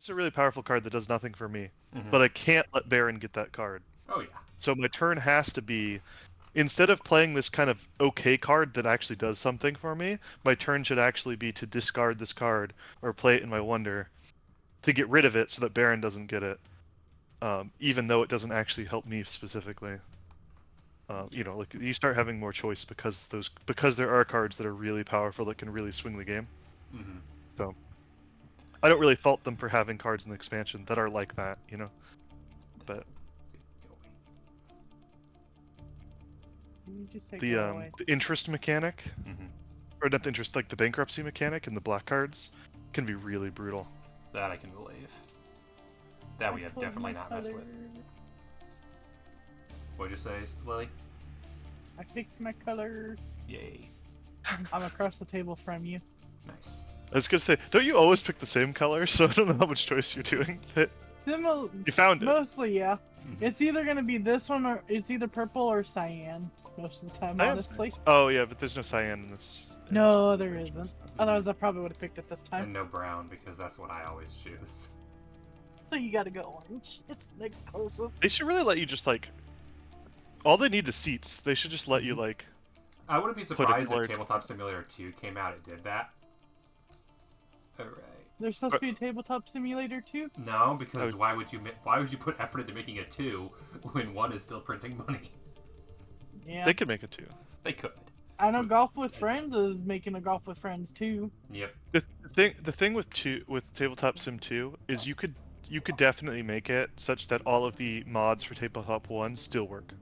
It's a really powerful card that does nothing for me, Mm-hmm. but I can't let Baron get that card. Oh yeah. So my turn has to be, instead of playing this kind of okay card that actually does something for me, my turn should actually be to discard this card or play it in my wonder to get rid of it so that Baron doesn't get it, even though it doesn't actually help me specifically. Yeah. Like you start having more choice because there are cards that are really powerful that can really swing the game. Mm-hmm. So I don't really fault them for having cards in the expansion that are like that, But Go away. You just say the go away. the interest mechanic, Mm-hmm. or not the interest, like the bankruptcy mechanic and the black cards, can be really brutal. That I can believe. That we I have told definitely my not messed with. color. What'd you say, Lily? I picked my color. Yay. I'm across the table from you. Nice. I was gonna say, don't you always pick the same color? So I don't know how much choice you're doing. But you found it. Mostly, yeah. Mm-hmm. It's either gonna be this one or it's either purple or cyan most of the time, honestly. Oh yeah, but there's no cyan in this. No, there isn't. Otherwise, I probably would have picked it this time. And no brown, because that's what I always choose. So you gotta go orange. It's the next closest. They should really let you just like. All they need is seats. They should just let you like. I wouldn't be Put a surprised if colored- Tabletop Simulator 2 came out and did that. Alright. There's supposed to be a tabletop simulator too. No, because Oh. why would you put effort into making a 2 when 1 is still printing money? Yeah. They could make it too. They could. I know Golf with Friends is making a Golf with Friends too. Yep. The thing with Tabletop Sim 2 is you could definitely make it such that all of the mods for Tabletop 1 still work.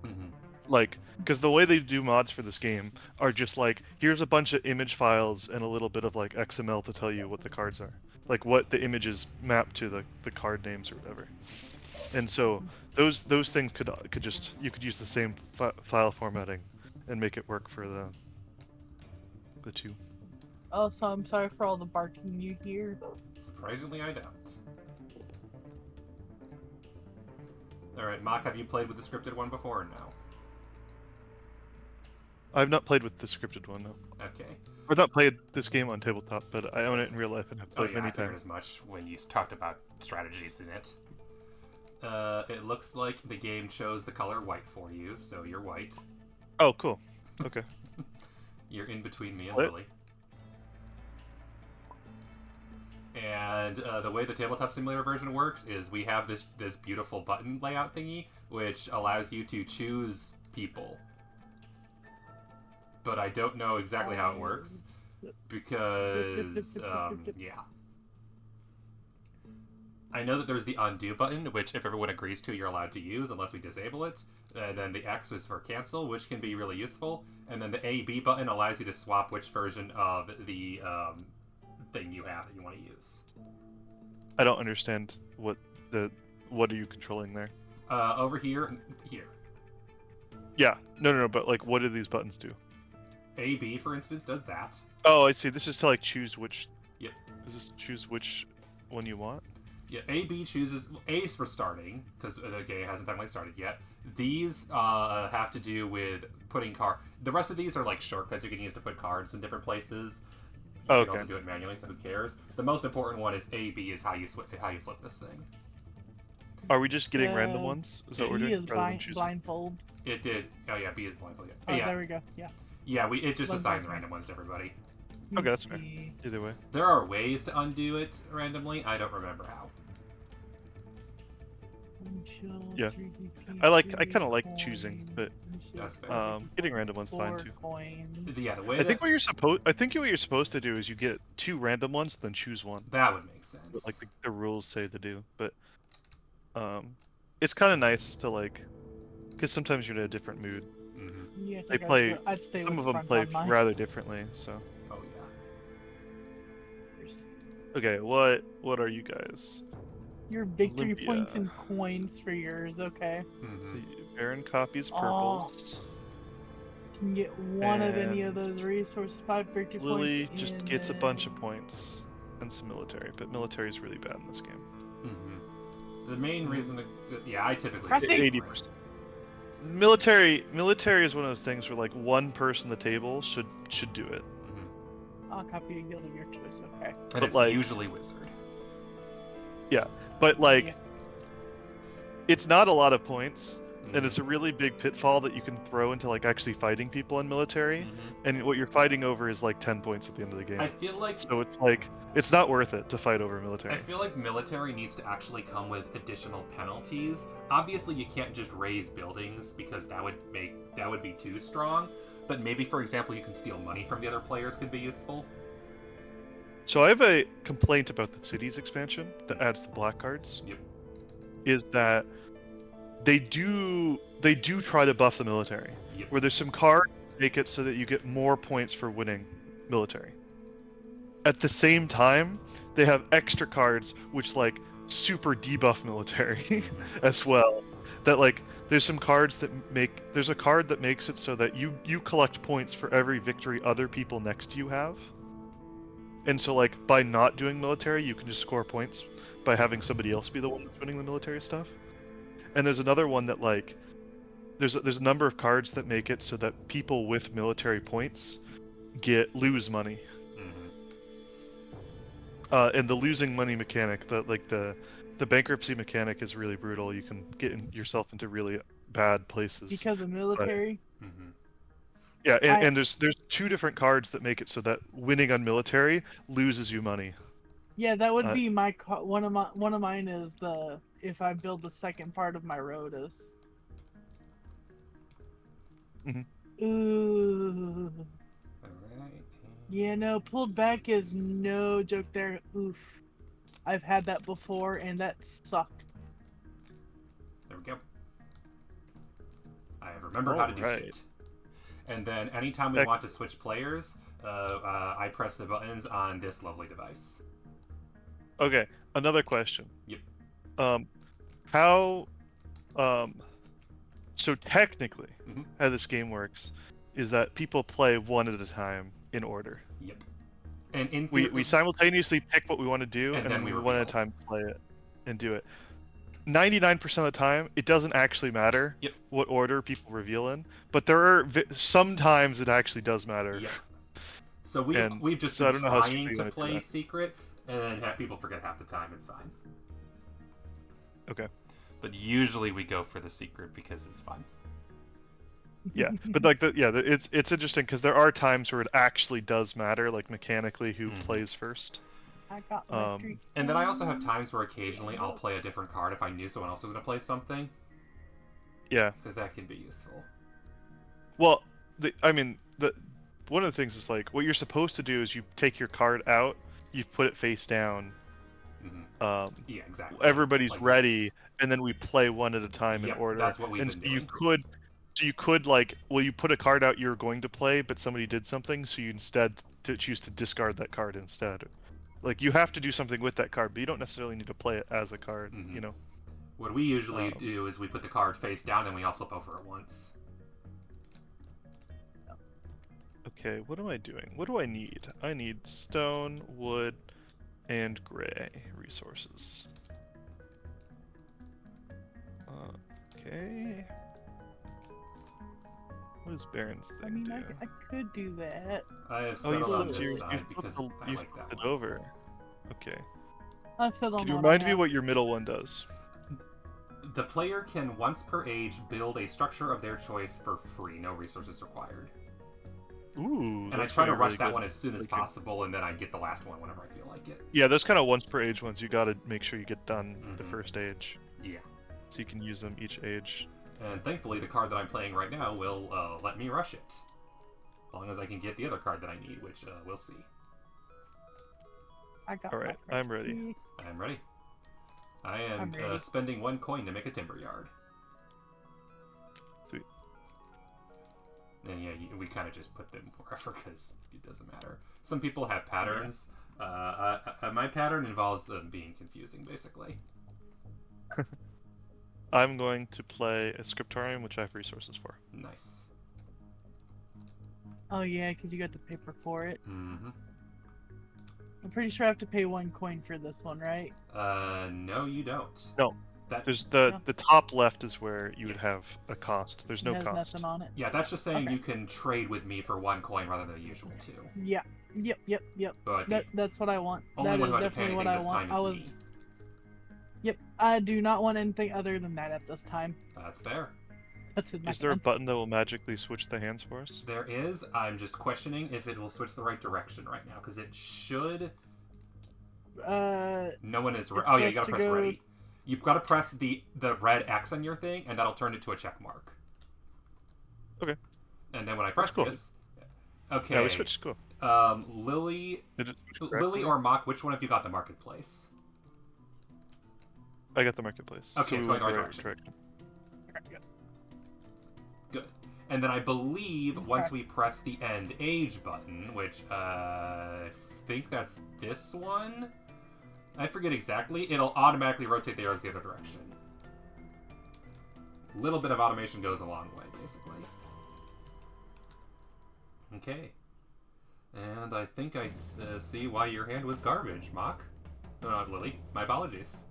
Mm-hmm. Like, because the way they do mods for this game are just like, here's a bunch of image files and a little bit of like XML to tell you what the cards are, like what the images map to the card names or whatever. And so those things could you could use the same file formatting and make it work for the two. Also, I'm sorry for all the barking you hear. Surprisingly, I don't. Alright, Mock, have you played with the scripted one before or no? I've not played with the scripted one, no. Okay. I've not played this game on tabletop, but I own it in real life and have Oh played yeah, I many figured times. as much when you talked about strategies in it. It looks like the game chose the color white for you, so you're white. Oh, cool. Okay. You're in between me and What? Lily. And the way the Tabletop Simulator version works is we have this beautiful button layout thingy, which allows you to choose people. But I don't know exactly how it works, because, yeah. I know that there's the undo button, which if everyone agrees to, you're allowed to use unless we disable it. And then the X is for cancel, which can be really useful. And then the A-B button allows you to swap which version of the thing you have that you want to use. I don't understand what are you controlling there? Over here. Yeah. No, but like what do these buttons do? A-B, for instance, does that. Oh, I see. This is to like choose which. Yep. This is choose which one you want. Yeah, A-B chooses... A is for starting, because the game hasn't technically started yet. These have to do with putting The rest of these are like shortcuts you can use to put cards in different places. You can also do it manually, so who cares? The most important one is A-B is how you flip this thing. Are we just getting random ones? Is that what we're B doing? is Rather than choosing? blindfold. It did. Oh yeah, B is blindfold. Oh, Yeah, there we go. Yeah. yeah. It just assigns Blindfold. random ones to everybody. Okay, that's fair. See. Either way. There are ways to undo it randomly. I don't remember how. Yeah. I kind of like choosing, but That's fair. getting random ones fine too. Coins. Yeah, the way I think what you're supposed to do is you get 2 random ones, then choose one. that would make sense. What, like the rules say to do, but it's kind of nice to like, because sometimes you're in a different mood. Mhm. Yeah, They play. I'd stay Some with of the them front play on mine. rather differently. So Oh yeah. okay, what are you guys? Your victory Olympia. points and coins for yours, okay. Mm-hmm. The Baron copies Oh. purples. You can get one of any of And those resources, 5 victory Lily points. just and gets a bunch of then- points and some military, but military is really bad in this game. Mm-hmm. The main reason, yeah, I typically Press do it. 80%. Military is one of those things where like one person at the table should do it. Mhm. I'll copy a guild of your choice, okay. And But, it's like- usually wizard. Yeah, but like, Yeah. it's not a lot of points, and Mhm. it's a really big pitfall that you can throw into like actually fighting people in military. Mhm. And what you're fighting over is like 10 points at the end of the game. I feel like So it's like it's not worth it to fight over military. I feel like military needs to actually come with additional penalties. Obviously, you can't just raise buildings because that would be too strong. But maybe, for example, you can steal money from the other players could be useful. So I have a complaint about the cities expansion that adds the black cards. Yep. Is that they do try to buff the military. Yep. Where there's some cards that make it so that you get more points for winning military. At the same time, they have extra cards which like super debuff military as well. That like there's some cards that there's a card that makes it so that you collect points for every victory other people next to you have. And so like by not doing military, you can just score points by having somebody else be the one that's winning the military stuff. And there's another one that like there's a number of cards that make it so that people with military points lose money. And the losing money mechanic, the bankruptcy mechanic is really brutal. You can get yourself into really bad places. Because of military. Mm-hmm. Yeah, and there's two different cards that make it so that winning on military loses you money. Yeah, that would be one of mine is the if I build the second part of my Rhodas. Mm-hmm. Ooh. Alright. Yeah, no, pulled back is no joke there. Oof. I've had that before and that sucked. There we go. I have remembered how to do shit. And then anytime we want to switch players, I press the buttons on this lovely device. Okay, another question. Yep. So technically, Mm-hmm. how this game works is that people play one at a time in order. Yep. And in we simultaneously pick what we want to do, and then we one at a time play it and do it. 99% of the time, it doesn't actually matter what order people reveal in, but there are sometimes it actually does matter. Yep. So we've just been trying to play secret and then have people forget half the time. It's fine. Okay. But usually we go for the secret because it's fun. Yeah, but like it's interesting because there are times where it actually does matter, like mechanically who plays first. I got my treat. And then I also have times where occasionally I'll play a different card if I knew someone else was going to play something. Yeah. Because that can be useful. Well, one of the things is like what you're supposed to do is you take your card out, you put it face down. Mm-hmm. Yeah, exactly. Everybody's like ready, this. And then we play one at a time in order. That's what we've been doing. You could like, you put a card out you're going to play, but somebody did something, so you instead choose to discard that card instead. Like you have to do something with that card, but you don't necessarily need to play it as a card. Mm-hmm. You know. What we usually do is we put the card face down and we all flip over at once. Okay, what am I doing? What do I need? I need stone, wood, and gray resources. Okay. What does Baron's thing do? I could do that. I have you settled on flipped this side because I you like that flipped one. it over. Okay. I've settled Could you on remind me what your middle one does? The player can once per age build a structure of their choice for free, no resources required. Ooh. And I try to rush that one as soon as possible, and then I get the last one whenever I feel like it. Yeah, those kind of once per age ones. You got to make sure you get done the first age. Yeah. So you can use them each age. And thankfully, the card that I'm playing right now will let me rush it. As long as I can get the other card that I need, which we'll see. Alright, I'm ready. I'm ready. I am spending 1 coin to make a timber yard. Sweet. And yeah, we kind of just put them wherever because it doesn't matter. Some people have patterns. My pattern involves them being confusing, basically. I'm going to play a scriptorium, which I have resources for. Nice. Oh yeah, because you got the paper for it. Mm-hmm. I'm pretty sure I have to pay 1 coin for this one, right? No, you don't. No. There's the top left is where you would have a cost. There's no it has cost. Nothing on it. Yeah, that's just saying you can trade with me for 1 coin rather than the usual 2. Yeah. Yep. But That's what I want. only That one is who had to pay definitely what anything I this want. time is me. Yep, I do not want anything other than that at this time. That's fair. That's in my Is there a hand. button that will magically switch the hands for us? There is. I'm just questioning if it will switch the right direction right now, because it should. No one is. It's Oh yeah, you gotta supposed to press go- ready. You've got to press the red X on your thing, and that'll turn it to a check mark. Okay. And then when I press cool. this, okay. Yeah, we switched. Cool. Lily, Did it switch Lily correctly? or Mock, which one have you got the marketplace? I got the marketplace. Okay, so we it's went going the the right right direction. Good. And then I believe once we press the end age button, which I think that's this one. I forget exactly. It'll automatically rotate the arrows the other direction. A little bit of automation goes a long way, basically. Okay. And I think I see why your hand was garbage, Mock. Lily. My apologies.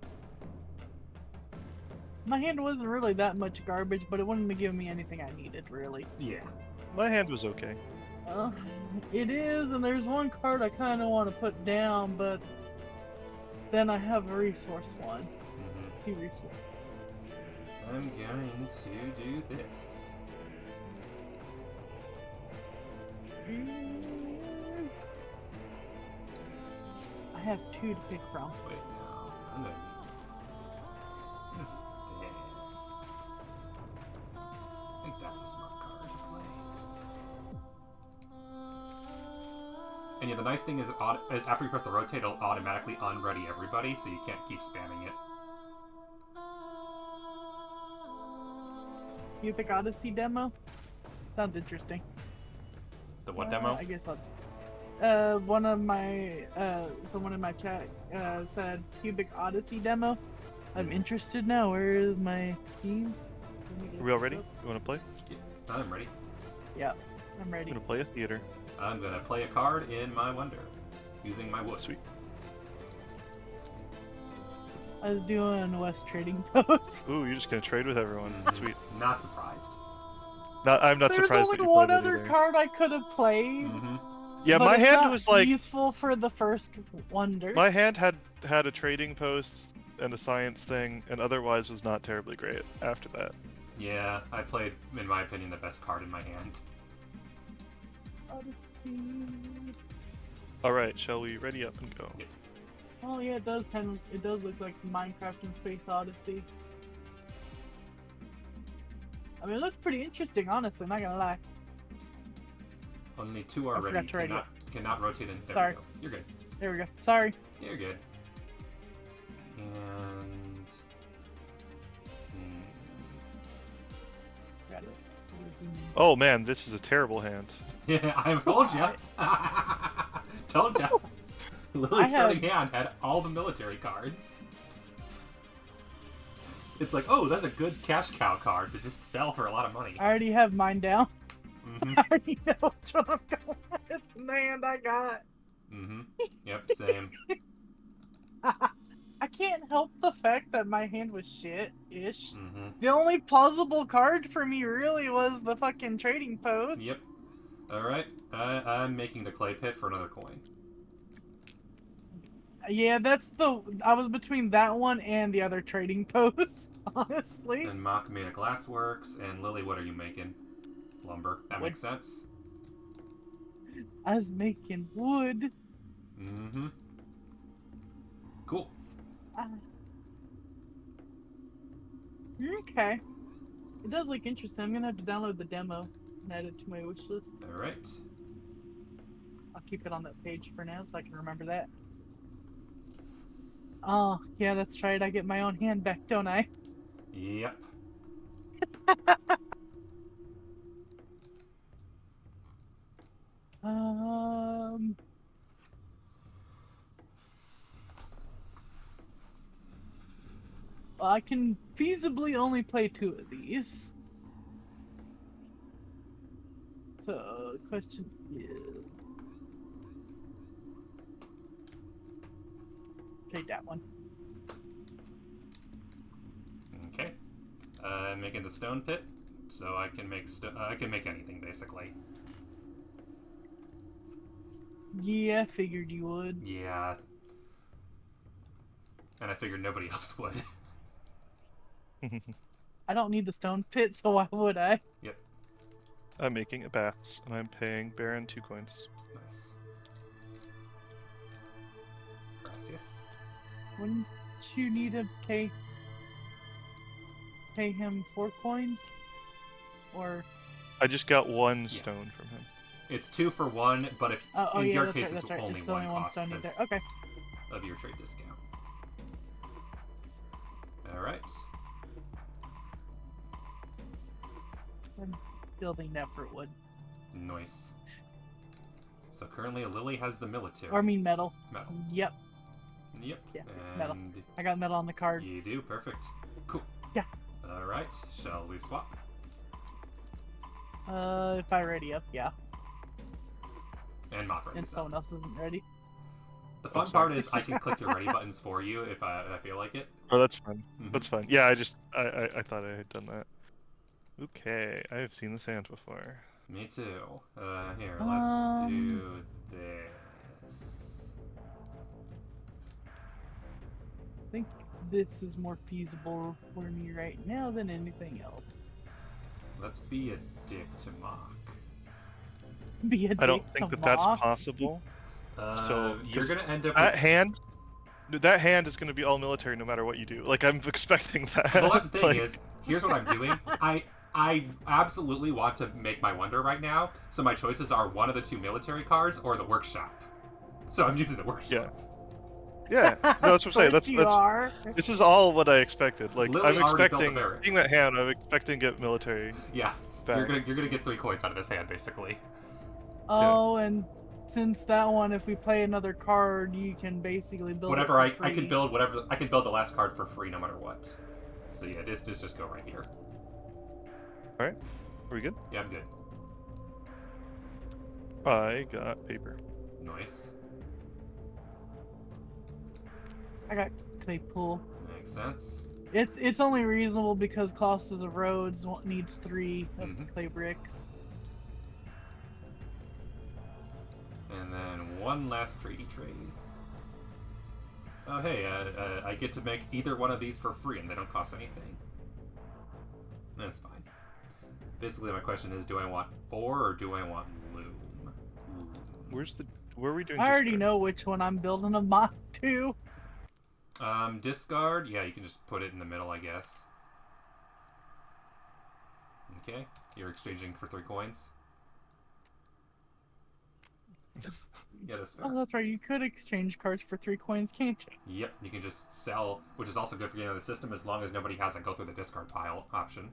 My hand wasn't really that much garbage, but it wouldn't have given me anything I needed, really. Yeah. My hand was okay. It is, and there's one card I kind of want to put down, but then I have a resource one. Mm-hmm. 2 resources. I'm going to do this. I have 2 to pick from. Wait, no. I'm gonna do this. I think that's a smart card to play. And yeah, the nice thing is, is after you press the rotate, it'll automatically unready everybody, so you can't keep spamming it. You pick Odyssey demo? Sounds interesting. The what demo? I guess I'll. Someone in my chat said Cubic Odyssey demo. I'm interested now. Where is my Steam? Are we all ready? You want to play? Yeah, I'm ready. Yeah, I'm I'm ready. gonna play a theater. I'm gonna play a card in my Wonder, using my wood. Sweet. I was doing West Trading Post. Ooh, you're just gonna trade with everyone. Mhm. Sweet. Not surprised. I'm not There's surprised only that you one played it other either. card I could have played. Mm-hmm. Yeah, but my it's hand not was like useful for the first Wonder. my hand had a trading post and a science thing, and otherwise was not terribly great after that. Yeah, I played, in my opinion, the best card in my hand. Odyssey. All right, shall we ready up and go? Oh yeah, it does look like Minecraft and Space Odyssey. I mean, it looks pretty interesting, honestly. Not gonna lie. Only 2 are I ready. forgot to ready Cannot rotate in. There Sorry. we go. You're good. There we go. Sorry. You're good. And Got it. Oh man, this is a terrible hand. yeah, I told you. Told you. Lily's starting hand had all the military cards. It's like, oh, that's a good cash cow card to just sell for a lot of money. I already have mine down. Mm-hmm. I already know which one I'm going with. It's the hand I got. Mm-hmm. Yep, same. I can't help the fact that my hand was shit-ish. Mm-hmm. The only plausible card for me really was the fucking trading post. Yep. Alright, I'm making the clay pit for another coin. Yeah, I was between that one and the other trading post, honestly. And Mock made a glassworks, and Lily, what are you making? Lumber. That Wood. makes sense. I was making wood. Mm-hmm. Cool. Okay. It does look interesting. I'm gonna have to download the demo and add it to my wish list. Alright. I'll keep it on that page for now so I can remember that. Oh, yeah, that's right. I get my own hand back, don't I? Yep. Well, I can feasibly only play 2 of these. So, question is... Trade that one. Okay. I'm making the stone pit, so I can make I can make anything basically. Yeah, figured you would. Yeah. and I figured nobody else would. I don't need the stone pit, so why would I? Yep, I'm making a baths, and I'm paying Baron 2 coins. nice. Gracias. Wouldn't you need to pay him 4 coins? Or I just got 1 stone from him. It's 2 for 1, but if in yeah, your that's case right, it's that's right. only It's one only one cost stone need there. because Okay. of your trade discount. Alright. I'm building Neverwood. Nice. So currently Lily has the military. Or I mean metal. Metal. Yep. Yep. Yeah, and metal. I got metal on the card. You do, perfect. Cool. Yeah. Alright, shall we swap? If I ready up, yeah. And Mach ready. And someone else isn't ready. The fun sorry. part is I can click your ready buttons for you if I feel like it. Oh, that's fun. Mhm. That's fun. Yeah, I thought I had done that. Okay, I have seen the sand before. Me too. Here, let's do this. I think this is more feasible for me right now than anything else. Let's be a dick to Mach. Be a I don't dick think to that that's Mach. possible. So, You're 'cause gonna end up That with... hand is going to be all military no matter what you do. Like, I'm expecting that. Well, that's the thing Like, is, here's what I'm doing. I absolutely want to make my wonder right now, so my choices are one of the 2 military cards or the workshop. So I'm using the workshop. yeah. No, that's what I'm saying. Of course you That's are. this is all what I expected. Like, Lily I'm already built the expecting barracks. seeing that hand. I'm expecting to get military. Yeah. Back. You're gonna get 3 coins out of this hand, basically. Oh, and since that one, if we play another card, you can basically build Whatever it for I can free. build whatever I can build the last card for free no matter what. So yeah, this just go right here. All right, are we good? Yeah, I'm good. I got paper. Nice. I got Claypool. Makes sense. It's only reasonable because Colossus of Rhodes needs 3 of the Mhm. clay bricks. And then one last treaty trade. Oh hey, I get to make either one of these for free and they don't cost anything. That's fine. Basically my question is, do I want ore or do I want loom? Where are we doing? I already discard? know which one I'm building a mock to. Discard? Yeah, you can just put it in the middle, I guess. Okay, you're exchanging for 3 coins. Yeah, that's fair. Oh, that's right. You could exchange cards for 3 coins, can't you? Yep, you can just sell, which is also good for getting out of the system as long as nobody has a go through the discard pile option.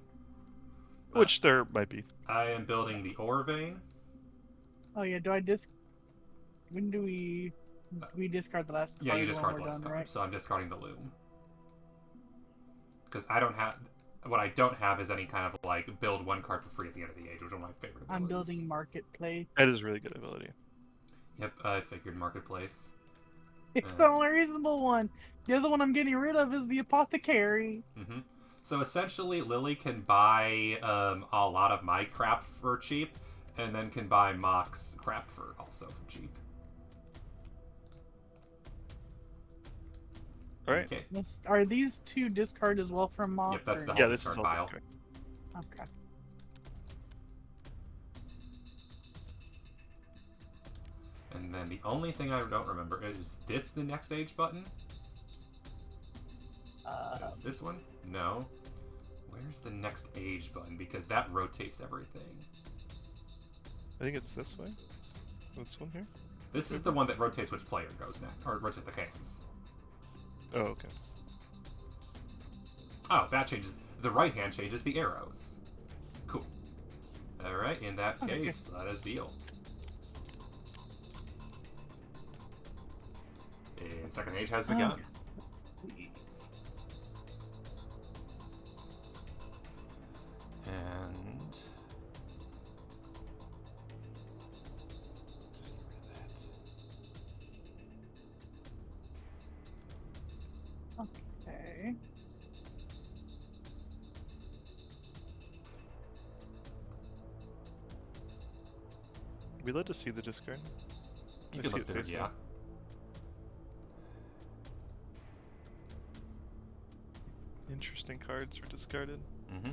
Which there might be. I am building the ore vein. Oh yeah. Do I When do we discard the last card? Yeah, you when discard the we're last done, card, right? so I'm discarding the loom. Because I don't have, what I don't have is any kind of like build 1 card for free at the end of the age, which is one of my favorite abilities. I'm building Marketplace. That is really good ability. Yep, I figured marketplace. It's the only reasonable one. The other one I'm getting rid of is the Apothecary. Mm-hmm. So essentially, Lily can buy a lot of my crap for cheap, and then can buy Mock's crap for also for cheap. All right. Okay. Are these 2 discard as well from Mock? Yep, that's or the no? Yeah, whole this is discard all pile. discard. Okay. And then the only thing I don't remember is this the next age button? Is this one? No. Where's the next age button? Because that rotates everything. I think it's this way. This one here. This is the one that rotates which player goes next, or rotates the cans. Oh, okay. Oh, that changes. The right hand changes the arrows. Cool. Alright, in that Okay. case, let us deal. And second age has begun. Okay. Let's see. And... Okay. Are we allowed to see the discard? You I can see look it through, face yeah. up. interesting cards were discarded. Mm-hmm.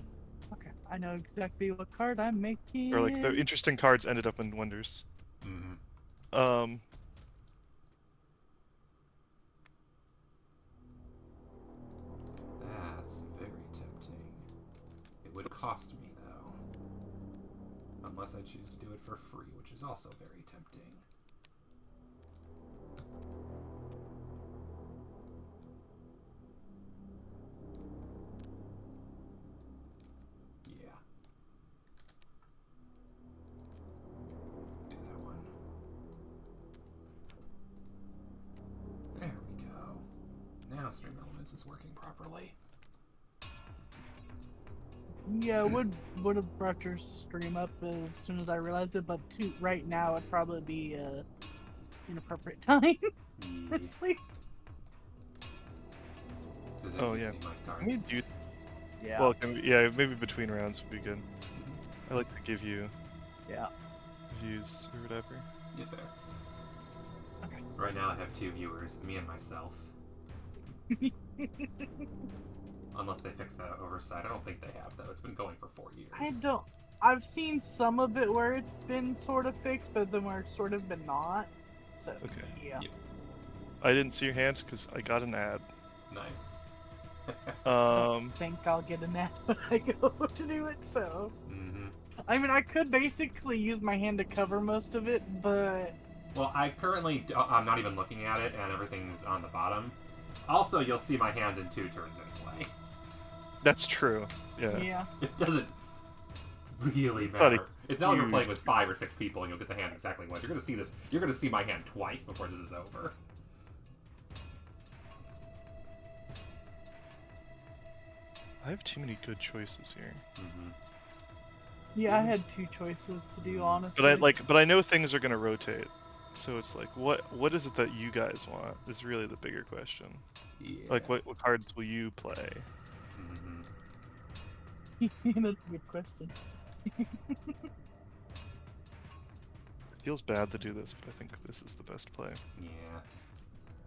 Okay, I know exactly what card I'm making. Or like the interesting cards ended up in wonders. Mm-hmm. Um, That's very tempting. It would cost me, though. Unless I choose to do it for free, which is also very tempting. Yeah. Do that one. There we go. Now Stream Elements is working properly. Yeah, would have brought your stream up as soon as I realized it, but right now it'd probably be inappropriate time. Yeah. Honestly. Does Oh, anyone yeah. see my I mean, cards? you, Yeah. well, yeah, maybe between rounds would be good. Mhm. I like to give you Yeah. views or whatever. Yeah, fair. Okay. Right now I have 2 viewers, me and myself. Unless they fix that oversight. I don't think they have, though. It's been going for 4 years. I don't. I've seen some of it where it's been sort of fixed, but then where it's sort of been not. So Okay. yeah. Yep. I didn't see your hand because I got an ad. Nice. Think I'll get an ad when I go to do it. So Mm-hmm. I mean, I could basically use my hand to cover most of it, but Well, I currently... I'm not even looking at it, and everything's on the bottom. Also, you'll see my hand in 2 turns anyway. That's true. Yeah. yeah. It doesn't really not a matter. It's not like we're huge playing with 5 or 6 people and you'll get the hand exactly once. You're gonna see this. You're gonna see my hand twice before this is over. I have too many good choices here. Mm-hmm. Yeah, I had 2 choices to do, honestly. But I know things are gonna rotate. So it's like, what is it that you guys want? Is really the bigger question. Yeah. Like, what cards will you play? Mm-hmm. That's a good question. It feels bad to do this, but I think this is the best play. Yeah.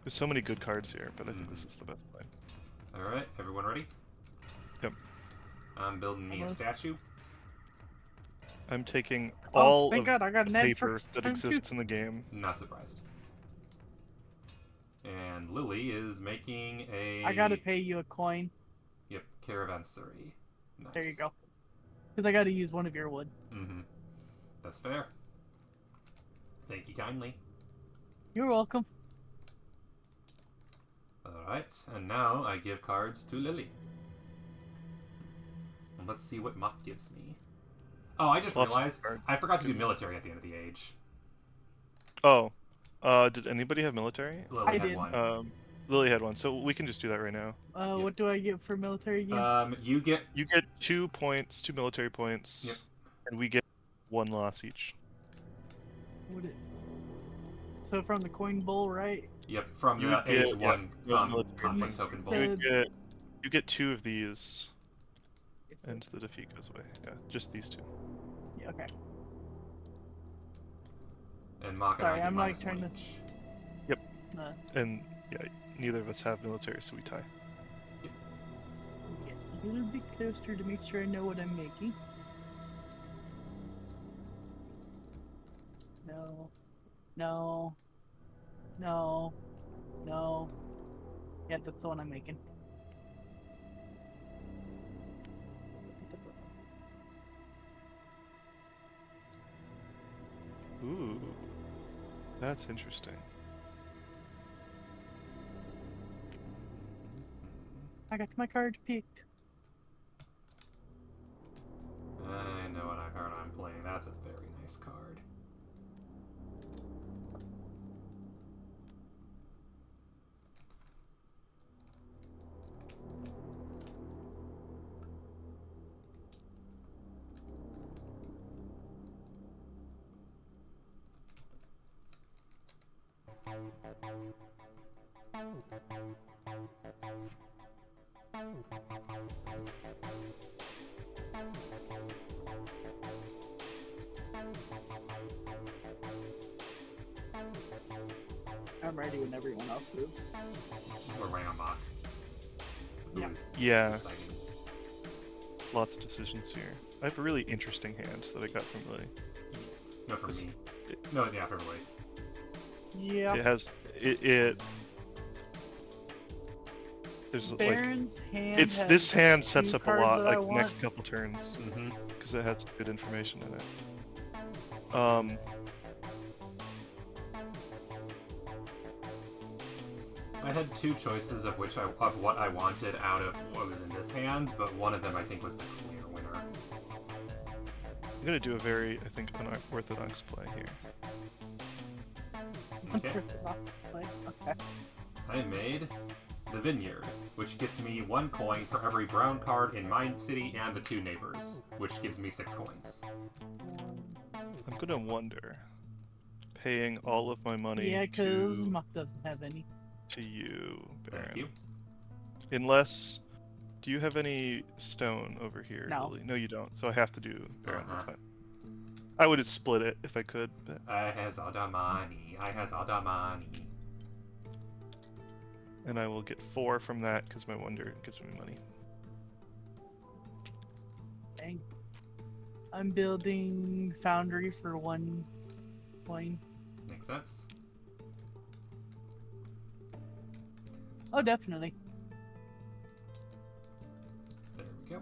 There's so many good cards here, but I think this is the best play. Alright, everyone ready? Yep. I'm building me a Almost. statue. I'm taking Oh, all thank of God, I got an ad paper first that time, too. exists in the game. Not surprised. And Lily is making a... I gotta pay you a coin. Yep, Caravanserai. Nice. There you go. Because I gotta use one of your wood. Mm-hmm. That's fair. Thank you kindly. You're welcome. Alright, and now I give cards to Lily. And let's see what Mott gives me. Oh, I just Lots of realized cards. I forgot to do military at the end of the age. Oh, did anybody have military? Lily I had did. one. Lily had one, so we can just do that right now. Yep. What do I get for military again? You get... You get 2 points, 2 military points, Yep. and we get 1 loss each. Would it... So from the coin bowl, right? Yep, from You the get- age 1 yeah, military conflict points. token bowl. Said- You get 2 of these, and the defeat goes away. Yeah, just these 2. Yeah, okay. And Mach and Sorry, I I'm, get like, -1 trying to- each. And yeah, neither of us have military, so we tie. Get a little bit closer to make sure I know what I'm making. No. No. No. No. Yeah, that's the one I'm making. Ooh, that's interesting. I got my card picked. I know what card I'm playing. That's a very nice card. I'm ready when everyone else is. We're running on Mach. Yeah. is Yeah. exciting. Lots of decisions here. I have a really interesting hand that I got from Lily. No, for It's- me. No, yeah, for Lily. Yeah. It has it. There's like Baron's hand. it's has this hand sets two up a cards lot that I like want. next couple turns Mm-hmm. because it has good information in it. I had two choices of what I wanted out of what was in this hand, but one of them I think was the clear winner. I'm gonna do a very, I think, unorthodox play here. Okay. Okay. I made the Vineyard, which gets me 1 coin for every brown card in my city and the 2 neighbors, which gives me 6 coins. I'm gonna wonder, paying all of my money Yeah, because to Muck doesn't have any. you, Baron. Thank you. Unless, do you have any stone over here, No. Lily? No, you don't. So I have to do Baron. That's Uh-huh. fine. I would have split it if I could, but I has all the money. I has all the money. and I will get 4 from that because my wonder gives me money. Dang. I'm building Foundry for 1 coin. Makes sense. Oh, definitely. There we go.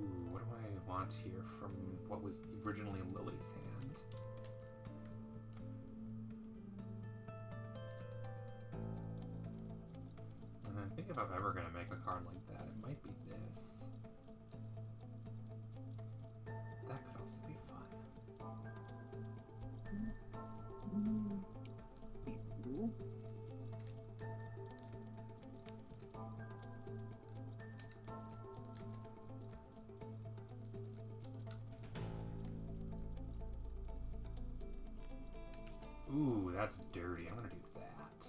Ooh, what do I want here from what was originally Lily's hand? I think if I'm ever going to make a card like that, it might be this. That could also be fun. Ooh, that's dirty. I'm going to do that.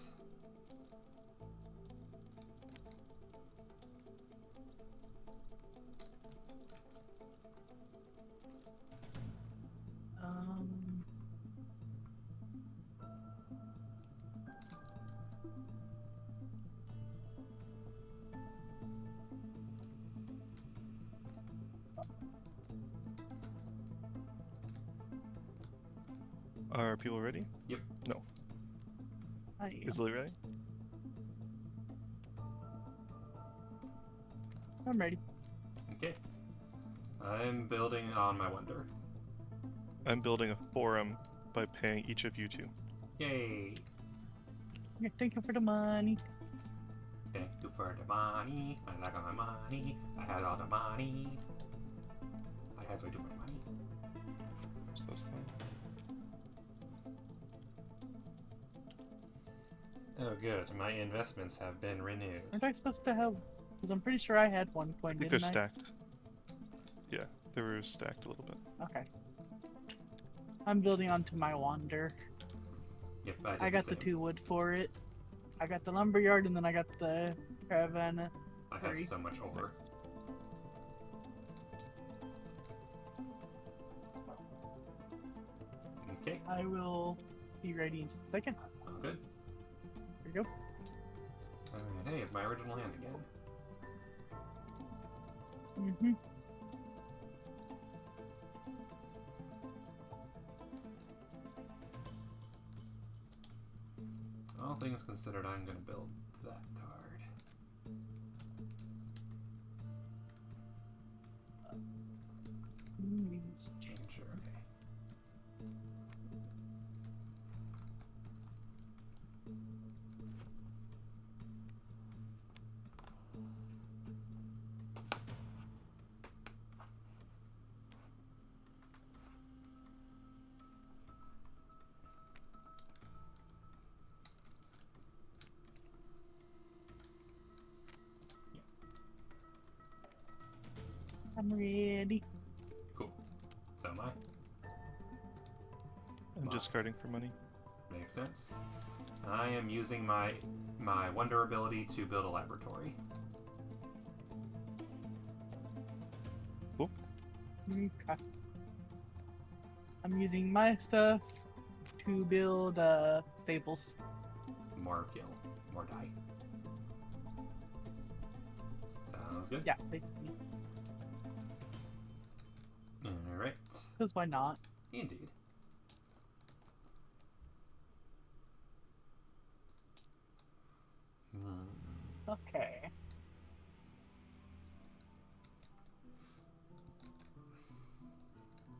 Um, Are people ready? Yep. No. I Is Lily ready? I'm ready. Okay. I'm building on my wonder. I'm building a forum by paying each of you 2. Yay! Yeah, thank you for the money. Thank you for the money. I like all my money. I had all the money. I has way too much money. What's this thing? Oh, good. My investments have been renewed. Aren't I supposed to have? Because I'm pretty sure I had 1 coin, I think they're didn't I? stacked. Yeah, they were stacked a little bit. Okay. I'm building onto my wander. Yep, I got the same. 2 wood for it. I got the lumberyard, and then I got the caravana. I have 3. so much ore. Okay, I will be ready in just a second. all good. There you go. And hey, it's my original hand again. Mm-hmm. All things considered, I'm gonna build that card. Sure, okay. I'm ready. Cool. So am I. I'm Wow. discarding for money. Makes sense. I am using my wonder ability to build a laboratory. Okay. I'm using my stuff to build staples. More kill, more die. Sounds good. Yeah, basically. Alright. Because why not? Indeed. Okay.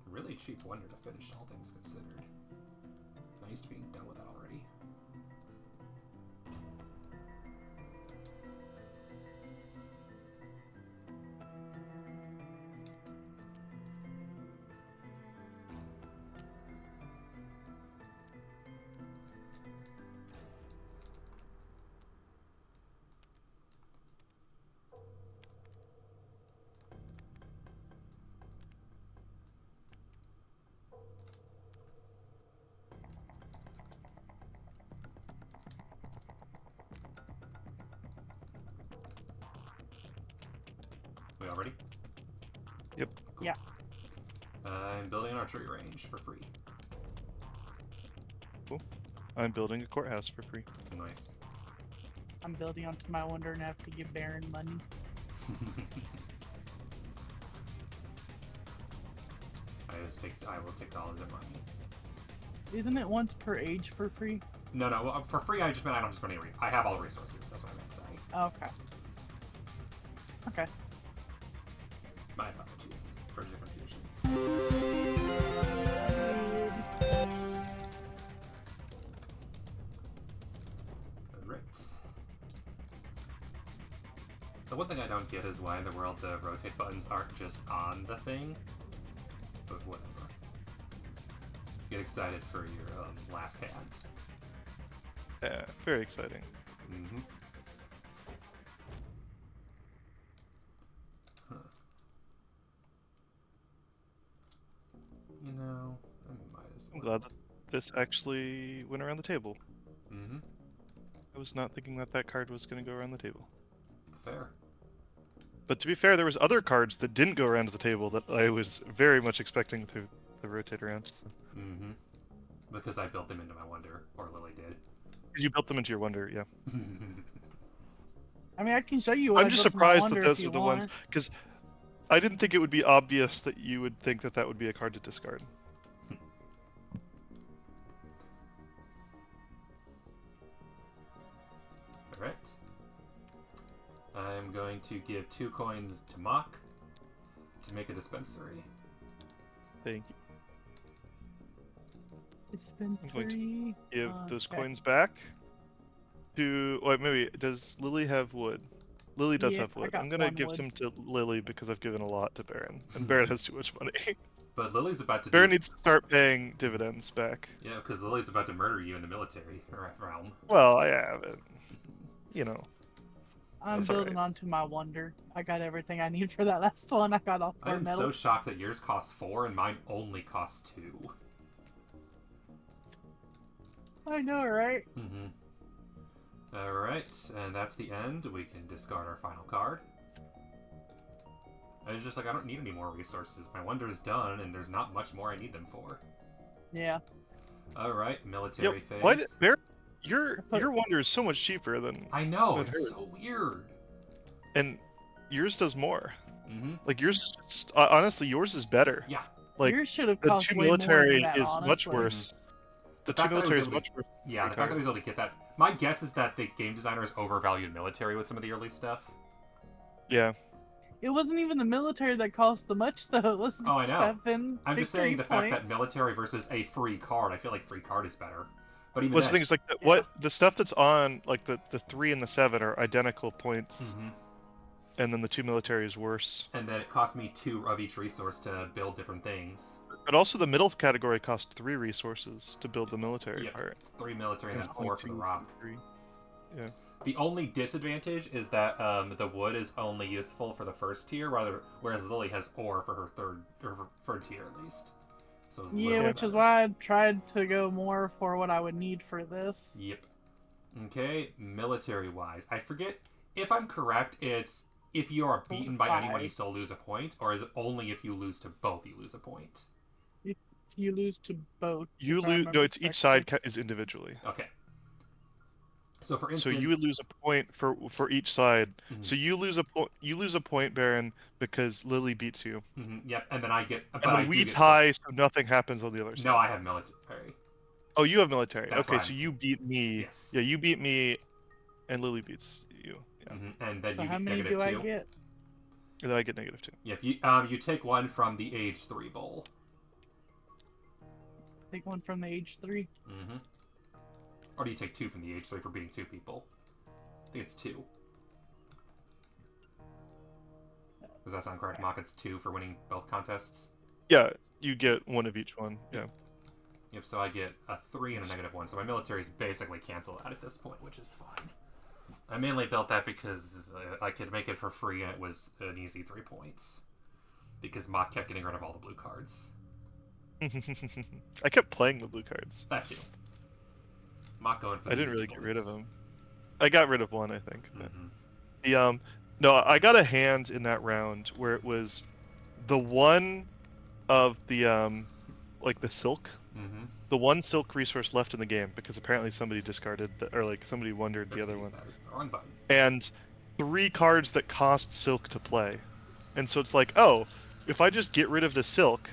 Really cheap wonder to finish, all things considered. I'm used to being done with that already. We all ready? Yep. Cool. Yeah. I'm building an archery range for free. I'm building a courthouse for free. Nice. I'm building onto my wonder and have to give Baron money. I will take all of their money. Isn't it once per age for free? No, well, for free I just meant I don't have to spend any I have all the resources, that's what I meant to say. Okay. Okay. My apologies for the confusion. Alright. The one thing I don't get is why in the world the rotate buttons aren't just on the thing. But whatever. Get excited for your last hand. Yeah, very exciting. Mm-hmm. Huh. You know, I might as I'm well. glad that this actually went around the table. Mm-hmm. I was not thinking that that card was going to go around the table. Fair. But to be fair, there was other cards that didn't go around the table that I was very much expecting to rotate around. So. Mm-hmm. Because I built them into my wonder, or Lily did. You built them into your wonder, yeah. I mean, I can show you what I'm I just built in my surprised wonder that those if are you the want. ones, because I didn't think it would be obvious that you would think that that would be a card to discard. Alright. I'm going to give 2 coins to Mock to make a dispensary. Thank you. It's been I'm going to 3. Give those okay. coins back to... Wait, maybe, does Lily have wood? Lily does Yeah, have I wood. got I'm going to 1 give wood. some to Lily because I've given a lot to Baron. And Baron has too much money. But Lily's about to Baron do... needs to start paying dividends back. Yeah, because Lily's about to murder you in the military realm. Well, I haven't. You know. I'm That's building alright. onto my wonder. I got everything I need for that last one. I got all I 4 am metal. so shocked that yours costs 4 and mine only costs 2. I know, right? Mm-hmm. Alright, and that's the end. We can discard our final card. I was just like, I don't need any more resources. My wonder is done, and there's not much more I need them for. Yeah. Alright, military phase. Why did Baron... Your wonder is so much cheaper than... I know, than it's hers. so weird. And yours does more. Mm-hmm. Like, yours... honestly, yours is better. Yeah. Like, Yours should have the cost 2 way more military than that, is honestly. much worse. The 2 fact that I was military is able to- much worse. Yeah, the Great fact that I card. was able to get that... My guess is that the game designers overvalued military with some of the early stuff. Yeah. It wasn't even the military that cost the much, though. It was the Oh, I know. 7 I'm just saying the victory fact that points. military versus a free card, I feel like free card is better. But even What's the then... thing is like what the stuff that's on like the 3 and the 7 are identical points, Mhm. and then the 2 military is worse. And then it cost me 2 of each resource to build different things. But also the middle category cost 3 resources to build the military Yep. part. 3 military and It's then only 4 for the 2, rock. 3. Yeah. The only disadvantage is that the wood is only useful for the first tier, whereas Lily has ore for her third tier at least. So a Yeah, little which is better. why I tried to go more for what I would need for this. Yep. Okay, military-wise, I forget if I'm correct. It's if you are beaten by anyone, you 5. still lose a point, or is it only if you lose to both, you lose a point? If you lose to both. You if I lose. No, remember it's each side correctly. is individually. Okay. So for So instance, you would lose a point for each side. mhm, So you lose a point, Baron, because Lily beats you, yep, and then I get, but and I then do we get points. tie, so nothing happens on the other No, side. I have military. Oh, you have military. That's why Okay, I'm so you beat me. yes. Yeah, you beat me, and Lily beats you. Yeah, And then So you how get many negative do I 2. get? and then I get -2. Yep, you take one from the age 3 bowl. Take one from the age 3. Mm-hmm. Or do you take 2 from the age 3 for beating 2 people? I think it's 2. Does that sound correct, Mock? It's 2 for winning both contests? Yeah, you get one of each one. Yeah. Yep, so I get a 3 and a -1, so my military's basically canceled out at this point, which is fine. I mainly built that because I could make it for free and it was an easy 3 points. Because Mock kept getting rid of all the blue cards. I kept playing the blue cards. That too. Mock going for I the didn't easy really get rid of points. them. I got rid of one, I think. But Mm-hmm. the no, I got a hand in that round where it was the one of the like the silk, Mm-hmm. the one silk resource left in the game because apparently somebody discarded or like somebody wondered the other Oopsies, one, that was the wrong button. and 3 cards that cost silk to play, and so it's like, oh, if I just get rid of the silk,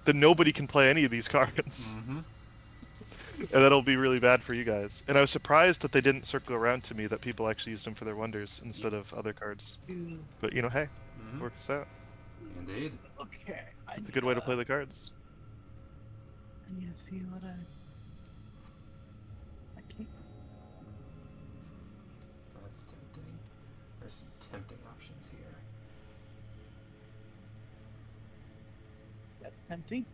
then nobody can play any of these cards. Mm-hmm. And that'll be really bad for you guys. And I was surprised that they didn't circle around to me that people actually used them for their wonders instead of other cards. But hey, Mm-hmm. works out. Indeed. Okay. It's a good way to play the cards. I need to see what I can't. That's tempting. There's some tempting options here. That's tempting.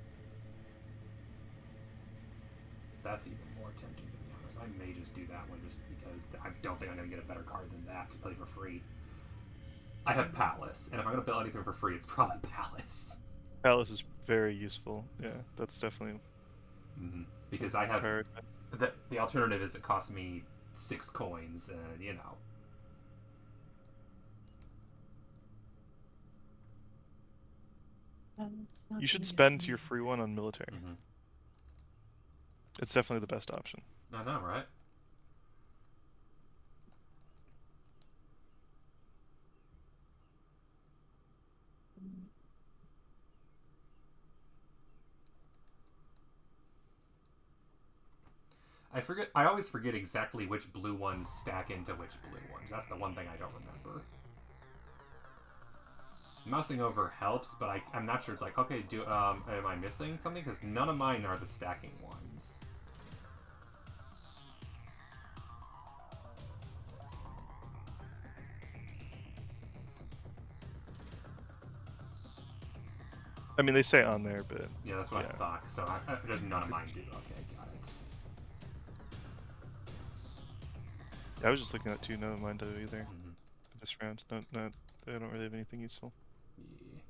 That's even more tempting, to be honest. I may just do that one just because I don't think I'm going to get a better card than that to play for free. I have Palace, and if I'm going to build anything for free, it's probably Palace. Palace is very useful. Yeah, that's definitely Mm-hmm. Because I have prioritized. the alternative is it costs me 6 coins, and you know. You should spend your free one on military. Mm-hmm. It's definitely the best option. I know, right? I always forget exactly which blue ones stack into which blue ones. That's the one thing I don't remember. Mousing over helps, but I'm not sure. It's like, okay, am I missing something? Because none of mine are the stacking ones. I mean, they say on there, but Yeah, that's what I thought. So there's none of mine do. Okay, got it. I was just looking at 2. None of mine do either. Mm-hmm. This round, I don't really have anything useful. Yeah.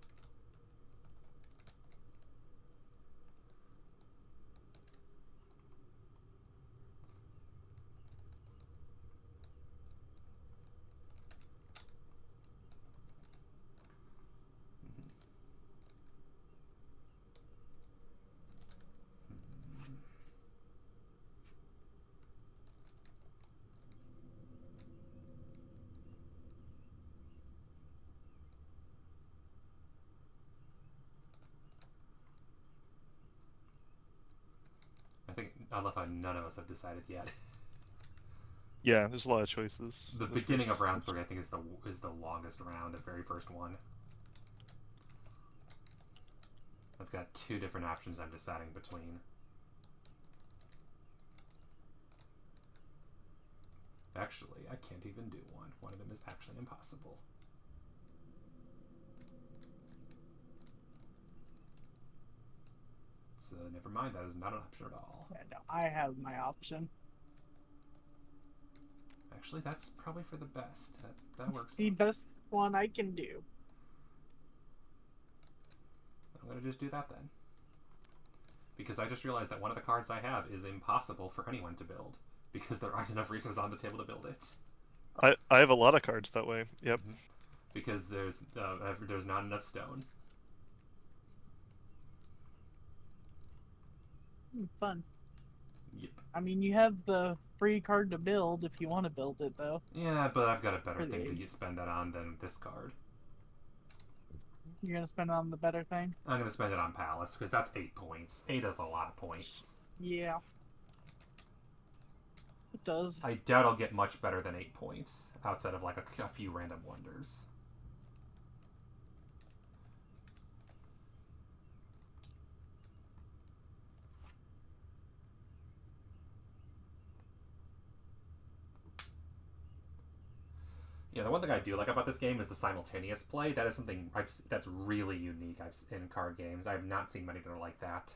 I think I love how none of us have decided yet. Yeah, there's a lot of choices. The beginning of round 3, I think, is the longest round, the very first one. I've got 2 different options I'm deciding between. Actually, I can't even do one. One of them is actually impossible. So never mind, that is not an option at all. Yeah, no, I have my option. Actually, that's probably for the best. That works. It's the best one I can do. I'm gonna just do that then. Because I just realized that one of the cards I have is impossible for anyone to build. Because there aren't enough resources on the table to build it. I have a lot of cards that way. Yep. Because there's not enough stone. Fun. Yep. I mean, you have the free card to build if you want to build it, though. Yeah, but I've got a better For the thing to age. spend that on than this card. You're gonna spend it on the better thing. I'm going to spend it on Palace, because that's 8 points. 8 is a lot of points. Yeah. It does. I doubt I'll get much better than 8 points, outside of like a few random wonders. Yeah, the one thing I do like about this game is the simultaneous play. That is something that's really unique in card games. I have not seen many that are like that.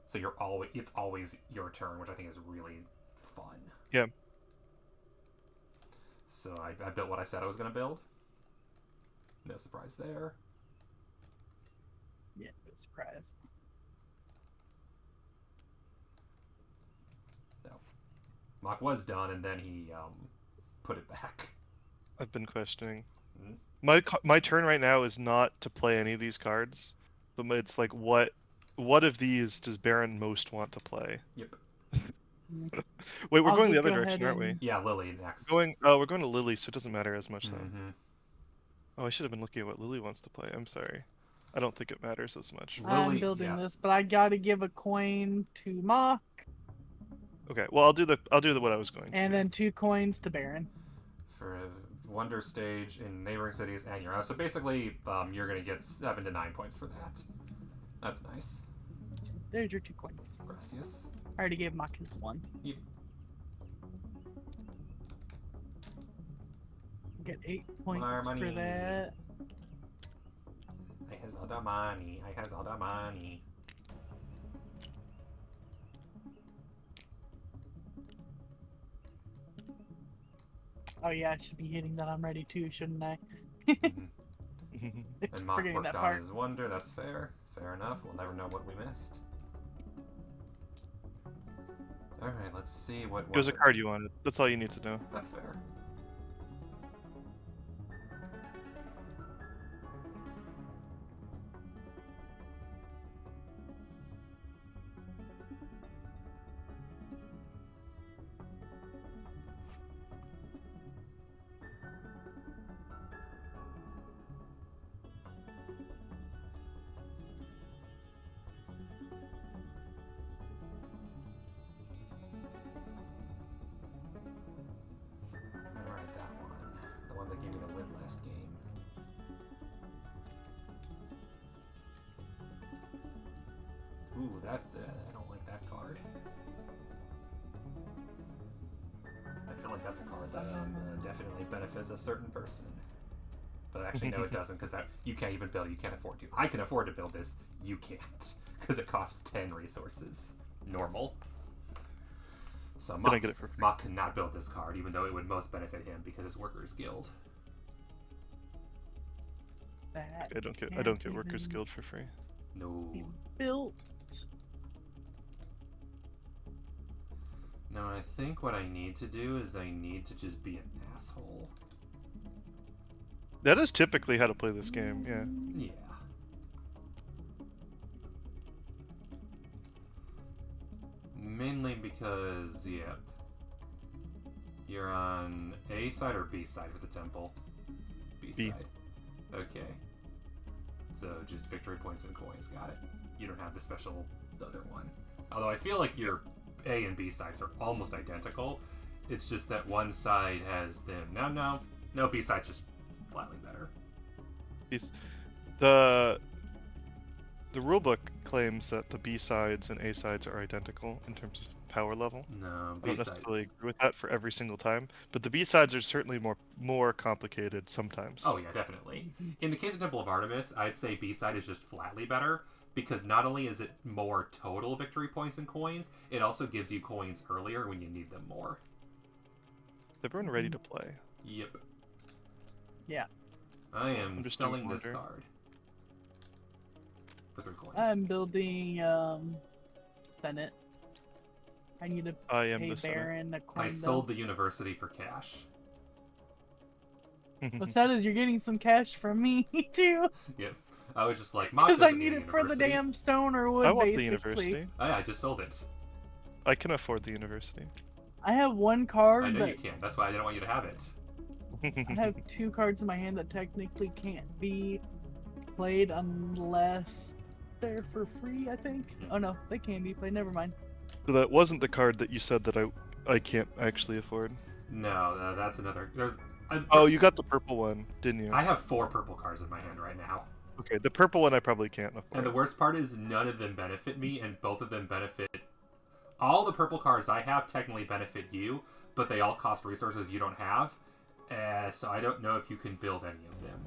So it's always your turn, which I think is really fun. Yeah. So I built what I said I was going to build. No surprise there. Yeah, no surprise. No. Mock was done, and then he put it back. I've been questioning. Mhm. My turn right now is not to play any of these cards, but it's like what of these does Baron most want to play? Yep. Wait, we're I'll going the just other go direction, ahead aren't we? and- Yeah, Lily next. We're going to Lily, so it doesn't matter as much then. Mm-hmm. Oh, I should have been looking at what Lily wants to play. I'm sorry. I don't think it matters as much. I'm Lily- building yeah. this, but I gotta give a coin to Mock, Okay, well I'll do what I was going to and do. then 2 coins to Baron. For a Wonder Stage in neighboring cities and Euro. So basically, you're going to get 7 to 9 points for that. That's nice. So there's your 2 coins. Gracias. I already gave Mock his 1. Yep. Get 8 points More for money. that. I has all the money. I has all the money. Oh yeah, I should be hitting that. I'm ready too, shouldn't I? Mhm. And Mock Forgetting worked that on part. his Wonder. That's fair. Fair enough. We'll never know what we missed. Alright, let's see what It was a Wonder- card you wanted. That's all you need to know. That's fair. Alright, that one. The one that gave me the win last game. Ooh, that's I don't like that card. I feel like that's a card that definitely benefits a certain person. But actually, no, it doesn't, because that you can't even build. You can't afford to. I can afford to build this. You can't, because it costs 10 resources. Normal. So Then I Mock, get it for free. Mock cannot build this card, even though it would most benefit him because it's Workers Guild. That I don't can't get Workers even Guild for free. No. be built. No, I think what I need to do is I need to just be an asshole. That is typically how to play this game. Yeah. Yeah. Mainly because, yep. You're on A side or B side with the temple? B B. side. Okay. So just victory points and coins, got it. You don't have the special other one. Although I feel like your A and B sides are almost identical. It's just that one side has them. No, B side's just flatly better. The rulebook claims that the B sides and A sides are identical in terms of power level. No, I don't B necessarily sides. agree with that for every single time, but the B sides are certainly more complicated sometimes. Oh yeah, definitely. In the case of Temple of Artemis, I'd say B-side is just flatly better, because not only is it more total victory points and coins, it also gives you coins earlier when you need them more. Is everyone ready to play? Yep. Yeah. I am I'm just doing selling this Wonder. card. For 3 coins. I'm building Senate. I need to I am pay the Senate. Baron a coin. I sold the university for cash. What's sad is you're getting some cash from me too, Yep. I was just like, Mock because I doesn't need need a it for the university. damn stone or wood, I want the basically. university. Oh, yeah, I just sold it. I can afford the university. I have one I card, know but you can. That's why I didn't want you to have it. I have 2 cards in my hand that technically can't be played unless they're for free, I think. Oh no, they can be played. Never mind. So that wasn't the card that you said that I can't actually afford. No, that's another. Oh, you got the purple one, didn't you? I have 4 purple cards in my hand right now. Okay, the purple one I probably can't afford. And the worst part is none of them benefit me, and both of them benefit. All the purple cards I have technically benefit you, but they all cost resources you don't have. So I don't know if you can build any of them.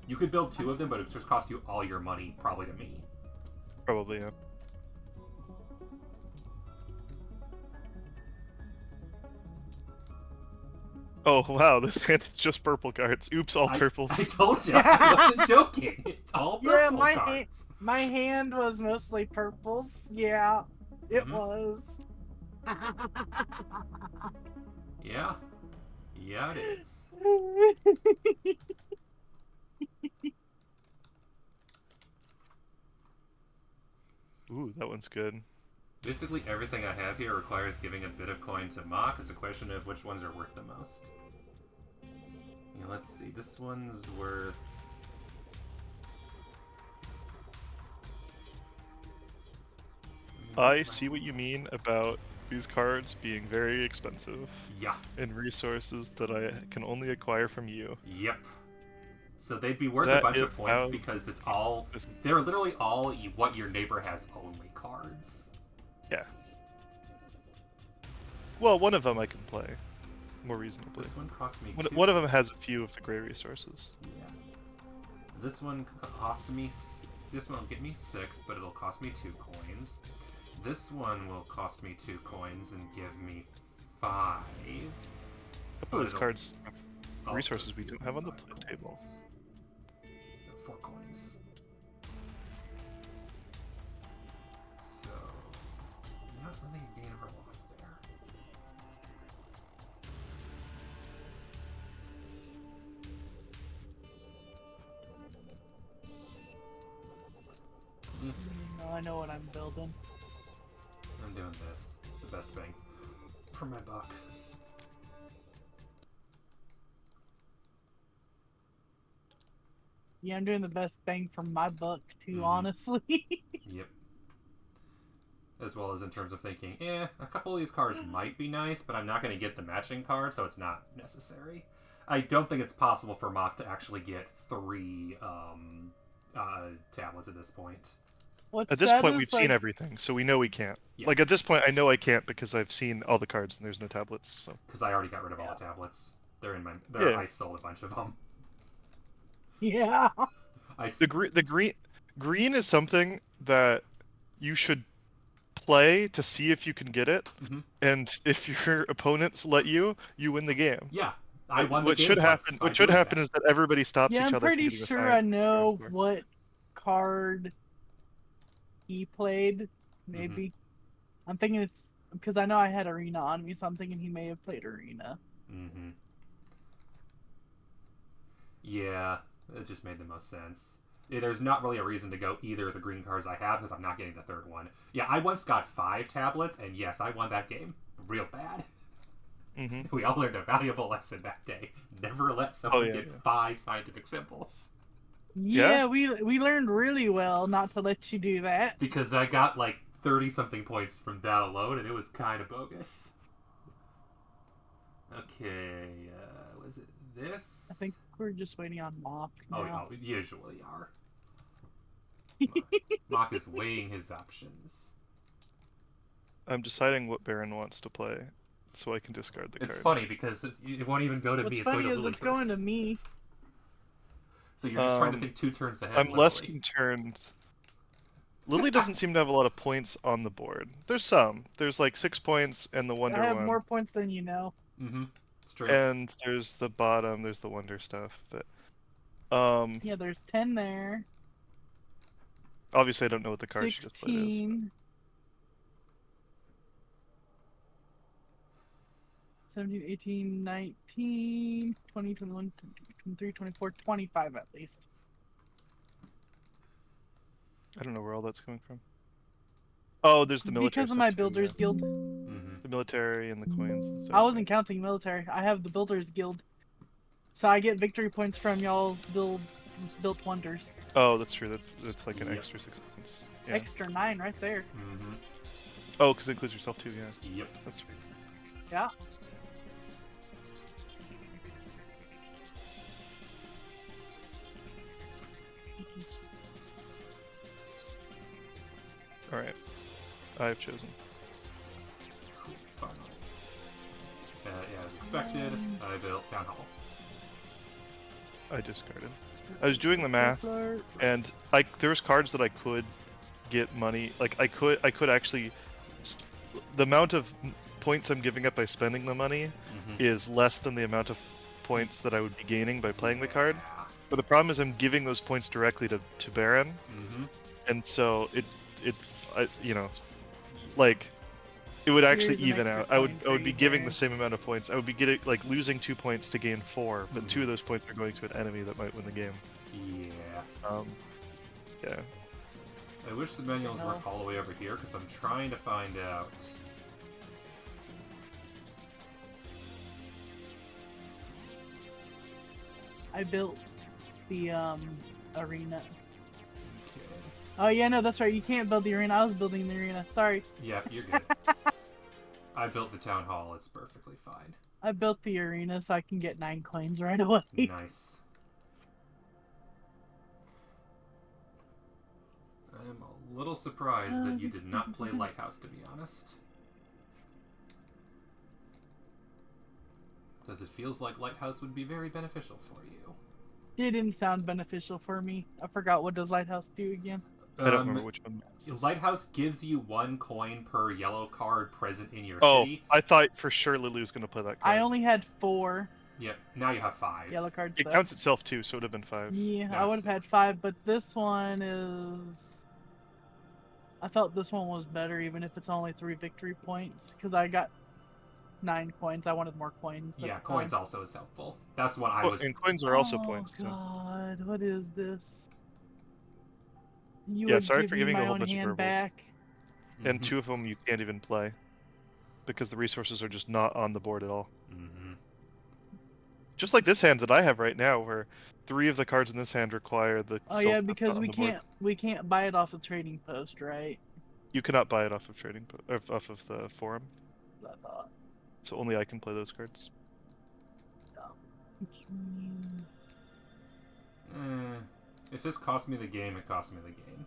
You could build 2 of them, but it would just cost you all your money, probably to me. Probably, yeah. Oh wow, this hand is just purple cards. Oops, all purples. I told you, I wasn't joking. It's all purple Yeah, cards. my hand was mostly purples. Yeah, it Mhm. was. Yeah. Yeah, it is. Ooh, that one's good. Basically, everything I have here requires giving a bit of coin to Mock. It's a question of which ones are worth the most. Yeah, let's see. This one's worth... I see what you mean about these cards being very expensive Yeah. and resources that I can only acquire from you. Yep. So they'd be worth a That bunch is of points how because it's all... this- They're literally all what your neighbor has only cards. Yeah. Well, one of them I can play more reasonably. This one cost me One of them has a few of the gray resources. Yeah. This one costs me... This one will get me 6, but it'll cost me 2 coins. This one will cost me 2 coins and give me 5. A couple of these cards have Also resources we give don't me have on the 5 table. coins. 4 coins. So... Not really a gain or loss there. No, I know what I'm building. I'm doing this. It's the best thing for my buck. Yeah, I'm doing the best bang for my buck too, Mhm. honestly. Yep. As well as in terms of thinking, a couple of these cards might be nice, but I'm not going to get the matching card, so it's not necessary. I don't think it's possible for Mock to actually get 3 tablets at this point. What's At this sad point, is, we've like, seen everything, so we know we can't. Yeah. Like, at this point, I know I can't because I've seen all the cards and there's no tablets, so... Because I already got rid of all the tablets. They're in my... Yeah. I sold a bunch of them. Yeah. The green is something that you should play to see if you can get it, Mhm. and if your opponents let you, you win the game. Yeah. I won the What game should once happen? by What should doing happen that. is that everybody stops Yeah, each I'm other. from pretty getting sure assigned I know for. what card he played. Mm-hmm. Maybe. I'm thinking it's because I know I had Arena on me, so I'm thinking he may have played Arena. Mm-hmm. Yeah, it just made the most sense. There's not really a reason to go either of the green cards I have because I'm not getting the third one. Yeah, I once got 5 tablets, and yes, I won that game real bad. Mm-hmm. We all learned a valuable lesson that day. Never let someone yeah, get yeah. 5 scientific symbols. Yeah, we learned really well not to let you do that. Because I got like 30-something points from that alone, and it was kind of bogus. Okay, was it this? I think we're just waiting on Mock now. Oh, we usually are. Mock is weighing his options. I'm deciding what Baron wants to play, so I can discard the It's card. funny because it won't even go to What's me. It's funny going to is Lily it's going to first. me. So you're just trying to think 2 turns ahead. I'm less literally. concerned. Lily doesn't seem to have a lot of points on the board. There's some. There's like 6 points and the Wonder I have one. more points than you know. Mm-hmm. It's true. And there's the bottom, there's the Wonder stuff. But Yeah, there's 10 there. obviously I don't know what the card she just played is. 16. 17, 18, 19, 20, 21, 23, 24, 25 at least. I don't know where all that's coming from. Oh, there's the military because of stuff my too, Builders yeah. Guild. Mm-hmm. The military and the coins and stuff. I wasn't counting military. I have the Builders Guild, so I get victory points from y'all's built wonders. Oh, that's true. That's like an Yep. extra 6 points. Yeah. Extra 9 right there. Mm-hmm. Oh, because it includes yourself too. Yeah. Yep. That's right. Yeah. All right. I've chosen. Cool. Finally. Yeah, as expected, I built Town Hall. I discarded. I was doing the math, Flirt. and there was cards that I could get money. Like I could actually. The amount of points I'm giving up by spending the money Mm-hmm. is less than the amount of points that I would be gaining by playing the card. But the problem is I'm giving those points directly to Baron, Mm-hmm. and so you know, like it would actually Here's an even extra out. I would coin be for you giving there. the same amount of points. I would be getting like losing 2 points to gain 4, but 2 of those points are going to an enemy that might win the game. Yeah. Yeah. I wish the manuals No. were all the way over here because I'm trying to find out. I built the arena. Okay. Oh yeah, no, that's right. You can't build the arena. I was building the arena. Sorry. Yeah, you're good. I built the town hall. It's perfectly fine. I built the arena so I can get 9 coins right away. Nice. I'm a little surprised that you did not play Lighthouse, to be honest. Because it feels like Lighthouse would be very beneficial for you. It didn't sound beneficial for me. I forgot, what does Lighthouse do again? I don't remember which one. this is. Lighthouse gives you 1 coin per yellow card present in your Oh, city. I thought for sure Lulu was going to play that card. I only had 4 Yep, now you have 5. yellow cards. It though. counts itself too, so it would have been 5. Yeah, No, I would have it's had 6. 5, but this one is. I felt this one was better, even if it's only 3 victory points, because I got 9 coins. I wanted more coins. at Yeah, the coins time. also is helpful. That's what I Oh, was. and coins are also Oh, points. So. God, what is this? You Yeah, would sorry give for me giving my a whole own bunch of hand verbals. back. And 2 of them you can't even play because the resources are just not on the board at all. Mm-hmm. Just like this hand that I have right now, where 3 of the cards in this hand require the. Oh silk yeah, not because on we the board. can't buy it off the trading post, right? You cannot buy it off of off of the forum, I thought. so only I can play those cards. If this cost me the game, it cost me the game.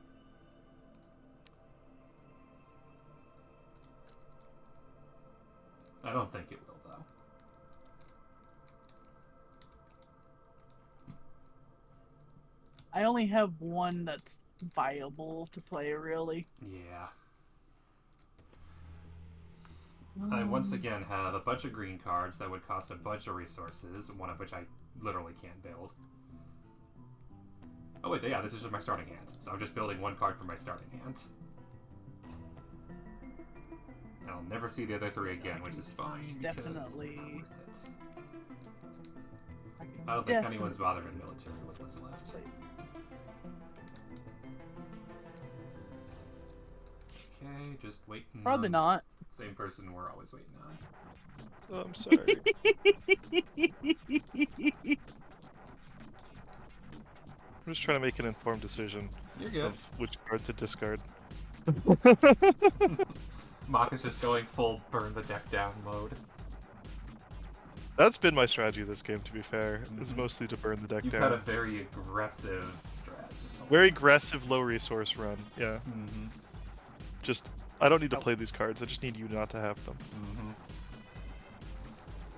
I don't think it will, though. I only have one that's viable to play, really. Yeah. I once again have a bunch of green cards that would cost a bunch of resources, one of which I literally can't build. Oh wait, yeah, this is just my starting hand. So I'm just building 1 card for my starting hand. And I'll never see the other 3 again, which is fine, because Definitely. it's not worth it. I don't think anyone's bothering military with what's left. Okay, just waiting. Probably on not. Same person we're always waiting on. Oh, I'm sorry. I'm just trying to make an informed decision You're good. of which card to discard. Mock is just going full burn the deck down mode. That's been my strategy this game, to be fair. Is Mhm. mostly to burn the deck You've down. had a very aggressive strat. Very aggressive, low resource run. Yeah. Mm-hmm. Just, I don't need to play these cards. I just need you not to have them. Mm-hmm.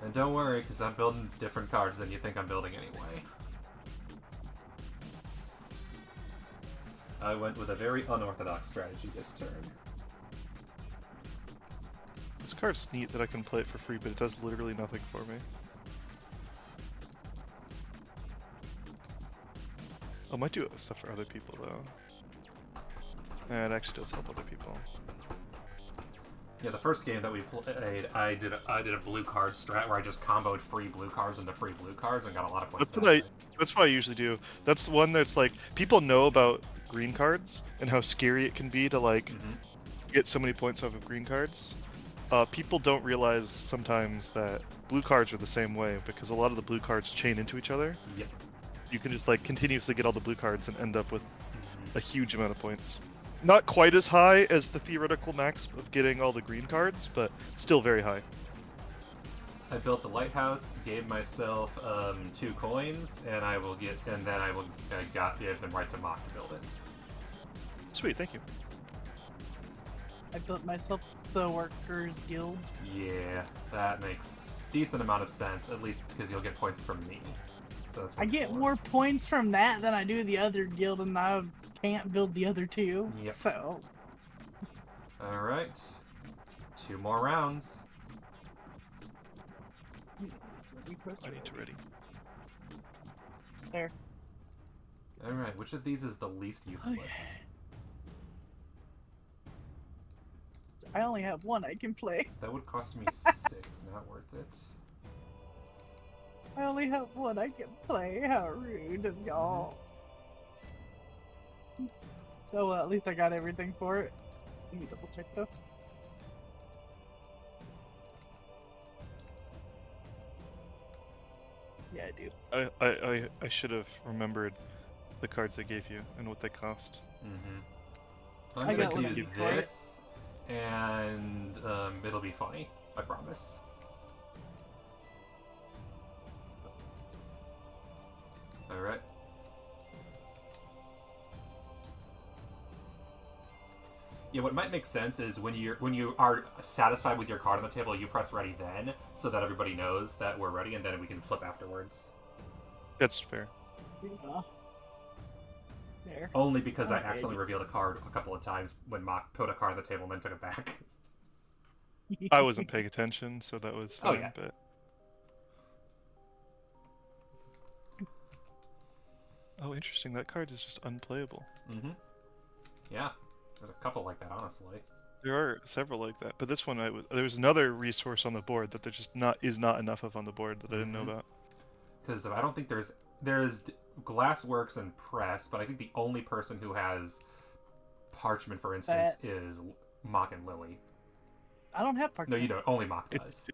And don't worry, because I'm building different cards than you think I'm building anyway. I went with a very unorthodox strategy this turn. This card's neat that I can play it for free, but it does literally nothing for me. I might do stuff for other people though. And it actually does help other people. Yeah, the first game that we played, I did a blue card strat where I just comboed free blue cards into free blue cards and got a lot of points. That's what that's what I usually do. That's the one that's like people know about green cards and how scary it can be to like Mm-hmm. get so many points off of green cards. People don't realize sometimes that blue cards are the same way because a lot of the blue cards chain into each other. Yep. You can just like continuously get all the blue cards and end up with a huge amount of points. Not quite as high as the theoretical max of getting all the green cards, but still very high. I built the lighthouse, gave myself 2 coins, and I will give them right to Mock to build it. Sweet, thank you. I built myself the Workers Guild. Yeah, that makes decent amount of sense, at least because you'll get points from me. So that's I what get it's for. more points from that than I do the other guild, and I can't build the other 2. Yep. So All right, 2 more rounds. I need to ready. There. All right, which of these is the least useless? Okay. I only have 1 I can play. That would cost me 6. Not worth it. I only have 1 I can play. How rude of y'all. So at least I got everything for it. Let me double check though. Yeah, I do. I should have remembered the cards I gave you and what they cost. Mm-hmm. I I'm got gonna one do of these. this, and it'll be funny. I promise. All right. Yeah, what might make sense is when you are satisfied with your card on the table, you press ready then, so that everybody knows that we're ready, and then we can flip afterwards. That's fair. Yeah. There. Only because I Okay. accidentally revealed a card a couple of times when Mock put a card on the table and then took it back. I wasn't paying attention, so that was Oh, fine, yeah. but... Oh, interesting. That card is just unplayable. Mm-hmm. Yeah, there's a couple like that, honestly. There are several like that, but this one, there's another resource on the board that there just is not enough of on the board that I didn't know Mhm. about. Because I don't think there's Glassworks and Press, but I think the only person who has Parchment, for instance, is Mock and Lily. I don't have No, parchment. you don't. Only Mock It- does.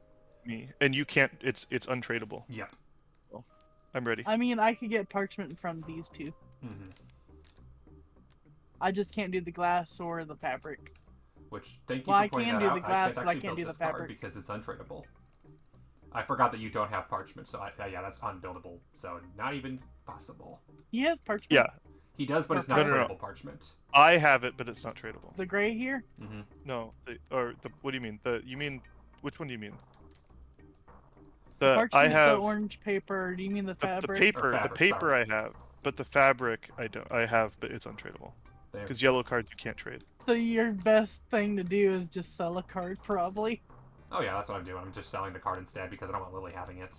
Me and you can't. It's untradeable. Yep. I'm ready. I mean, I could get parchment from these 2. Mm-hmm. I just can't do the glass or the fabric. Which, thank you Well, for I pointing can that do out. the glass, I but I actually can't built do the this card fabric. because it's untradeable. I forgot that you don't have Parchment, so yeah, that's unbuildable. So not even possible. He has parchment. Yeah, He does, but it's No, not no, no. tradable Parchment. I have it, but it's not tradable. The gray here. Mm-hmm. No, what do you mean? You mean which one do you mean? Parchment I is have the orange paper. Do you mean the the fabric? paper. Or fabric, The paper sorry. I have, but the fabric I don't. I have, but it's untradeable There. because yellow cards you can't trade. So your best thing to do is just sell a card, probably. Oh yeah, that's what I'm doing. I'm just selling the card instead because I don't want Lily having it.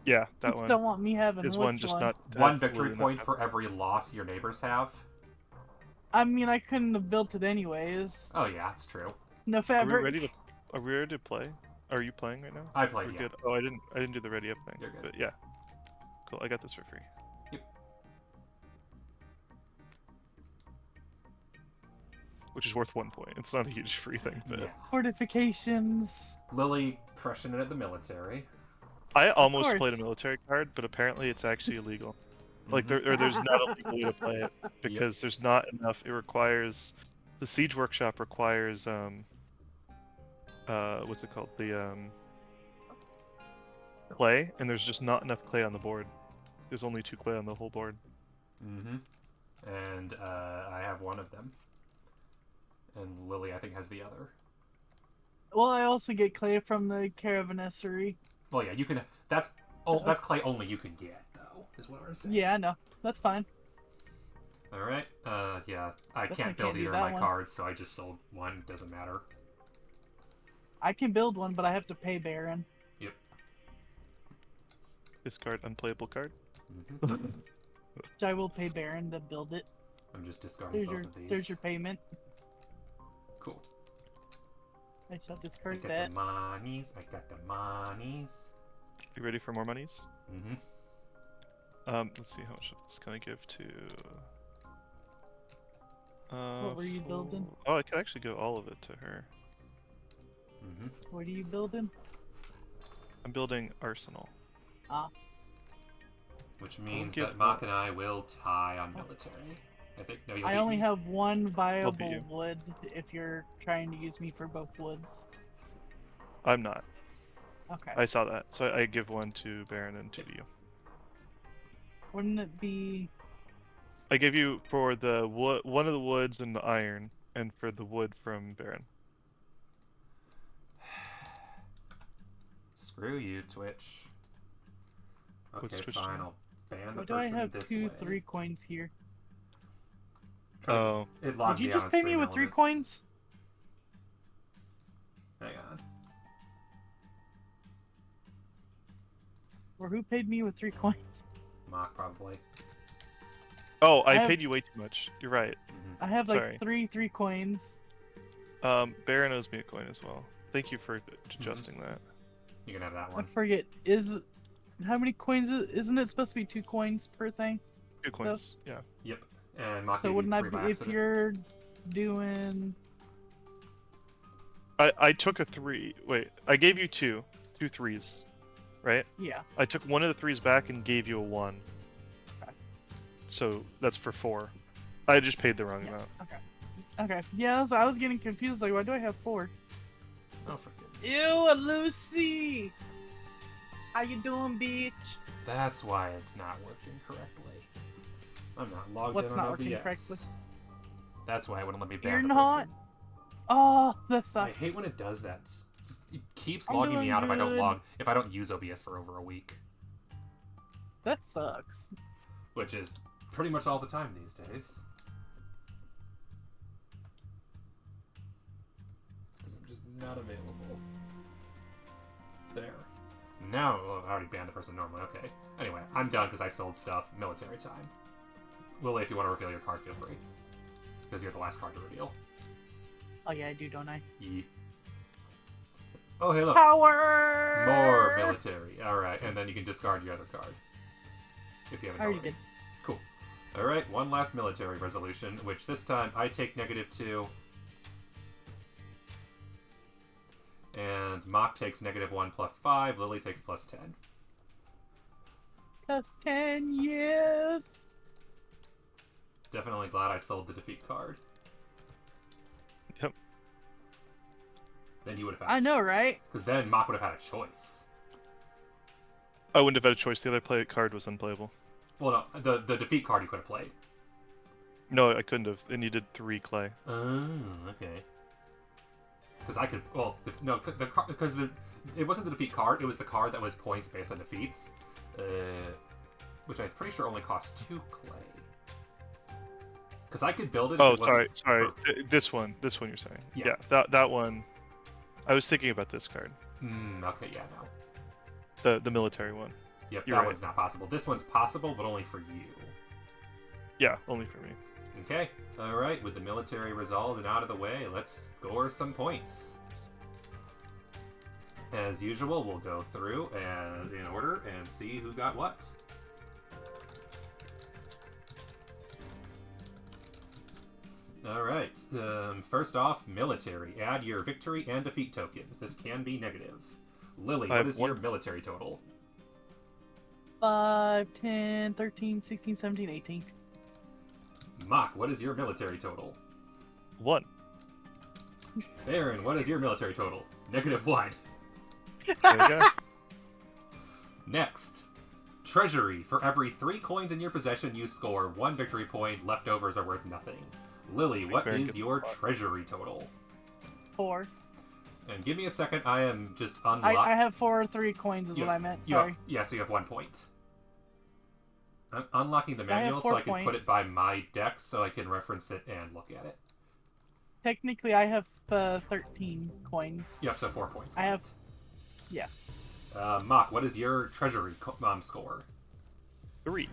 Yeah, that You one don't want me having is which one just not. One have victory Lily not point have- for every loss your neighbors have. I mean, I couldn't have built it anyways. Oh yeah, it's true. No Are we fabric. ready to? Are we ready to play? Are you playing right now? I played, We're yeah. good. Oh, I didn't do the ready up thing. You're good. But yeah, cool. I got this for free. Yep. Which is worth 1 point. It's not a huge free thing, but Yeah. Fortifications. Lily crushing it at the military. I almost played a course. military card, but apparently it's actually illegal. Like Mhm. there's not a legal way to play it because there's not enough. It requires the Siege Workshop requires what's it called, the clay, and there's just not enough clay on the board. There's only 2 clay on the whole board. Mm-hmm. And I have one of them. And Lily, I think, has the other. Well, I also get clay from the caravansary. Well, yeah, you can. That's clay only you can get, though, is what I'm saying. Yeah, I know. That's fine. All right. Yeah, I Definitely can't build can't do either of that my one. cards, so I just sold one. Doesn't matter. I can build one, but I have to pay Baron. Yep. Discard unplayable card. Mm-hmm. Which I will pay Baron to build it. I'm just discarding both of these. There's your payment. Cool. I shall I discard got that. the monies. I got the monies. You ready for more monies? Mm-hmm. Let's see how much of this can I give to. What were you building? Oh, I could actually go all of it to her. Mm-hmm. What are you building? I'm building Arsenal. Ah, Which means give that Mock and I will tie on military. I think. No, you'll I beat only me. have one beat viable you. wood if you're trying to use me for both woods. I'm not. Okay. I saw that, so I give one to Baron and two to you. Wouldn't it be... I give you for the wood, one of the woods and the iron, and for the wood from Baron. Screw you, Twitch. What's Okay, Twitch fine. doing? I'll ban the Why do I person have this two way. 3 coins here? Oh, It logged Did you me just on pay me Stream with 3 Elements. coins? Hang on. Or who paid me with 3 coins? Mock, probably. oh, I I have- paid you way too much. You're right. Mm-hmm. I have like Sorry. 3 coins. Baron owes me a coin as well. Thank you for adjusting that. You can have that I one. forget, how many coins isn't it supposed to be 2 coins per thing? 2 coins. Yeah. Yep. And Mock So gave you wouldn't I 3 be, by if accident. you're doing... I took a 3. Wait, I gave you 2 3s, right? Yeah. I took one of the 3s back and gave you a 1. Okay. So that's for 4. I just paid the wrong Yeah. amount. Okay. Yeah, I was getting confused, like, why do I have 4? Oh, for goodness. Ew, Lucy! How you doing, bitch? That's why it's not working correctly. I'm not logged What's in not on working OBS. correctly? That's why it wouldn't let me ban You're the not? person. Oh, that I sucks. hate when it does that. It keeps I'm logging me doing out if good. if I don't use OBS for over a week, That sucks. which is pretty much all the time these days. Because I'm just not available. There. Now, oh, I already banned the person normally. Okay. Anyway, I'm done because I sold stuff. Military time. Lily, if you want to reveal your card, feel free. Because you're the last card to reveal. Oh yeah, I do, don't I? Yee. Oh, hey, look. Power! More military. Alright, and then you can discard your other card. If you haven't I already did. Cool. Alright, one last military resolution, which this time I take -2. And Mock takes -1 plus 5, Lily takes plus 10. Plus 10 years! Definitely glad I sold the defeat card. Yep. Then you would have I had... know, right? Because then Mock would have had a choice. I wouldn't have had a choice. The other card was unplayable. Well, no, the defeat card you could have played. No, I couldn't have. It needed 3 clay. Oh, okay. Because I could, well, no, because it wasn't the defeat card, it was the card that was points based on defeats, which I'm pretty sure only costs 2 clay. Because I could build it. If Oh, it sorry. wasn't for- This one you're saying. Yeah. That one. I was thinking about this card. Okay, yeah, no. The military one. Yep, You're that right. one's not possible. This one's possible, but only for you. Yeah, only for me. Okay, alright, with the military resolved and out of the way, let's score some points. As usual, we'll go through and in order and see who got what. Alright, first off, military. Add your victory and defeat tokens. This can be negative. Lily, I what have is your military total? 5, 10, 13, 16, 17, 18. Mock, what is your military total? 1. Baron, what is your military total? -1. There you go. Next, treasury. For every 3 coins in your possession, you score 1 victory point. Leftovers are worth nothing. Lily, what Baron is gets your 5. treasury total? 4. And give me a second. I am just I unlocking. have 4 or 3 coins is what I meant, sorry. Yeah, so you have 1 point. I'm unlocking the I have manual so 4 I can put it points. by my deck so I can reference it and look at it. Technically, I have 13 coins. Yep, so 4 points. I have... Yeah. Mock, what is your treasury score? 3.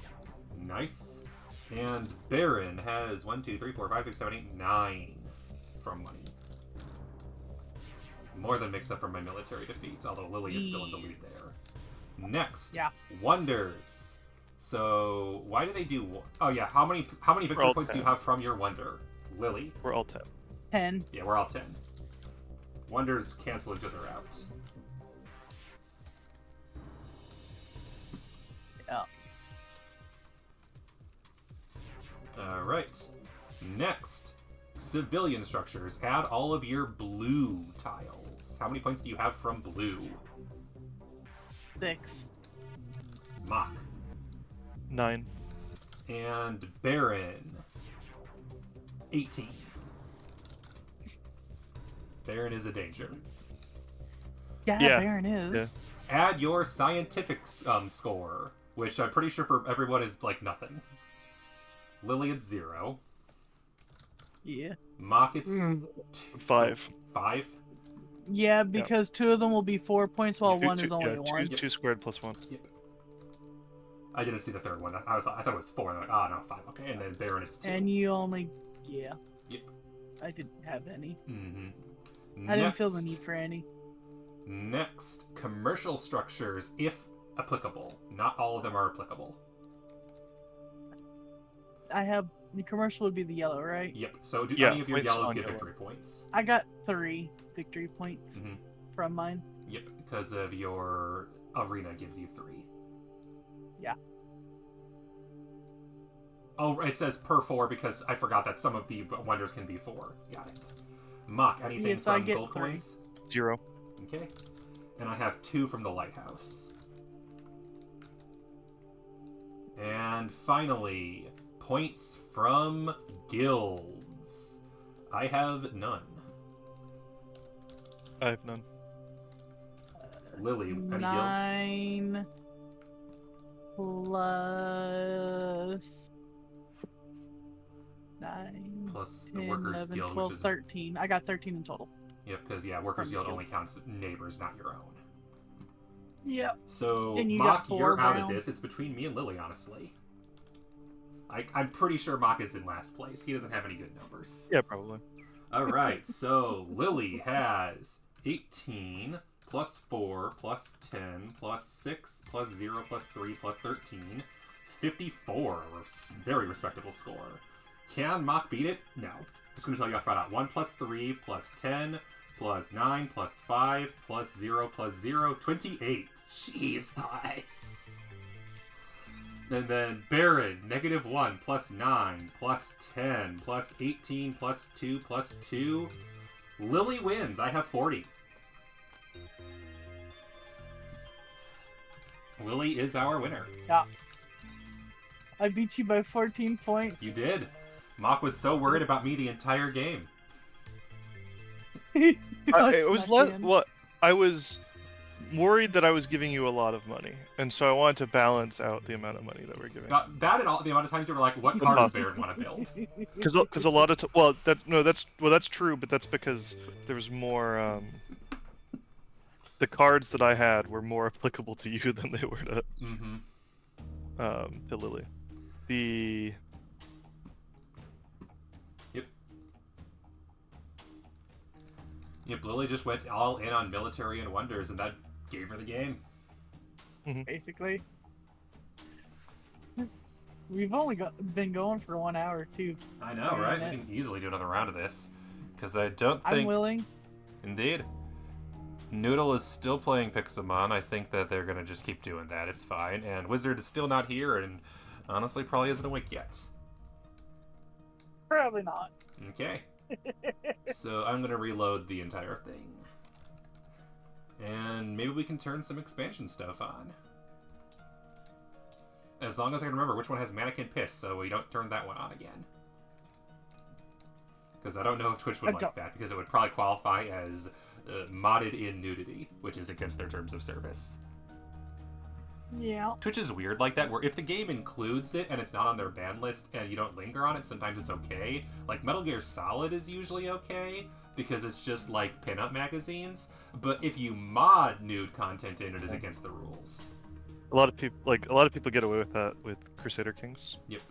Nice. And Baron has 1, 2, 3, 4, 5, 6, 7, 8, 9 from money. More than makes up for my military defeats, although Lily is still in the lead Yes. there. Next, Yeah. wonders. So why do they do? Oh yeah, how many victory all points do you 10. have from your wonder, Lily. We're all 10. 10. Yeah, we're all 10. Wonders cancel each other out. Yeah. Alright. Next. Civilian structures. Add all of your blue tiles. How many points do you have from blue? 6. Mock. 9. And Baron. 18. Baron is a danger. Yeah, Yeah. Baron is. Yeah. Add your scientific score, which I'm pretty sure for everyone is like nothing. Lily, it's 0. Yeah. Mock, it's 5. 5. Yeah, because 2 of them will be 4 points while Two- 1 two- is only yeah, 1. 2 squared plus 1. I didn't see the third one. I thought it was 4. I'm like, oh no, 5. Okay, and then Baron, it's 2. And you only. Yeah. Yep. I didn't have any. Mm-hmm. I didn't feel the need for any. Next, commercial structures, if applicable. Not all of them are applicable. I have. The commercial would be the yellow, right? Yep. So do Yeah, any of your points yellows on get yellow. victory points? I got 3 victory points Mhm. from mine. Yep, because of your arena gives you 3. Yeah. Oh, it says per 4 because I forgot that some of the wonders can be 4. Got it. Mock, anything Yes, I from get gold 3. coins? 0. Okay. And I have 2 from the lighthouse. And finally, points from guilds. I have none. I have none. Lily, any guilds? 9 plus 9, Plus the 10, Workers 11, Guild, 12, which is 13. I got 13 in total. yeah, because Workers From Guild only guilds. counts neighbors, not your own. Yep. So And you got Mock, 4 you're out of brown. this. It's between me and Lily, honestly. I'm pretty sure Mock is in last place. He doesn't have any good numbers. Yeah, probably. All right, so Lily has 18 plus 4 plus 10 plus 6 plus 0 plus 3 plus 13. 54. Very respectable score. Can Mock beat it? No. Just going to tell you flat out. 1 plus 3 plus 10 plus 9 plus 5 plus 0 plus 0. 28. Jeez, nice. And then Baron, -1 plus 9 plus 10 plus 18 plus 2 plus 2. Lily wins. I have 40. Lily is our winner. Yeah. I beat you by 14 points. You did. Mock was so worried about me the entire game. It was snuck in. what I was worried that I was giving you a lot of money, and so I wanted to balance out the amount of money that we're giving. That and all the amount of times you were like, "What car does Baron want to build?" Because a lot of that's true, but that's because there was more. The cards that I had were more applicable to you than they were Mm-hmm. to Lily. The Yep, Lily just went all in on military and wonders, and that gave her the game. Basically. We've only been going for 1 hour, too. I know, Yeah, right? that- We can easily do another round of this. Because I don't I'm think... willing. Indeed. Noodle is still playing Pixelmon. I think that they're going to just keep doing that. It's fine. And Wizard is still not here, and honestly probably isn't awake yet. Probably not. Okay. So I'm going to reload the entire thing. And maybe we can turn some expansion stuff on. As long as I can remember which one has Mannequin Piss, so we don't turn that one on again. Because I don't know if Twitch would like that, because it would probably qualify as modded in nudity, which is against their terms of service. Yeah. Twitch is weird like that, where if the game includes it and it's not on their ban list and you don't linger on it, sometimes it's okay. Like Metal Gear Solid is usually okay, because it's just like pinup magazines. But if you mod nude content in, it is against the rules. a lot of people get away with that with Crusader Kings. Yep.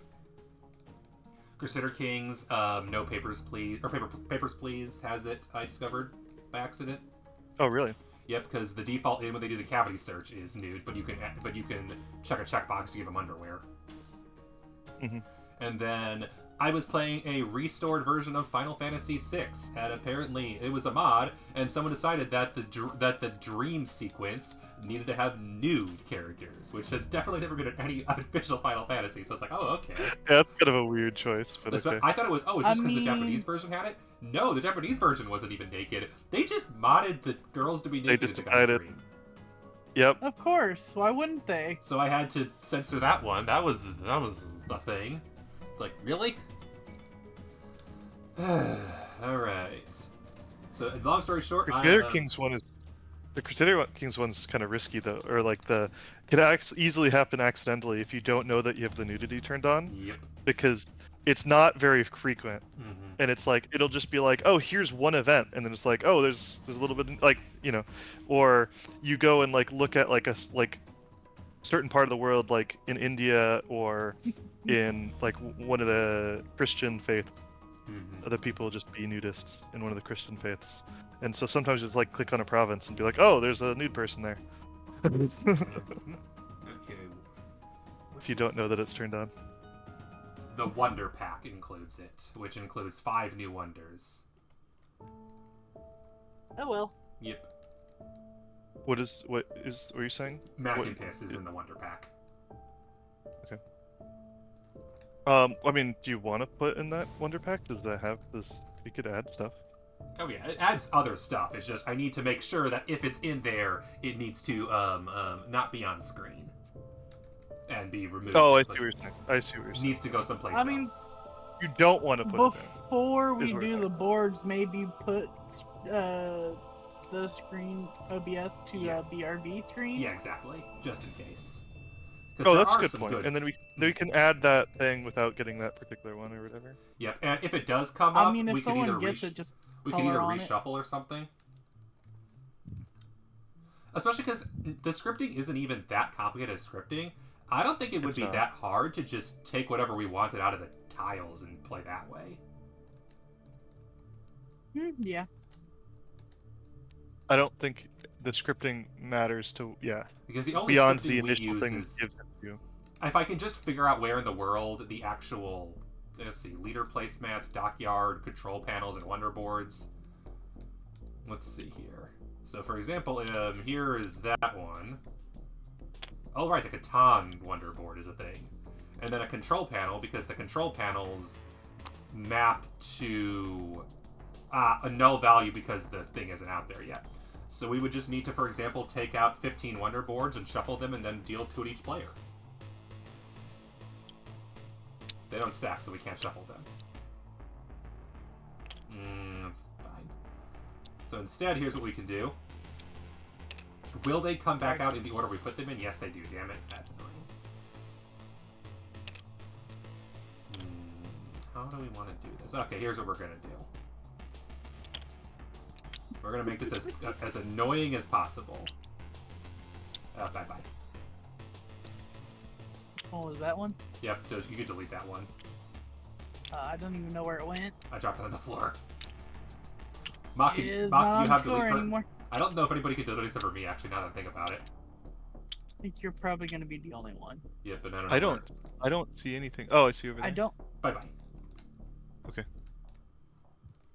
Crusader Kings, No Papers Please, or Papers Please has it, I discovered by accident. Oh, really? Yep, because the default in when they do the cavity search is nude, but you can check a checkbox to give them underwear. Mhm. And then I was playing a restored version of Final Fantasy VI, and apparently it was a mod, and someone decided that the dream sequence needed to have nude characters, which has definitely never been in any official Final Fantasy. So it's like, oh, okay. Yeah, that's kind of a weird choice, but okay. I thought it was it's just because the mean- Japanese version had it. No, the Japanese version wasn't even naked. They just modded the girls to be naked. just in the guy's decided- dream. Yep. Of course. Why wouldn't they? So I had to censor that one. That was a thing. It's like, really? Alright. So, long story short, Crusader Kings one is the Crusader Kings one's kind of risky though, or like the could easily happen accidentally if you don't know that you have the nudity turned on, Yep. because it's not very frequent, Mm-hmm. and it's like it'll just be like, oh, here's one event, and then it's like, oh, there's a little bit like, you know, or you go and like look at like a certain part of the world, like in India or in like one of the Christian faith. Mm-hmm. Other people just be nudists in one of the Christian faiths, and so sometimes you just like click on a province and be like, oh, there's a nude person there. Okay. If you don't know that it's turned on. The Wonder Pack includes it, which includes 5 new wonders. Oh well. Yep. What are you saying? Mannequin Piss is in the Wonder Pack. I mean, do you want to put in that Wonder Pack? Does that have this? You could add stuff. Oh yeah, it adds other stuff. It's just I need to make sure that if it's in there, it needs to not be on screen and be removed. Oh, I see what you're saying. I see what you're saying. Needs to go someplace I mean, else. You don't want to put it in. Before we Here's what do I- the boards, maybe put the screen OBS to Yeah. BRB screen. Yeah, exactly. Just in case. 'Cause Oh, there that's a are good some point. And then we can add that thing without getting that particular one or whatever. Yep, and if it does come I up, mean, if we can someone either gets it, just we can color either on it. reshuffle or something. Especially because the scripting isn't even that complicated of scripting. I don't think it would It's be not. that hard to just take whatever we wanted out of the tiles and play that way. Yeah. I don't think the scripting matters to Because the only beyond scripting the we initial use thing is it gives it to you. if I can just figure out where in the world the actual, let's see, leader placemats, dockyard, control panels, and wonder boards. Let's see here. So, for example, here is that one. Oh, right, the Catan wonder board is a thing. And then a control panel, because the control panels map to a null value because the thing isn't out there yet. So we would just need to, for example, take out 15 wonder boards and shuffle them and then deal 2 at each player. They don't stack, so we can't shuffle them. That's fine. So instead, here's what we can do. Will they come back out in the order we put them in? Yes, they do. Damn it. That's annoying. How do we want to do this? Okay, here's what we're going to do. We're going to make this as annoying as possible. Bye-bye. Oh, is that one? Yep, you can delete that one. I don't even know where it went. I dropped it on the floor. Mock, It's Mock, not do on you the have floor delete per- anymore. I don't know if anybody can delete it except for me, actually, now that I think about it. I think you're probably going to be the only one. Yep, but I don't know I where. don't see anything. Oh, I see over there. I don't. Bye-bye. Okay.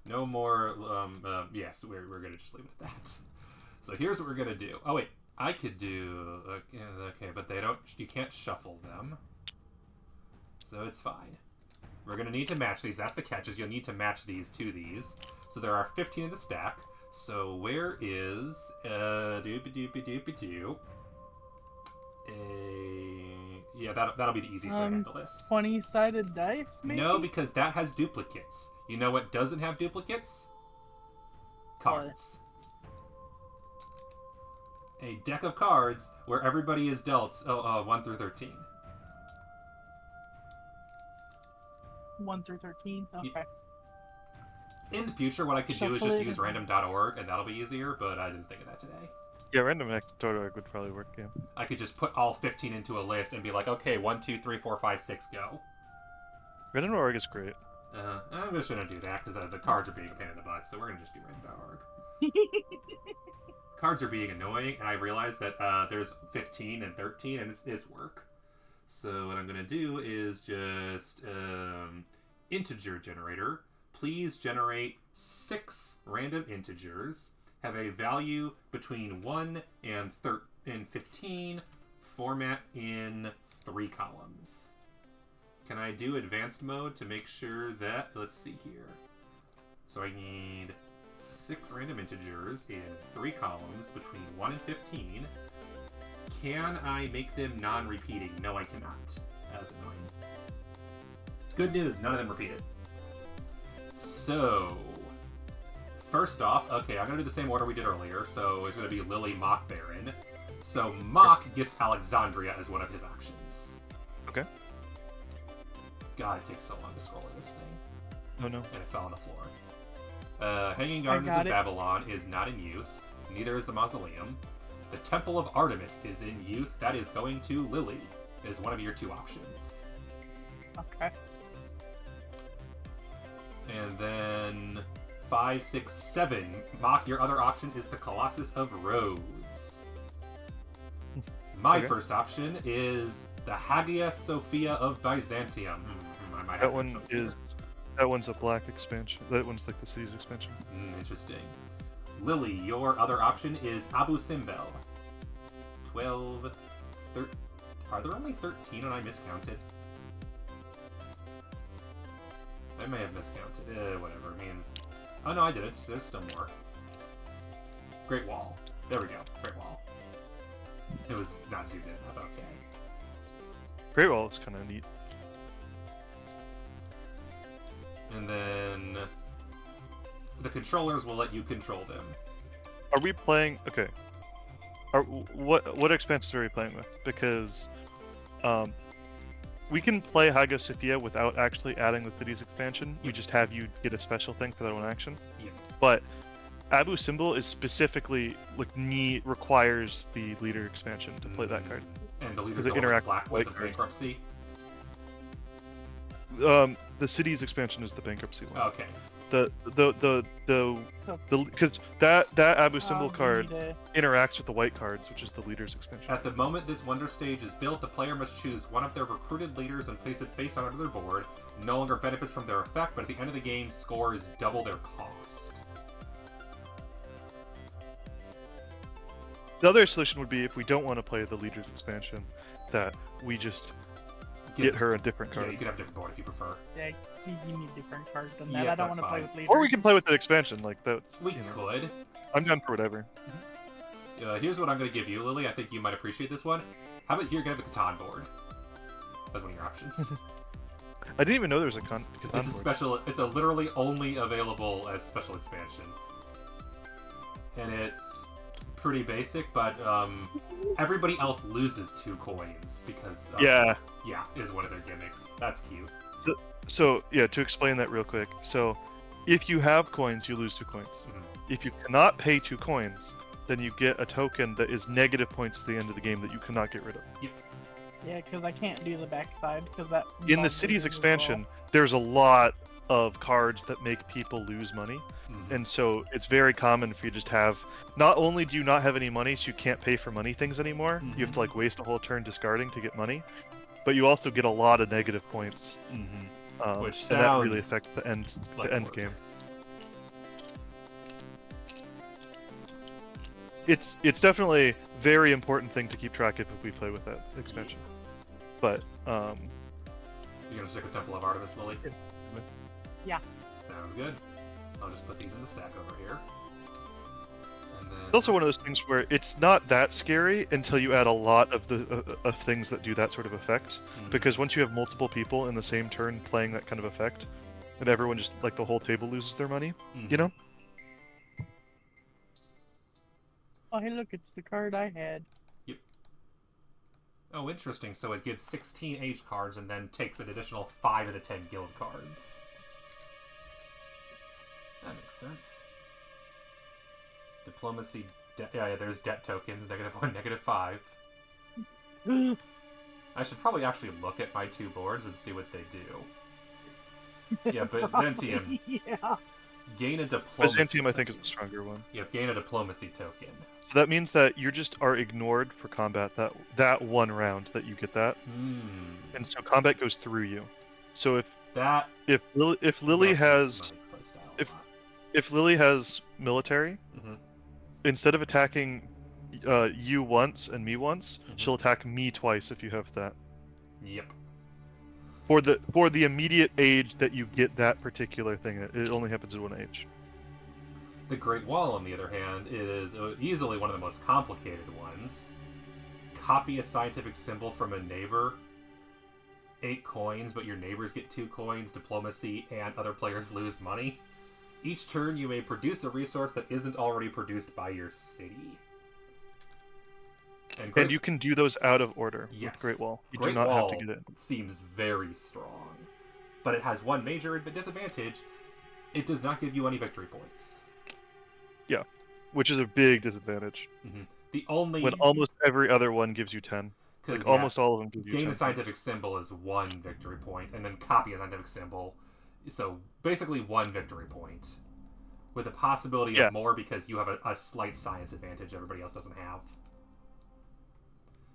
No more, yes, we're gonna just leave it at that. So here's what we're gonna do. Oh wait, I could do, okay, but you can't shuffle them. So it's fine. We're gonna need to match these, that's the catch, is you'll need to match these to these. So there are 15 in the stack. So where is, doopy-doopy-doopy-doo. Yeah, that'll be the easiest way to handle this. 20-sided dice, maybe? No, because that has duplicates. You know what doesn't have duplicates? Cards. A deck of cards where everybody is dealt 1 through 13. 1 through 13? Okay. In the future, what I could do is Shuffle just it use and- random.org, and that'll be easier, but I didn't think of that today. Yeah, random.org would probably work. Yeah. I could just put all 15 into a list and be like, okay, 1, 2, 3, 4, 5, 6, go. Random.org is great. I'm just gonna do that because the cards are being a pain in the butt, so we're gonna just do random.org. Cards are being annoying, and I realized that there's 15 and 13, and it's work. So what I'm gonna do is just integer generator. Please generate 6 random integers. Have a value between 1 and 15. Format in 3 columns. Can I do advanced mode to make sure that... Let's see here. So I need 6 random integers in 3 columns between 1 and 15. Can I make them non-repeating? No, I cannot. That's annoying. Good news, none of them repeated. So, first off, okay, I'm going to do the same order we did earlier. So it's going to be Lily, Mock, Baron. So Mock gets Alexandria as one of his options. Okay. God, it takes so long to scroll in this thing. Oh no. And it fell on the floor. Hanging Gardens of Babylon is not in use. Neither is the Mausoleum. The Temple of Artemis is in use. That is going to Lily. Is one of your 2 options. Okay. And then 5, 6, 7. Mock, your other option is the Colossus of Rhodes. My first option is the Hagia Sophia of Byzantium. I might have that one's a black expansion. That one's like the city's expansion. Interesting. Lily, your other option is Abu Simbel. 12, 13. Are there only 13 and I miscounted? I may have miscounted. Whatever. It means... Oh no, I did it. There's still more. Great Wall. There we go. Great Wall. It was not zoomed in. I thought, okay. Great Wall is kind of neat. And then... The controllers will let you control them. Are we playing... Okay. What expansions are we playing with? Because... we can play Hagia Sophia without actually adding the city's expansion. We just have you get a special thing for that one action. Yeah. But Abu Simbel is specifically requires the leader expansion to play that card. And the leader's the the interact black with with the white cards. bankruptcy. The city's expansion is the bankruptcy one. Okay. Because that Abu Simbel we card need to- interacts with the white cards, which is the leader's expansion. At the moment this wonder stage is built, the player must choose one of their recruited leaders and place it face on their board. No longer benefits from their effect, but at the end of the game, scores double their cost. The other solution would be if we don't want to play the leader's expansion, that we just get her a different Yeah, card. you can have a different board if you prefer. Yeah, you need different cards than that. Yeah, I don't that's want to play fine. with leaders. Or we can play with the expansion, like that's. We you know, could. I'm down for whatever. Here's what I'm going to give you, Lily. I think you might appreciate this one. How about here, get the Catan board? That's one of your options. I didn't even know there was a Catan It's a board. special. It's a literally only available as special expansion, and it's pretty basic. But everybody else loses 2 coins because Yeah. is one of their gimmicks. That's cute. So yeah, to explain that real quick. So, if you have coins, you lose 2 coins. Mhm. If you cannot pay 2 coins, then you get a token that is negative points at the end of the game that you cannot get rid of. Yeah, because I can't do the backside because that. In the involves city's losing as expansion, there's a lot of cards that make people lose money. Mhm. And so it's very common for you to just have, not only do you not have any money, so you can't pay for money things anymore, you have to like waste a whole turn discarding to get money, but you also get a lot of negative points. Which and that really sounds affects the end like work. game. It's definitely a very important thing to keep track of if we play with that expansion. But You're gonna stick with Temple of Artemis, Lily? Yeah. Sounds good. I'll just put these in the stack over here. And then... it's also one of those things where it's not that scary until you add a lot of the of things that do that sort of effect. Because once you have multiple people in the same turn playing that kind of effect, and everyone just like the whole table loses their money, you know? Oh, hey, look, it's the card I had. Oh, interesting. So it gives 16 age cards and then takes an additional 5 of the 10 guild cards. That makes sense. Diplomacy... yeah, there's debt tokens. -1, -5. I should probably actually look at my 2 boards and see what they do. Yeah, but Byzantium. Yeah. Gain a diplomacy... Byzantium, I think, is the stronger one. Yeah, gain a diplomacy token. So that means that you just are ignored for combat that one round that you get that. And so combat goes through you. So That If Lily matches has my playstyle a if lot. if Lily has military, Mhm. instead of attacking you once and me once, Mhm. she'll attack me twice if you have that. Yep. For the immediate age that you get that particular thing, it only happens in one age. The Great Wall, on the other hand, is easily one of the most complicated ones. Copy a scientific symbol from a neighbor. 8 coins, but your neighbors get 2 coins, diplomacy, and other players lose money. Each turn, you may produce a resource that isn't already produced by your city. And you can do those out of order yes, with Great Wall. You do Great not Wall have to get it. seems very strong, but it has one major disadvantage: it does not give you any victory points. Yeah, which is a big disadvantage. Mm-hmm. The only When almost every other one gives you 10. Like almost all of them give you 10 gain a points. scientific symbol is 1 victory point, and then copy a scientific symbol. So basically 1 victory point, with a possibility of more because you have a slight science advantage everybody else doesn't have.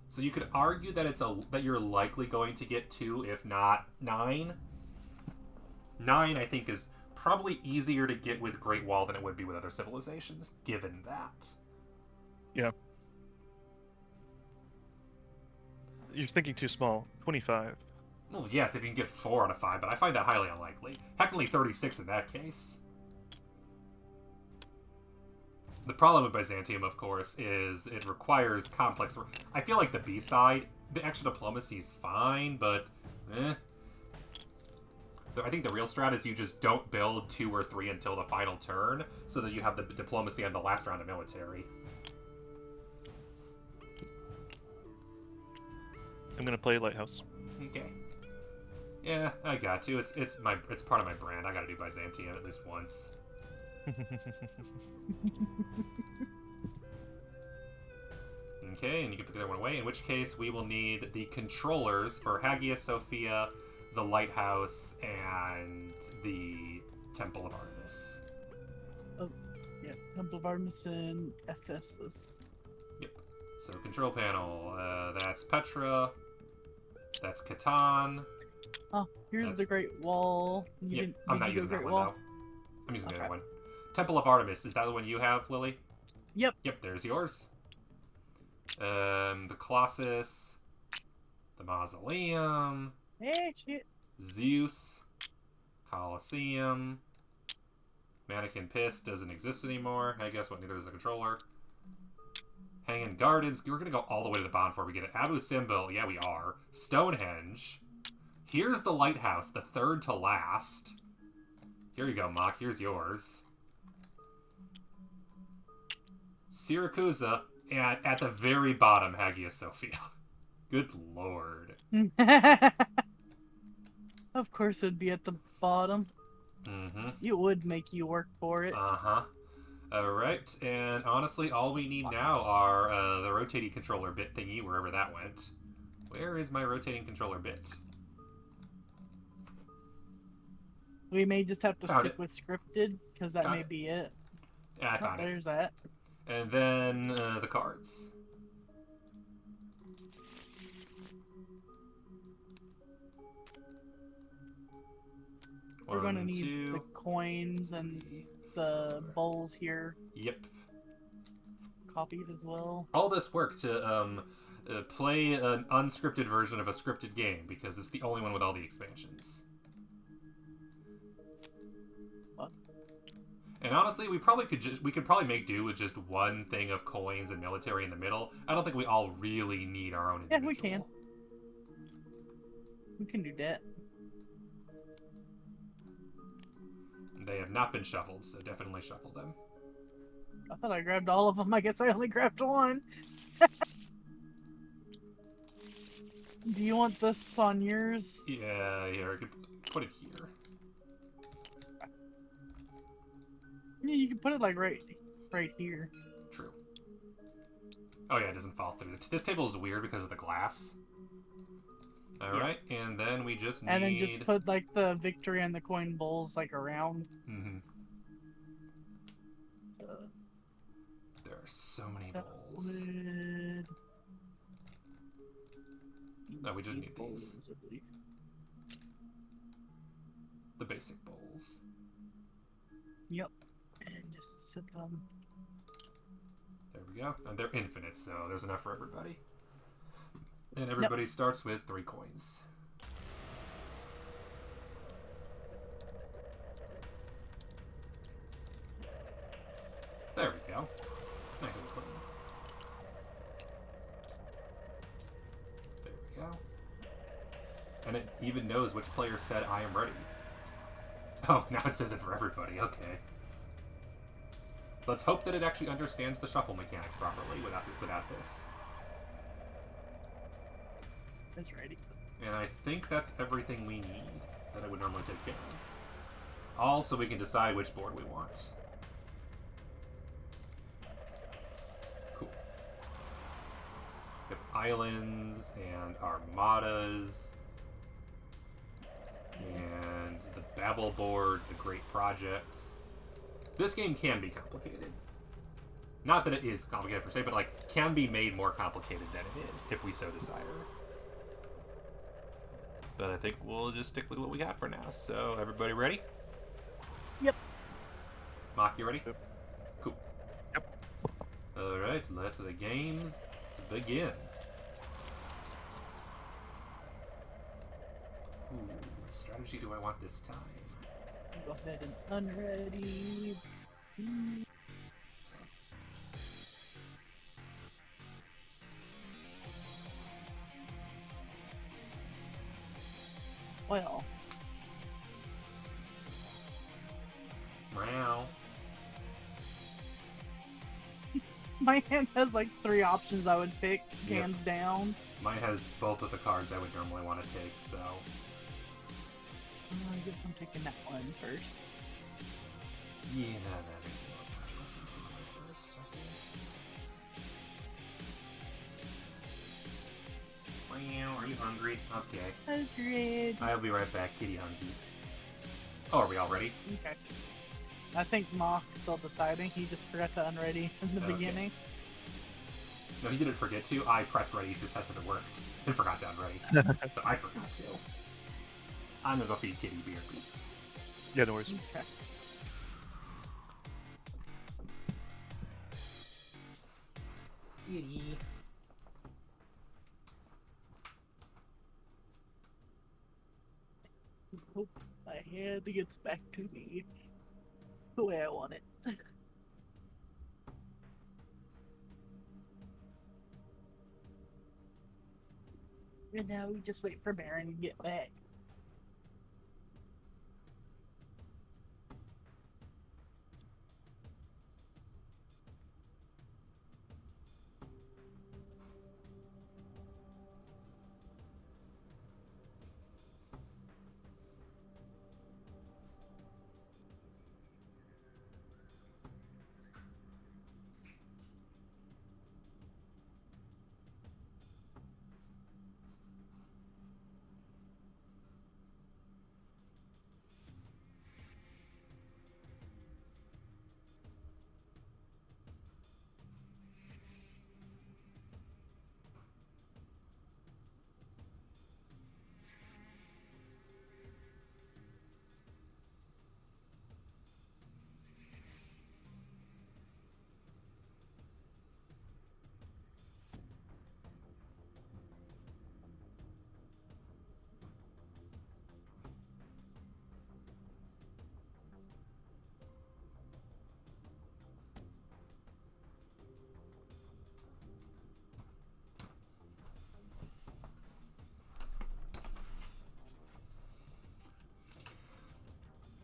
So you could argue that that you're likely going to get 2, if not 9. 9, I think, is probably easier to get with Great Wall than it would be with other civilizations, given that. Yeah. You're thinking too small. 25. Well, yes, if you can get 4 out of 5, but I find that highly unlikely. Technically 36 in that case. The problem with Byzantium, of course, is it requires complex... I feel like the B-side, the extra diplomacy is fine, but... I think the real strat is you just don't build 2 or 3 until the final turn, so that you have the diplomacy on the last round of military. I'm gonna play Lighthouse. Okay. Yeah, I got to. It's part of my brand. I gotta do Byzantium at least once. Okay, and you can put the other one away, in which case we will need the controllers for Hagia Sophia, the Lighthouse, and the Temple of Artemis. Oh, yeah. Temple of Artemis and Ephesus. Yep. So control panel, that's Petra, that's Catan. Oh, here's the Great Wall. Yep, I'm not using that one, though. I'm using the other one. Temple of Artemis, is that the one you have, Lily? Yep. Yep, there's yours. The Colossus, the Mausoleum, Shit. Zeus, Colosseum, Mannequin Piss doesn't exist anymore. I guess what, neither does the controller. Hanging Gardens, we're gonna go all the way to the bottom before we get it. Abu Simbel, yeah we are. Stonehenge. Here's the Lighthouse, the third to last. Here you go, Mock, here's yours. Syracusa, and at the very bottom, Hagia Sophia. Good lord. Of course it'd be at the bottom. Mm-hmm. It would make you work for it. Uh-huh. Alright, and honestly, all we need now are the rotating controller bit thingy, wherever that went. Where is my rotating controller bit? We may just have to Found stick it. with scripted, because that Found may it. be it. Yeah, I found it. There's that. And then the cards. We're going to need 2, the coins and the bowls here Yep. copied as well. All this work to play an unscripted version of a scripted game, because it's the only one with all the expansions. What? And honestly, we could probably make do with just one thing of coins and military in the middle. I don't think we all really need our own individual. Yeah, we can. We can do that. They have not been shuffled, so definitely shuffle them. I thought I grabbed all of them. I guess I only grabbed one. Do you want this on yours? Yeah, here, I could put it here. Yeah, you can put it like right here. True. Oh yeah, it doesn't fall through. This table is weird because of the glass. Alright, and then we just need... And then just put like the victory and the coin bowls like around. Mm-hmm. There are so many bowls. No, we just need these. the basic bowls. Yep. And just sit them. There we go. And they're infinite, so there's enough for everybody. And everybody starts with 3 coins. There we go. Nice and clean. There we go. And it even knows which player said, I am ready. Oh, now it says it for everybody. Okay. Let's hope that it actually understands the shuffle mechanic properly without this. It's ready. And I think that's everything we need that I would normally take care of. Also, we can decide which board we want. Cool. We have islands and armadas. And the Babel board, the great projects. This game can be complicated. Not that it is complicated per se, but like can be made more complicated than it is if we so desire. But I think we'll just stick with what we got for now. So everybody ready? Yep. Mock, you ready? Yep. Cool. Yep. Alright, let the games begin. Ooh, what strategy do I want this time? Go ahead and unready. Well, Meow. my hand has like 3 options I would pick, Yep. hands down. Mine has both of the cards I would normally want to take, so... I guess I'm taking that one first. Yeah, that makes the most logical sense to play first, I think. Meow, are you hungry? Okay. 100. I'll be right back, kitty hungry. Oh, are we all ready? Okay. I think Mock's still deciding. He just forgot to unready in the Okay. beginning. No, he didn't forget to. I pressed ready to test if it worked. And forgot to unready. So I forgot to. I'm gonna go feed Kitty beer. Yeah, no worries. Okay. Kitty. Hope my hand gets back to me the way I want it. And now we just wait for Baron to get back.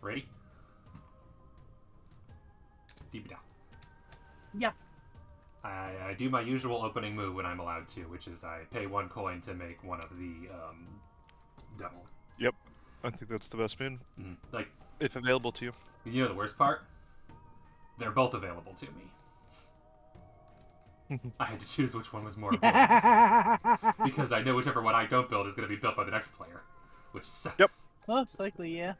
Ready? Deep down. Yeah. I do my usual opening move when I'm allowed to, which is I pay 1 coin to make one of the double. Yep. I think that's the best move, Like, if available to you. you know the worst part? They're both available to me. I had to choose which one was more important. Because I know whichever one I don't build is going to be built by the next player. Which sucks. Yep. Most likely, yeah.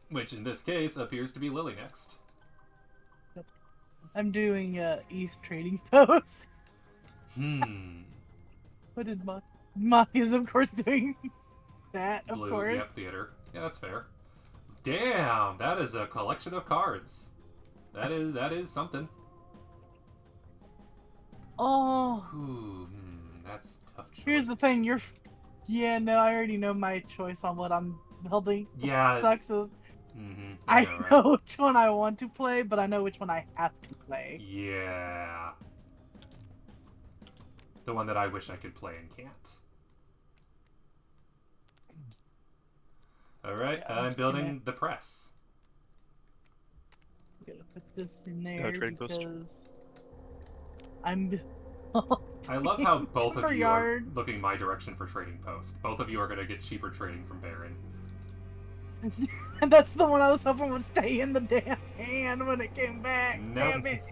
Which in this case appears to be Lily next. I'm doing East Trading Post. What did Mock? Mock is, of course, doing that, of Blue, course. yep, theater. Yeah, that's fair. Damn, that is a collection of cards. That is something. Oh, Ooh, that's a tough choice. here's the thing. Yeah, no, I already know my choice on what I'm building. Yeah. What sucks is I I know, right? know which one I want to play, but I know which one I have to play. Yeah. The one that I wish I could play and can't. Alright, Yeah, I'm I'm just building gonna- the press. I'm gonna put this in Yeah, there trading post. because I'm. I love how both of you are Dooryard. looking my direction for trading post. Both of you are going to get cheaper trading from Baron. And that's the one I was hoping would stay in the damn hand when it came back. Nope. Damn it.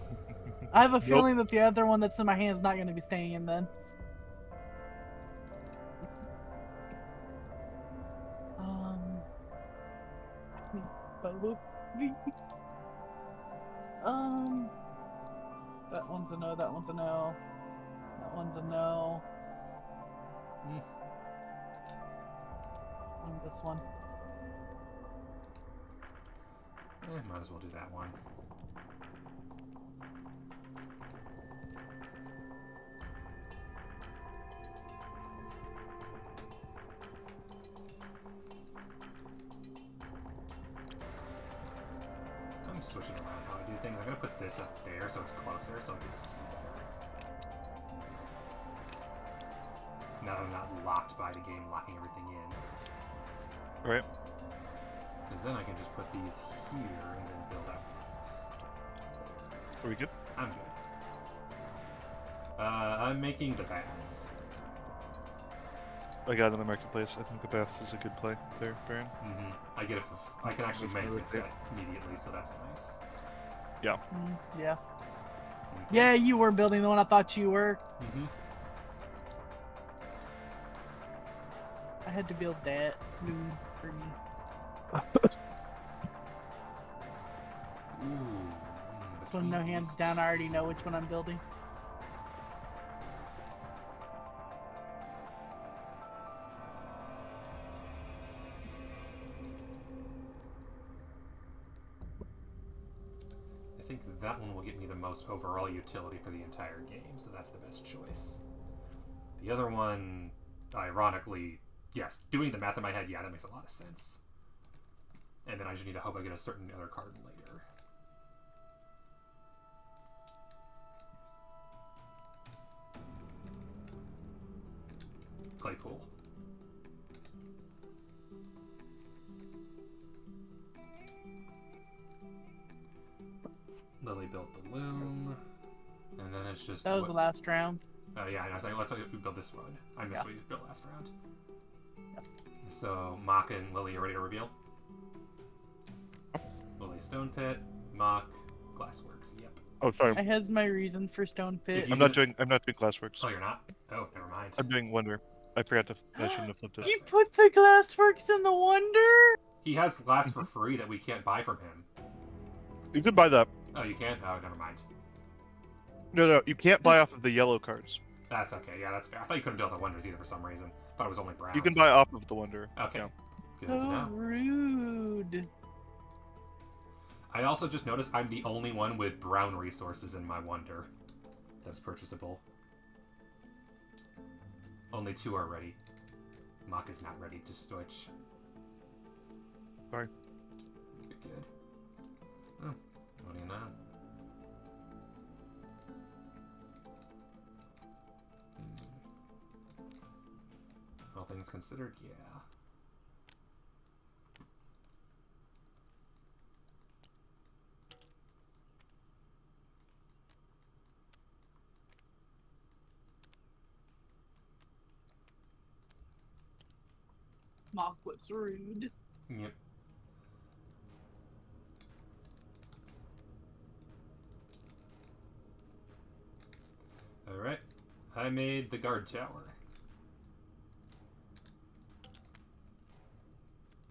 I have a Nope. feeling that the other one that's in my hand is not going to be staying in then. Um. um. That one's a no. That one's a no. That one's a no. Hmm. And this one. Might as well do that one. I'm switching around how I do things. I'm going to put this up there so it's closer so I can see better. Now that I'm not locked by the game locking everything in. Right. Because then I can just put these here and then build outwards. Are we good? I'm good. I'm making the baths. I got it in the marketplace. I think the baths is a good play there, Baron. I get it. I can actually That's make really it great. immediately, so that's nice. Yeah. Yeah. Okay. Yeah, you were building the one I thought you were. I had to build that for me. Ooh. This one, no hands down, I already know which one I'm building. I think that one will get me the most overall utility for the entire game, so that's the best choice. The other one, ironically, yes, doing the math in my head, yeah, that makes a lot of sense. And then I just need to hope I get a certain other card later. Claypool. Lily built the loom, and then it's just That was the last round. Oh yeah, and I was like, let's build this one. I missed Yeah. what you built last round. Yep. So Mock and Lily are ready to reveal. Lily Stone Pit, Mock Glassworks. Yep. Oh, sorry. I has my reason for Stone Pit. If you I'm not didn't- doing Glassworks. Oh, you're not. Oh, never mind. I'm doing Wonder. I forgot to. I shouldn't have flipped it. You put the Glassworks in the Wonder? He has glass for free that we can't buy from him. You can buy that. Oh, you can't. Oh, never mind. No, you can't buy off of the yellow cards. That's okay. Yeah, that's fair. I thought you couldn't build the wonders either for some reason. Thought it was only brown. You can buy off of the Wonder. Okay. Yeah. Good to So know. rude. I also just noticed I'm the only one with brown resources in my wonder that's purchasable. Only 2 are ready. Mock is not ready to switch. Sorry. Good. Oh, what do you know? All things considered, yeah. Mock was rude. Yep. Alright. I made the guard tower.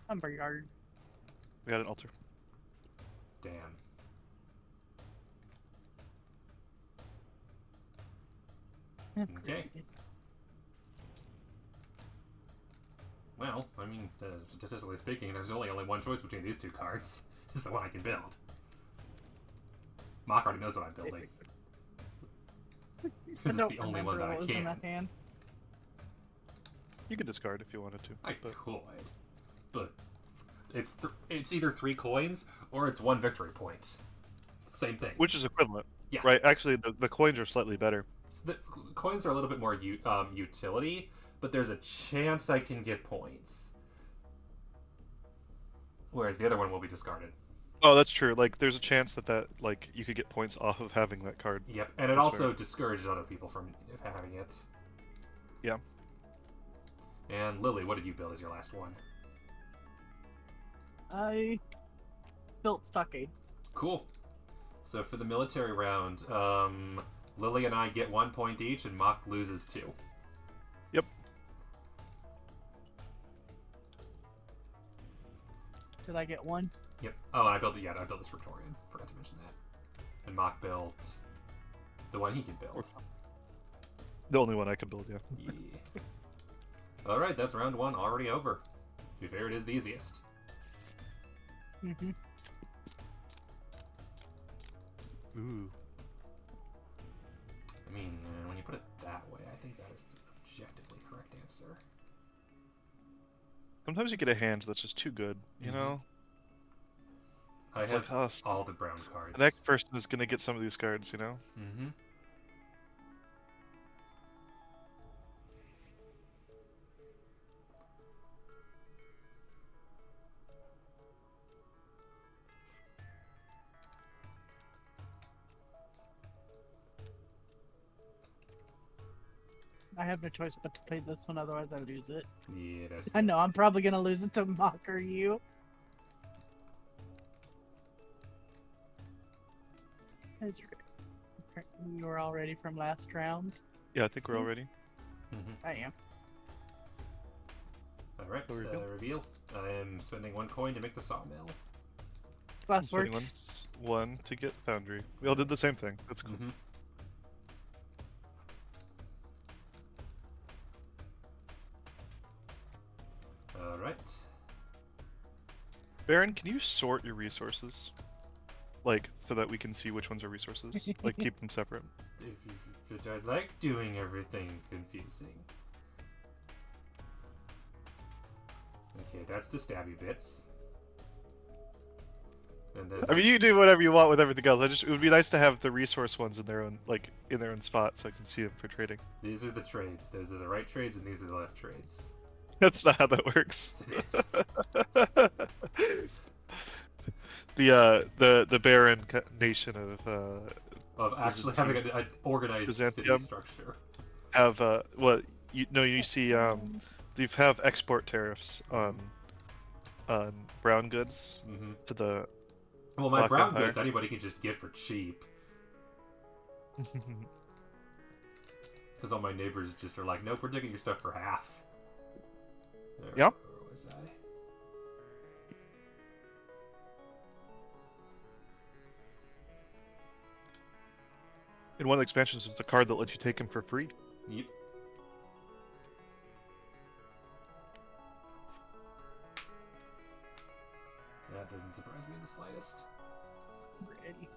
Lumberyard. We got an altar. Damn. Of course Okay. you did. Well, I mean, statistically speaking, there's only one choice between these two cards. It's the one I can build. Mock already knows what I'm building. I Because it's don't the only one remember that I what was in can. that hand. You could discard if you wanted to. I but could, but it's either 3 coins or it's 1 victory point. Same thing. which is equivalent. Yeah. Right. Actually, the coins are slightly better. So the coins are a little bit more utility, but there's a chance I can get points. Whereas the other one will be discarded. Oh, that's true. Like, there's a chance that like you could get points off of having that card. Yep, and it That's also fair. discourages other people from having it. Yeah. And Lily, what did you build as your last one? I built Stockade. Cool. So for the military round, Lily and I get 1 point each, and Mock loses 2. Yep. Did I get one? Yep. Oh, and I built I built this Victorian. Forgot to mention that. And Mock built the one he can build. The only one I can build. Yeah. Yeah. All right, that's round 1 already over. To be fair, it is the easiest. Mm-hmm. Ooh. I mean, when you put it that way, I think that is the objectively correct answer. Sometimes you get a hand that's just too good. You Mhm. know. I It's have like us. all the brown cards. The next person is gonna get some of these cards. You know. Mm-hmm. I have no choice but to play this one, otherwise I lose it. Yeah, that's... I know, I'm probably gonna lose it to Mock or you. As you were all ready from last round. Yeah, I think we're all ready. Mm-hmm. I am. All right, So reveal. reveal. I am spending 1 coin to make the sawmill. Glass Spending works. one to get Foundry. We all did the same thing. That's cool. Mm-hmm. All right. Baron, can you sort your resources? Like, so that we can see which ones are resources? Like, keep them separate. If I like doing everything confusing. Okay, that's to stabby bits. And then I mean, you can do whatever you want with everything else. It would be nice to have the resource ones in their own, like, in their own spot, so I can see them for trading. these are the trades. Those are the right trades, and these are the left trades. That's not how that works. It is. The Baron nation Of actually having an organized city Byzantium. structure. have you see you have export tariffs on brown goods Mm-hmm. to the Well, my Black brown Empire. goods anybody can just get for cheap. Because all my neighbors just are like, nope, we're taking your stuff for half. Yep. Where was I? in one of the expansions is the card that lets you take him for free. Yep. That doesn't surprise me in the slightest. Ready.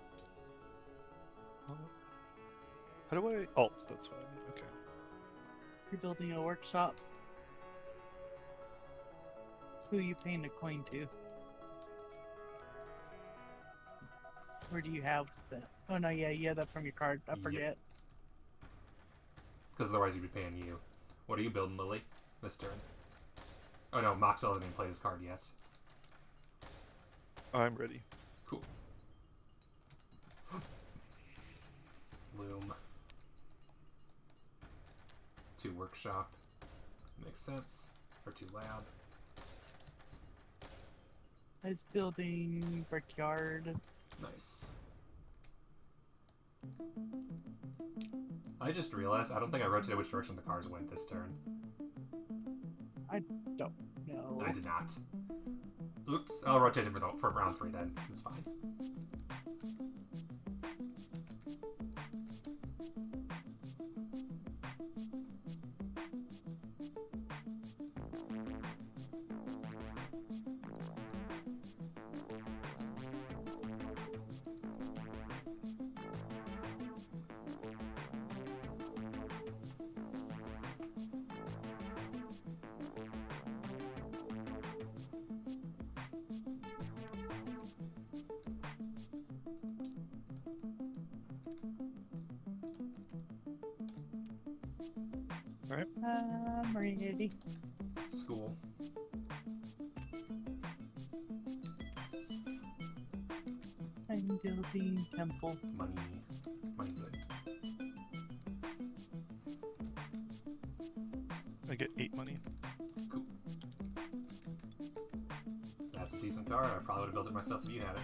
How do I alt? That's what I mean. Okay. You're building a workshop. Who are you paying a coin to? Where do you have that? Oh no, yeah, you have that from your card. I Yep. forget. Because otherwise you'd be paying you. What are you building, Lily? This turn. Oh no, Mox hasn't even played his card yet. I'm ready. Cool. Loom. 2 workshop. Makes sense. Or 2 lab. I was building brickyard. Nice. I just realized I don't think I rotated which direction the cars went this turn. Don't know. I did not. Oops. I'll rotate it for round 3 then. It's fine. I'm ready. School. I'm building temple. Money. Money good. I get 8 money. Cool. That's a decent car. I probably would have built it myself if you had it.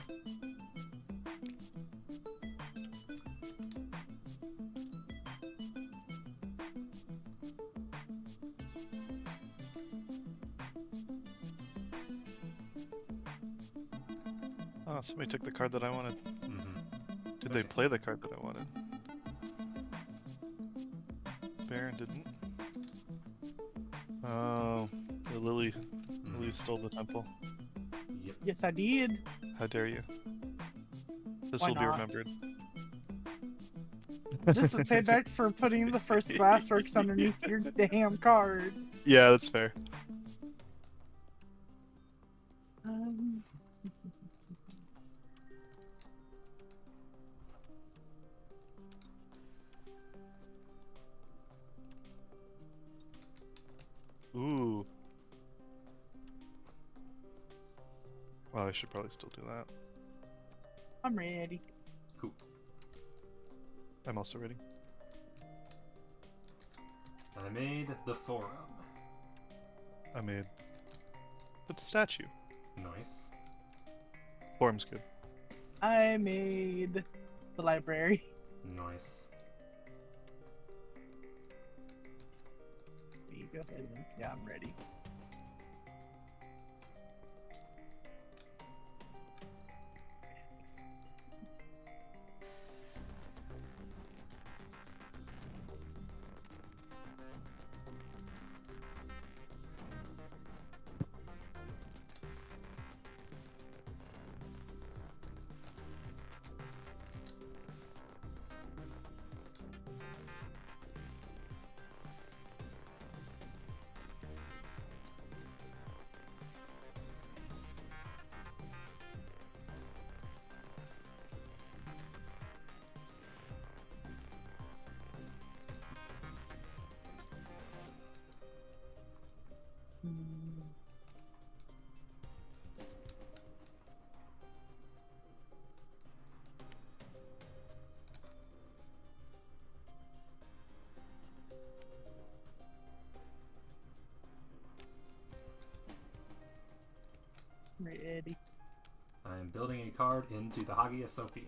Oh, somebody took the card that I wanted. Mm-hmm. Did they play the card that I wanted? Baron didn't. Oh, the Lily stole the temple. Yep. Yes, I did. How dare you? This Why will be not? remembered. This is payback for putting the first glassworks underneath your damn card. Yeah, that's fair. Um, Ooh. Well, I should probably still do that. I'm ready. Cool. I'm also ready. I made the forum. I made the statue. Nice. Form's good. I made the library. Nice. You go ahead and yeah, I'm ready. Ready. I am building a card into the Hagia Sophia.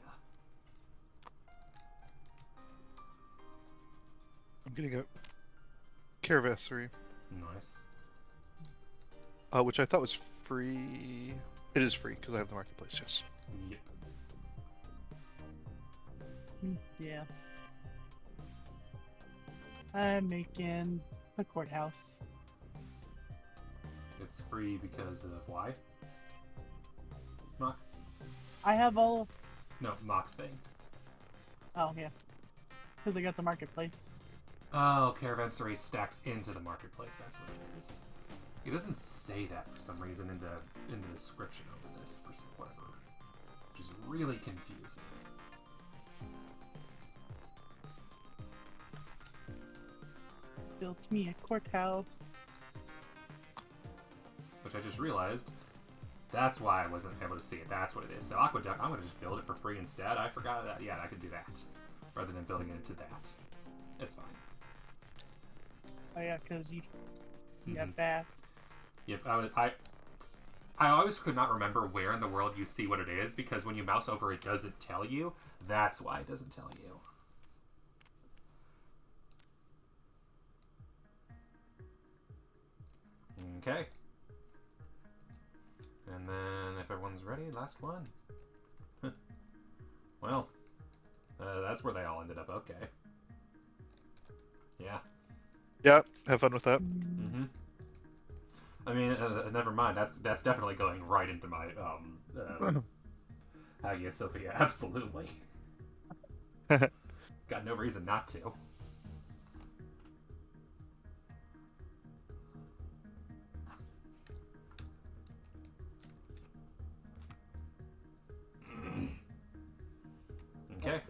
I'm getting a Caravassery, Nice. which I thought was free. It is free because I have the marketplace. Yes. Yep. Yeah. I'm making a courthouse. It's free because of why? Mock? I have all. No, mock thing. Oh yeah, because I got the marketplace. Oh, Caravanserai stacks into the marketplace. That's what it is. It doesn't say that for some reason in the description over this for whatever, which is really confusing. Built me a courthouse. Which I just realized. That's why I wasn't able to see it. That's what it is. So Aqueduct, I'm gonna just build it for free instead. I forgot that. Yeah, I could do that rather than building it into that. It's fine. Oh yeah, because you Mhm. have bats. Yep, I always could not remember where in the world you see what it is because when you mouse over it doesn't tell you. That's why it doesn't tell you. Okay. And then if everyone's ready, last one. Well, that's where they all ended up. Okay. Yeah. Yeah. Have fun with that. Mm-hmm. I mean, never mind. That's definitely going right into my Hagia Sophia. Absolutely. Got no reason not to. Okay.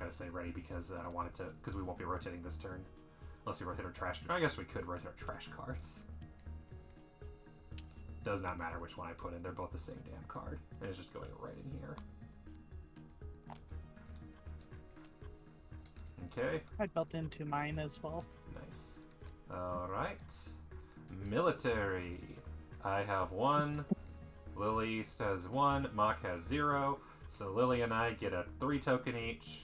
gonna say ready because I don't want it to, because we won't be rotating this turn. Unless we rotate our trash. I guess we could rotate our trash cards. Does not matter which one I put in. They're both the same damn card. And it's just going right in here. Okay. I built into mine as well. Nice. Alright. Military. I have 1. Lily has 1. Mock has 0. So Lily and I get a 3 token each.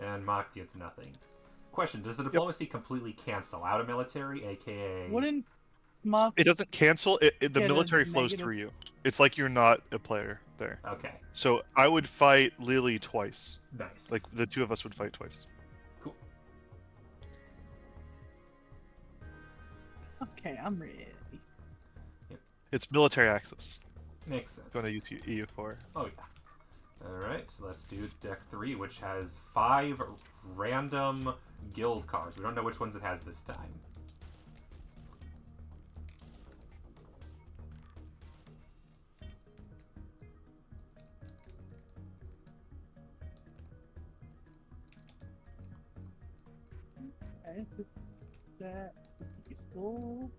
And Mock gets nothing. Question, does the diplomacy completely cancel out a military, aka... Wouldn't Mock It doesn't cancel. The Get a military flows negative- through you. It's like you're not a player there. Okay, So I would fight Lily twice. nice. Like the two of us would fight twice. Cool. Okay, I'm ready. It's military access. Makes sense. Going to use EU4. Oh, yeah. Alright, so let's do deck 3, which has 5 random guild cards. We don't know which ones it has this time. Okay, that useful.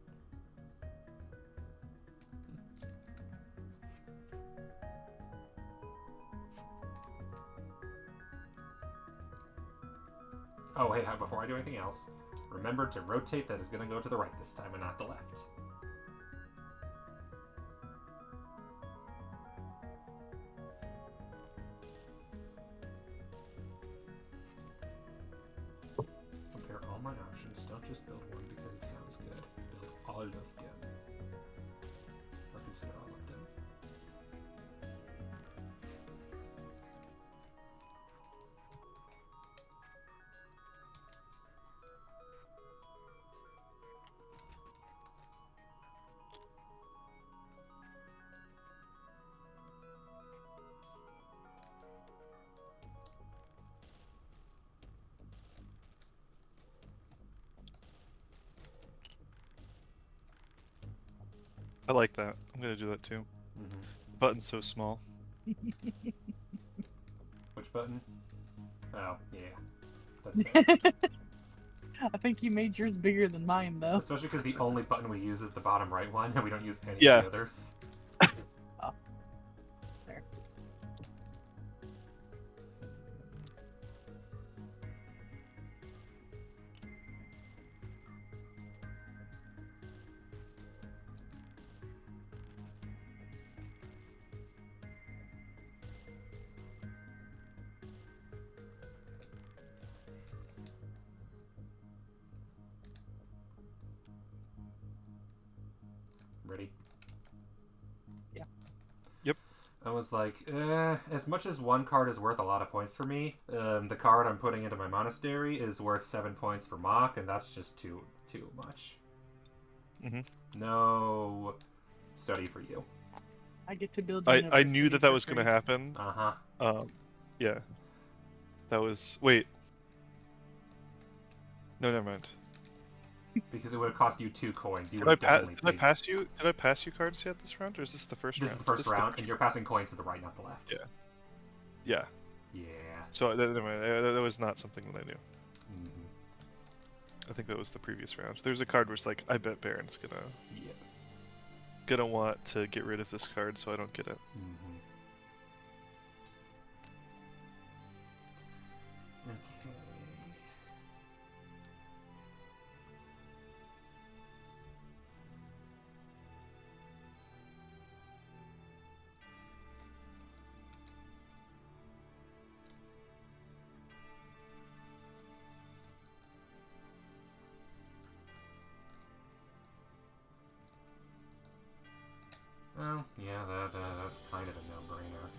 Oh, hey, before I do anything else, remember to rotate that is going to go to the right this time and not the left. Compare all my options. Don't just build one because it sounds good. Build all of them. Or consider all of them. I like that. I'm gonna do that too. Mm-hmm. Button's so small. Which button? Oh, yeah. That's fair. I think you made yours bigger than mine, though. Especially because the only button we use is the bottom right one, and we don't use any Yeah. of the others. There. Ready? Yeah. Yep. I was like, as much as one card is worth a lot of points for me, the card I'm putting into my monastery is worth 7 points for Mock, and that's just too much. Mhm. No study for you. I get to build. I knew university that for was gonna free. happen. Uh-huh. Yeah. That was. Wait. No, never mind. Because it would have cost you 2 coins. You Did would I, have definitely did I paid- pass you? Did I pass you cards yet this round, or is this the first round? This is the first round, and first you're passing coins to the right, not the left. Yeah. Yeah. Yeah. So never mind. That was not something that I knew. Mm-hmm. I think that was the previous round. There's a card where it's like, I bet Baron's Yep. gonna want to get rid of this card, so I don't get it. Mm-hmm. Okay. Well, yeah, that's kind of a no-brainer.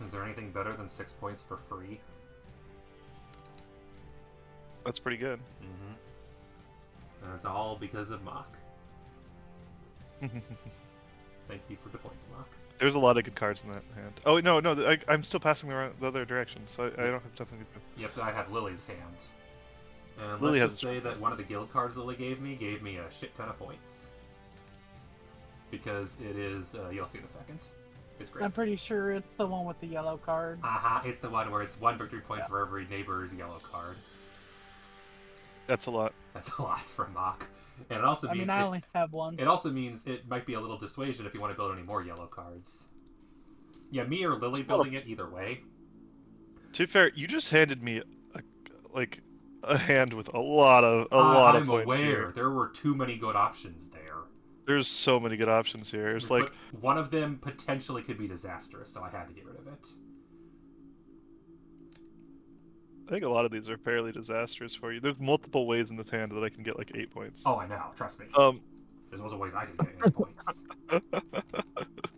Is there anything better than 6 points for free? That's pretty good. Mm-hmm. And it's all because of Mock. Thank you for the points, Mock. There's a lot of good cards in that hand. Oh no, I'm still passing the other direction, so I don't have nothing to do. Yep, I have Lily's hand. And Lily let's has- just say that one of the guild cards Lily gave me a shit ton of points. Because it is, you'll see in a second. It's great. I'm pretty sure it's the one with the yellow cards. It's the one where it's 1 victory point for every neighbor's yellow card. That's a lot. That's a lot for Mock. And it also I means mean, I only have one. it also means it might be a little dissuasion if you want to build any more yellow cards. Yeah, me or Lily building it either way. To be fair, you just handed me a hand with a lot of points I'm aware. here. There were too many good options there. There's so many good options here. It's like But one of them potentially could be disastrous, so I had to get rid of it. I think a lot of these are fairly disastrous for you. There's multiple ways in this hand that I can get like 8 points. Oh, I know. Trust me. There's also ways I could get 8 points.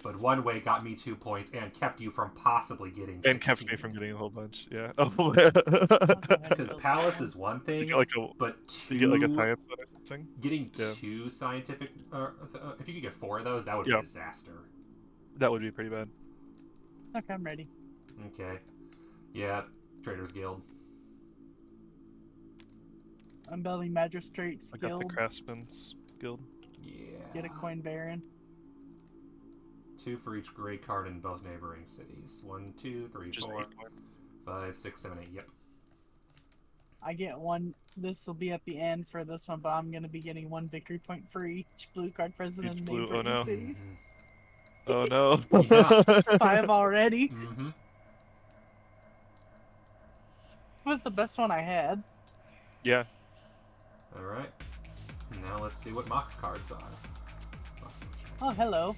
But one way got me 2 points and kept you from possibly getting 16. And kept me from getting a whole bunch. Yeah. Oh man. Because Palace is one thing, You get like but two... you get like a science one or something. Getting Yeah. 2 scientific... if you could get 4 of those, that would be Yeah. a disaster. That would be pretty bad. Okay, I'm ready. Okay. Yeah, Traders Guild. I'm building Magistrates I got the Guild. Craftsman's Guild. Yeah. Get a coin baron. 2 for each gray card in both neighboring cities. 1, 2, 3, Just 4, 8 points. 5, 6, 7, 8. Yep. I get one. This will be at the end for this one, but I'm gonna be getting 1 victory point for each blue card present Each in blue- oh neighboring no. cities. Oh no. Yeah. That's 5 already. Mm-hmm. It was the best one I had. Yeah. Alright. Now let's see what Mox cards are. Oh, hello.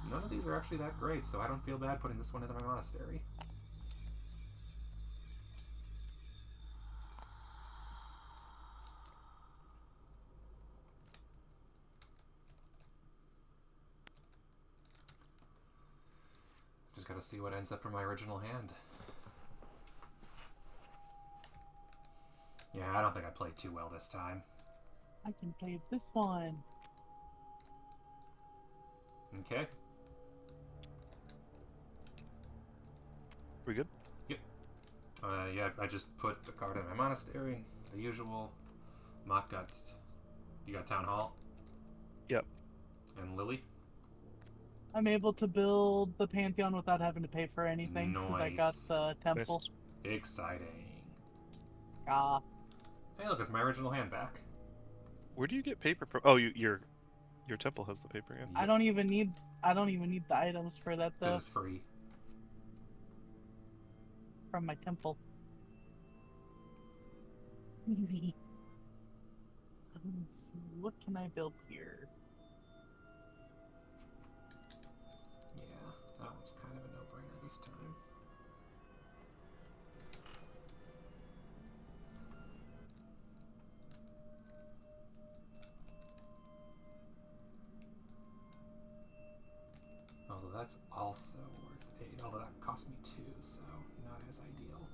None of these are actually that great, so I don't feel bad putting this one into my monastery. Just gotta see what ends up from my original hand. Yeah, I don't think I played too well this time. I can play this one. Okay. We good? Yeah, I just put the card in my monastery, the usual. Mock got... You got Town Hall? Yep. And Lily? I'm able to build the Pantheon without having to pay for anything because I got Nice. the temple. Nice. Exciting. Ah, Hey, look, it's my original hand back. Where do you get paper from? Oh, your temple has the paper. Yeah. I don't even need the items for that Because though it's free. from my temple. Let's see, what can I build here? Yeah, that one's kind of a no-brainer this time. Although that's also worth 8, although that cost me 2, so not as ideal.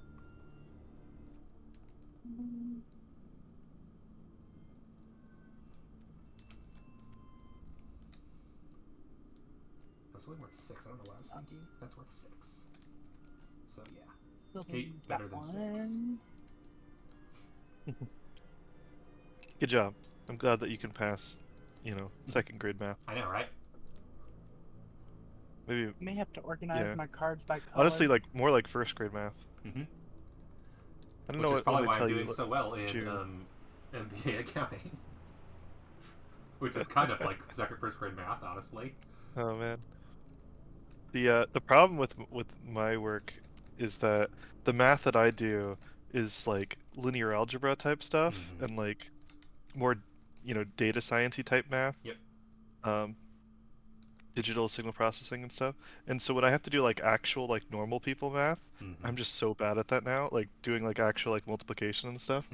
That's only worth 6. I don't know what I was thinking. That's worth 6. So yeah. Building 8 that better than 6. one. Good job. I'm glad that you can pass, second grade math. I know, right? Maybe I may have to organize Yeah. my cards by color. honestly, like more like first grade math. Mm-hmm. I don't Which know is what probably they why tell I'm you. doing so well in to- MBA accounting. Which is kind of like first grade math, honestly. Oh man. The problem with my work is that the math that I do is like linear algebra type stuff Mhm. and like more data science-y type math. Yep. digital signal processing and stuff. And so when I have to do like actual like normal people math, I'm just so bad at that now. Like doing like actual like multiplication and stuff.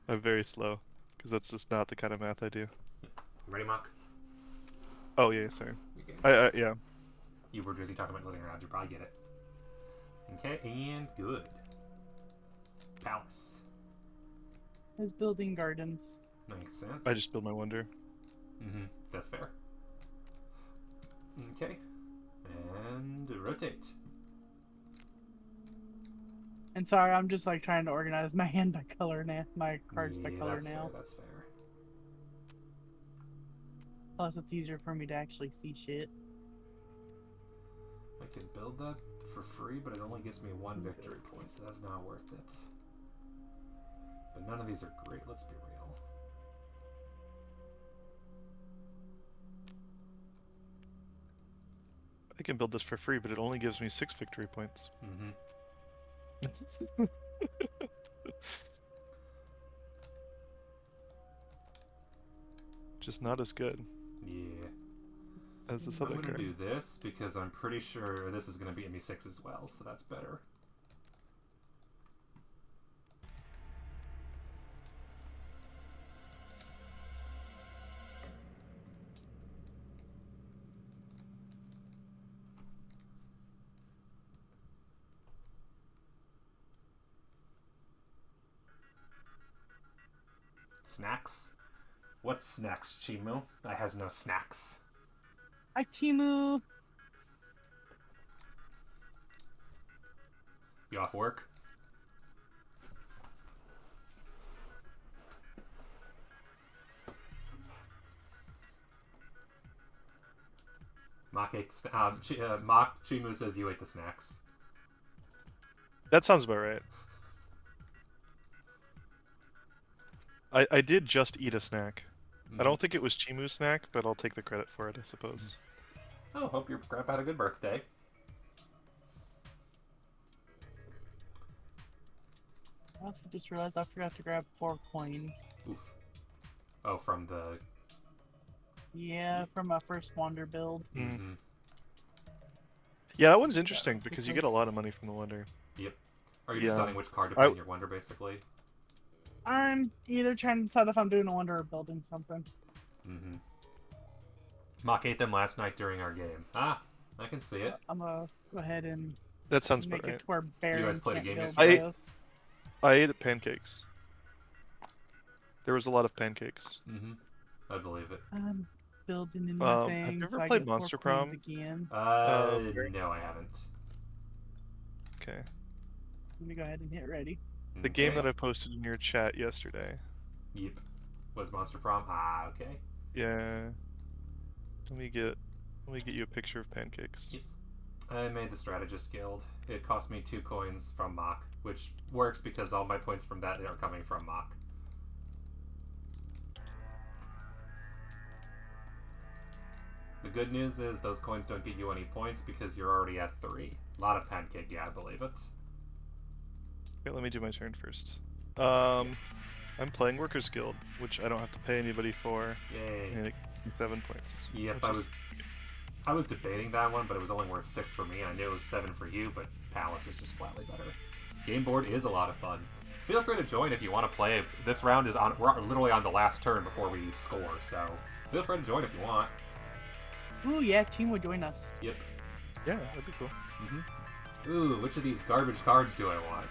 I'm very slow because that's just not the kind of math I do. Ready, Mock? Oh yeah, sorry. You good? Yeah. You were busy talking about living around. You probably get it. Okay, and good. Palace. Is building gardens. Makes sense. I just build my wonder. That's fair. Okay. And rotate. And sorry, I'm just like trying to organize my hand by color now, my cards by color that's now. fair, that's fair. Plus, it's easier for me to actually see shit. I could build that for free, but it only gives me 1 victory point, so that's not worth it. But none of these are great, let's be real. I can build this for free, but it only gives me 6 victory points. Just not as good Yeah. as this I'm other gonna card. do this because I'm pretty sure this is gonna beat me 6 as well, so that's better. Snacks? What snacks, Chimu? I has no snacks. Hi, Timu. You off work? Mock Chimu says you ate the snacks. That sounds about right. I did just eat a snack. I don't think it was Chimu's snack, but I'll take the credit for it, I suppose. Oh, hope your grandpa had a good birthday. I also just realized I forgot to grab 4 coins. Oof. Oh, from the... Yeah, from my first Wander build. Yeah, that one's interesting because you get a lot of money from the wonder. Yep. Are you Yeah. deciding which card to put in your wonder, basically? I'm either trying to decide if I'm doing a Wander or building something. Mock ate them last night during our game. Ah, I can see it. I'm gonna go ahead and That sounds make about it right. to where Baron guys played a can't game build yesterday? those. I ate pancakes. There was a lot of pancakes. I believe it. I'm building in Have thing, you ever so I played get 4 Monster coins Prom? again. No, I haven't. Okay. Let me go ahead and hit ready. The game that I posted in your chat yesterday. Yep. Was Monster Prom? Ah, okay. Yeah. Let me get you a picture of pancakes. Yep. I made the Strategist Guild. It cost me 2 coins from Mock, which works because all my points from that are coming from Mock. The good news is those coins don't give you any points because you're already at 3. A lot of pancake, yeah, I believe it. Okay, let me do my turn first. I'm playing Workers Guild, which I don't have to pay anybody for, Yay. and it gives me 7 points. Yep, which I was debating that one, but it was only worth 6 for me. I knew it was 7 for you, but Palace is just flatly better. Game board is a lot of fun. Feel free to join if you want to play. This round is on. We're literally on the last turn before we score, so feel free to join if you want. Ooh, yeah, team would join us. Yep. Yeah, that'd be cool. Ooh, which of these garbage cards do I want?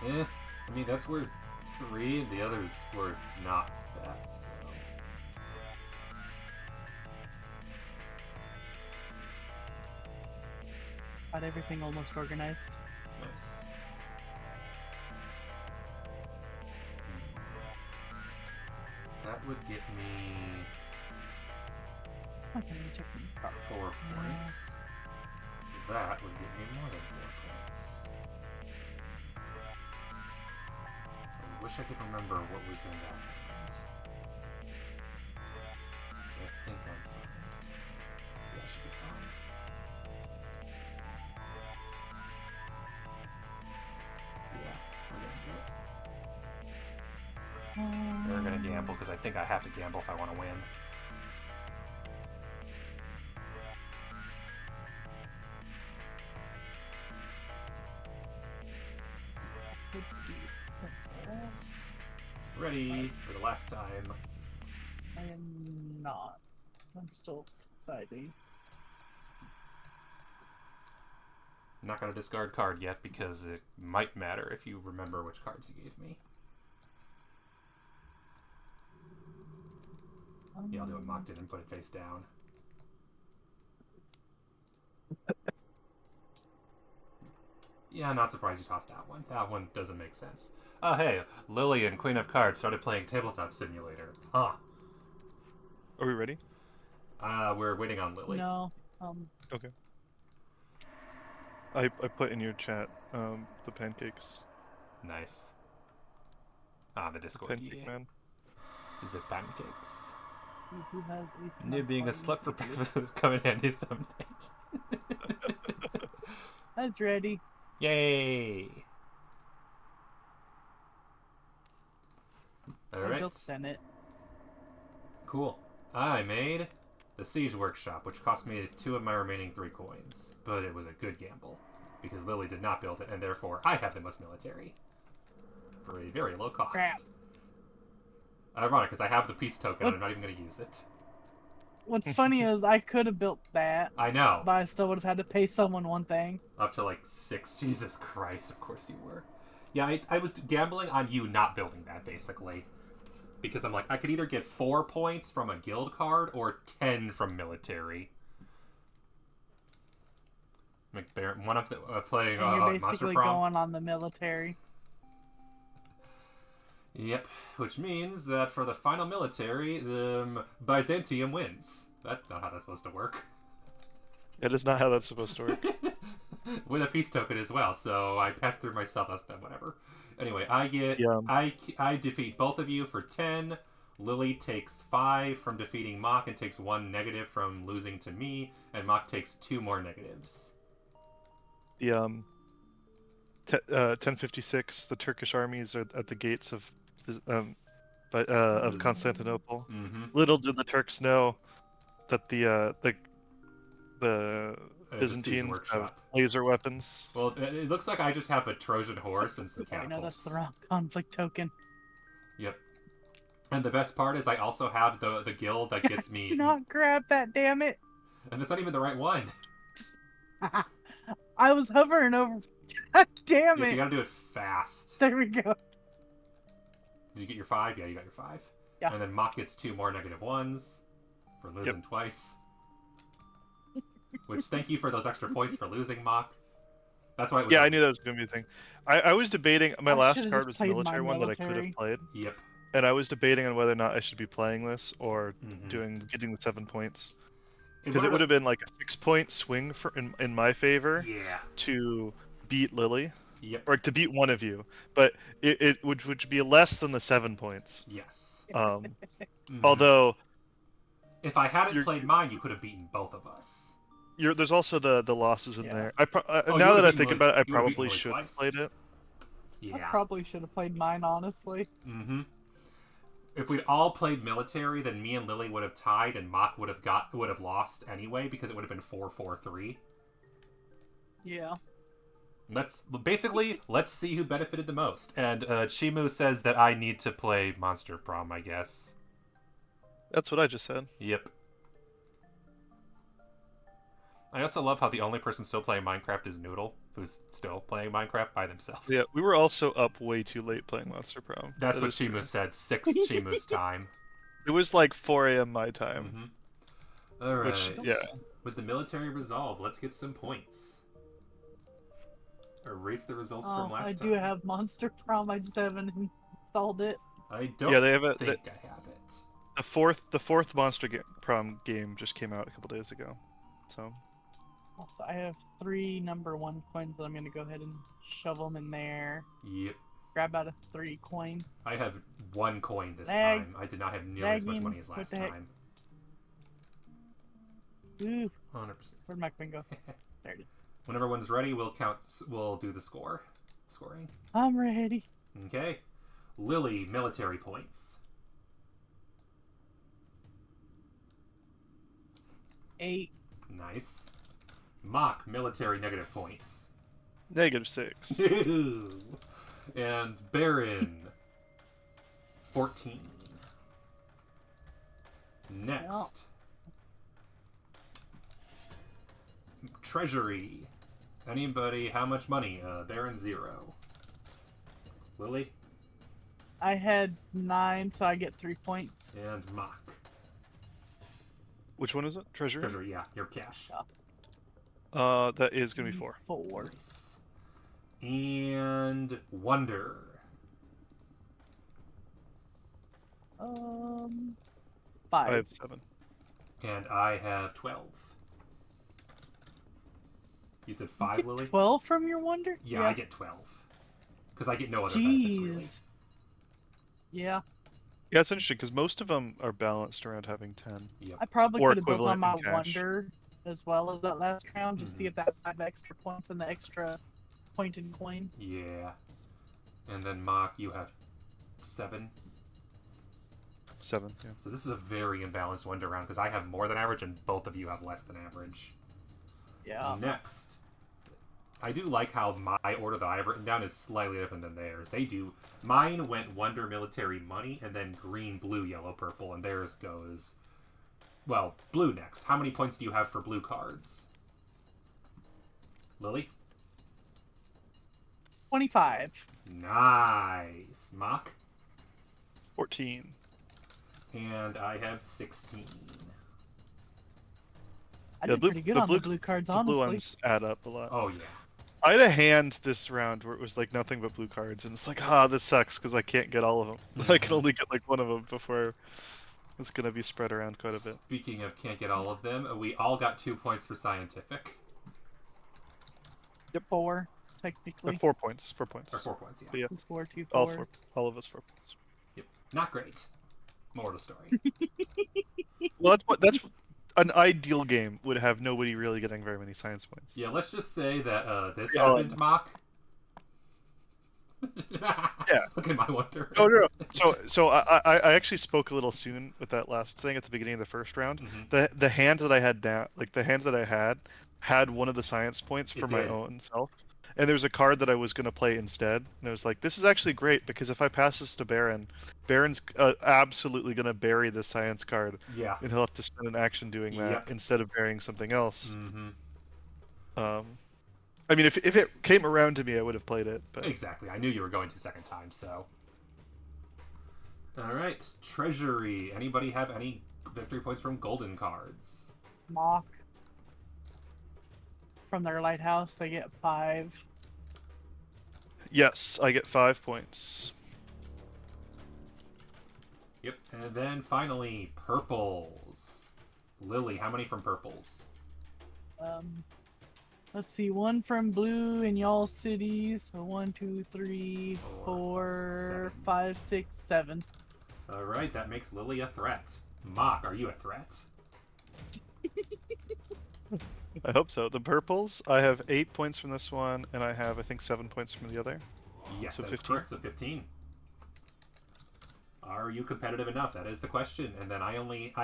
I mean, that's worth 3, and the others were not that, so... Got everything almost organized. Nice. That would get me Okay, let me check my card. 4 points. That would get me more than 4 points. I wish I could remember what was in that hand. I think I'm fine. Yeah, I should be fine. Yeah, we're gonna do it. And gonna gamble because I think I have to gamble if I want to win. Ready for the last time. I am not. I'm still deciding. I'm not gonna discard card yet because it might matter if you remember which cards you gave me. Yeah, I'll do it mocked in and put it face down. Yeah, not surprised you tossed that one. That one doesn't make sense. Oh, hey, Lily and Queen of Cards started playing Tabletop Simulator. Huh. Are we ready? We're waiting on Lily. No. Okay. I put in your chat the pancakes. Nice. Ah, the Discord. Pancake Yeah. man. Is it pancakes? Who has these? Knew being a slut for breakfast was coming handy someday. That's ready. Yay! I Alright. built Senate. Cool. I made the Siege Workshop, which cost me 2 of my remaining 3 coins. But it was a good gamble, because Lily did not build it, and therefore I have the most military. For a very low cost. Crap. Ironic, because I have the peace token, What? and I'm not even going to use it. What's funny is I could have built that, I know. but I still would have had to pay someone one thing. Up to like 6. Jesus Christ, of course you were. Yeah, I was gambling on you not building that, basically. Because I'm like, I could either get 4 points from a guild card or 10 from military. McBaron, one of the playing And you're Monster basically Prom. going on the military. Yep, which means that for the final military, Byzantium wins. That's not how that's supposed to work. That is not how that's supposed to work. With a peace token as well, so I passed through myself. That's whatever. Anyway, I get Yeah. I defeat both of you for 10. Lily takes 5 from defeating Mock and takes 1 negative from losing to me, and Mock takes 2 more negatives. The 1056. The Turkish armies are at the gates of Constantinople. Mm-hmm. Little did the Turks know that the Byzantines have laser weapons. Well, it looks like I just have a Trojan horse since the I know that's catapults. the wrong conflict token. Yep. And the best part is I also have the guild that gets me... Do not grab that, damn it! And it's not even the right one. I was hovering over. God damn You it! gotta do it fast. There we go. Did you get your 5? Yeah, you got your 5. Yeah. And then Mock gets 2 more negative 1s for losing twice. Which, thank you for those extra points for losing, Mock. That's why it was... Yeah, I knew that was going to be a thing. I was debating. My I last should've card just was the played military my one that I could military. have played, Yep. and I was debating on whether or not I should be playing this or Mhm. getting the 7 points, It because it would would've- have been like a 6-point swing in my favor Yeah. to beat Lily, Yep. or to beat one of you, but it would be less than the 7 points. Yes. Um, Mhm. although If I hadn't you're- played mine, you could have beaten both of us. there's also the losses in Yeah. there. Oh, you Now would've that I beaten think Lily- about it, I you would've beaten probably Lily should have twice. played it. I Yeah. probably should have played mine, honestly. Mm-hmm. If we'd all played military, then me and Lily would have tied, and Mock would have lost anyway because it would have been 4-4-3. Yeah. Let's see who benefited the most. And Chimu says that I need to play Monster Prom, I guess. That's what I just said. Yep. I also love how the only person still playing Minecraft is Noodle, who's still playing Minecraft by themselves. Yeah, we were also up way too late playing Monster Prom. That's That what is true. Chimu said. 6 Chimu's time. It was like 4 a.m. my time. Mm-hmm. All right. Which, yeah. With the military resolve, let's get some points. Erase the results Oh, from last I time. do have Monster Prom. I just haven't installed it. I don't Yeah, they have a think I have it. the fourth Prom game just came out a couple days ago. So Also, I have 3 number 1 coins that I'm gonna go ahead and shove them in there. Yep. Grab out a 3 coin. I have 1 coin this Lag. time. I did not have nearly as much Lagging. money as What last the heck? time. Ooh, 100%. where'd my coin go? There it is. When everyone's ready, we'll do the scoring. I'm ready. Okay. Lily, military points. 8. Nice. Mock, military negative points. -6. And Baron, 14. Next. Well. Treasury. Anybody, how much money? Baron, 0. Lily? I had 9, so I get 3 points. And Mock. Which one is it? Treasury? Treasury, yeah, your cash. That is gonna be 4. 4. Nice. And Wonder. 5. I have 7. And I have 12. You said 5, Get Lily? 12 from your wonder? Yeah, I get 12. Because I get no other benefits, Jeez. really. Yeah, Yeah, it's interesting because most of them are balanced around having 10. Yep. I probably Or could have built on equivalent my in cash. wonder as well as that last round, just to Mhm. get that 5 extra points and the extra point and coin. Yeah. And then Mock, you have 7. 7, yeah. So this is a very imbalanced Wonder round because I have more than average and both of you have less than average. Yeah. Next. I do like how my order that I have written down is slightly different than theirs. They do. Mine went Wonder, Military, Money, and then green, blue, yellow, purple, and theirs goes. Well, blue next. How many points do you have for blue cards? Lily? 25. Nice. Mock? 14. And I have 16. I Yeah, did blue- pretty good the on blue- the blue cards, The honestly. blue ones add up a lot. Oh, yeah. I had a hand this round where it was like nothing but blue cards, and it's like, this sucks because I can't get all of them. I can only get like one of them before it's gonna be spread around quite a bit. Speaking of can't get all of them, we all got 2 points for scientific. 4, technically. 4 points. 4 points. Or 4 points, yeah. But yeah, 2, 4, 2, 4. all 4. All of us 4 points. Yep. Not great. More to the story. Well, that's an ideal game would have nobody really getting very many science points. Yeah, let's just say that this Yeah. happened, Mock. Yeah. Look at my Wonder. Oh no. So I actually spoke a little soon with that last thing at the beginning of the first round. Mhm. The hand that I had down, like the hand that I had one of the science points for It my did. own self. And there's a card that I was gonna play instead, and I was like, "This is actually great because if I pass this to Baron, Baron's absolutely gonna bury the science card, Yeah. and he'll have to spend an action doing that Yep. instead of burying something else." Mm-hmm. I mean, if it came around to me, I would have played it. But Exactly. I knew you were going to second time, so. All right. Treasury. Anybody have any victory points from golden cards? Mock. From their lighthouse, they get 5. yes, I get 5 points. Yep. And then finally, purples. Lily, how many from purples? Let's see, 1 from blue in y'all cities. So 1, 2, 3, 4, 5, 6, 7. All right, that makes Lily a threat. Mock, are you a threat? I hope so. The purples, I have 8 points from this one, and I have, I think, 7 points from the other. Yes, So that's 15? correct. So 15. Are you competitive enough? That is the question. And then I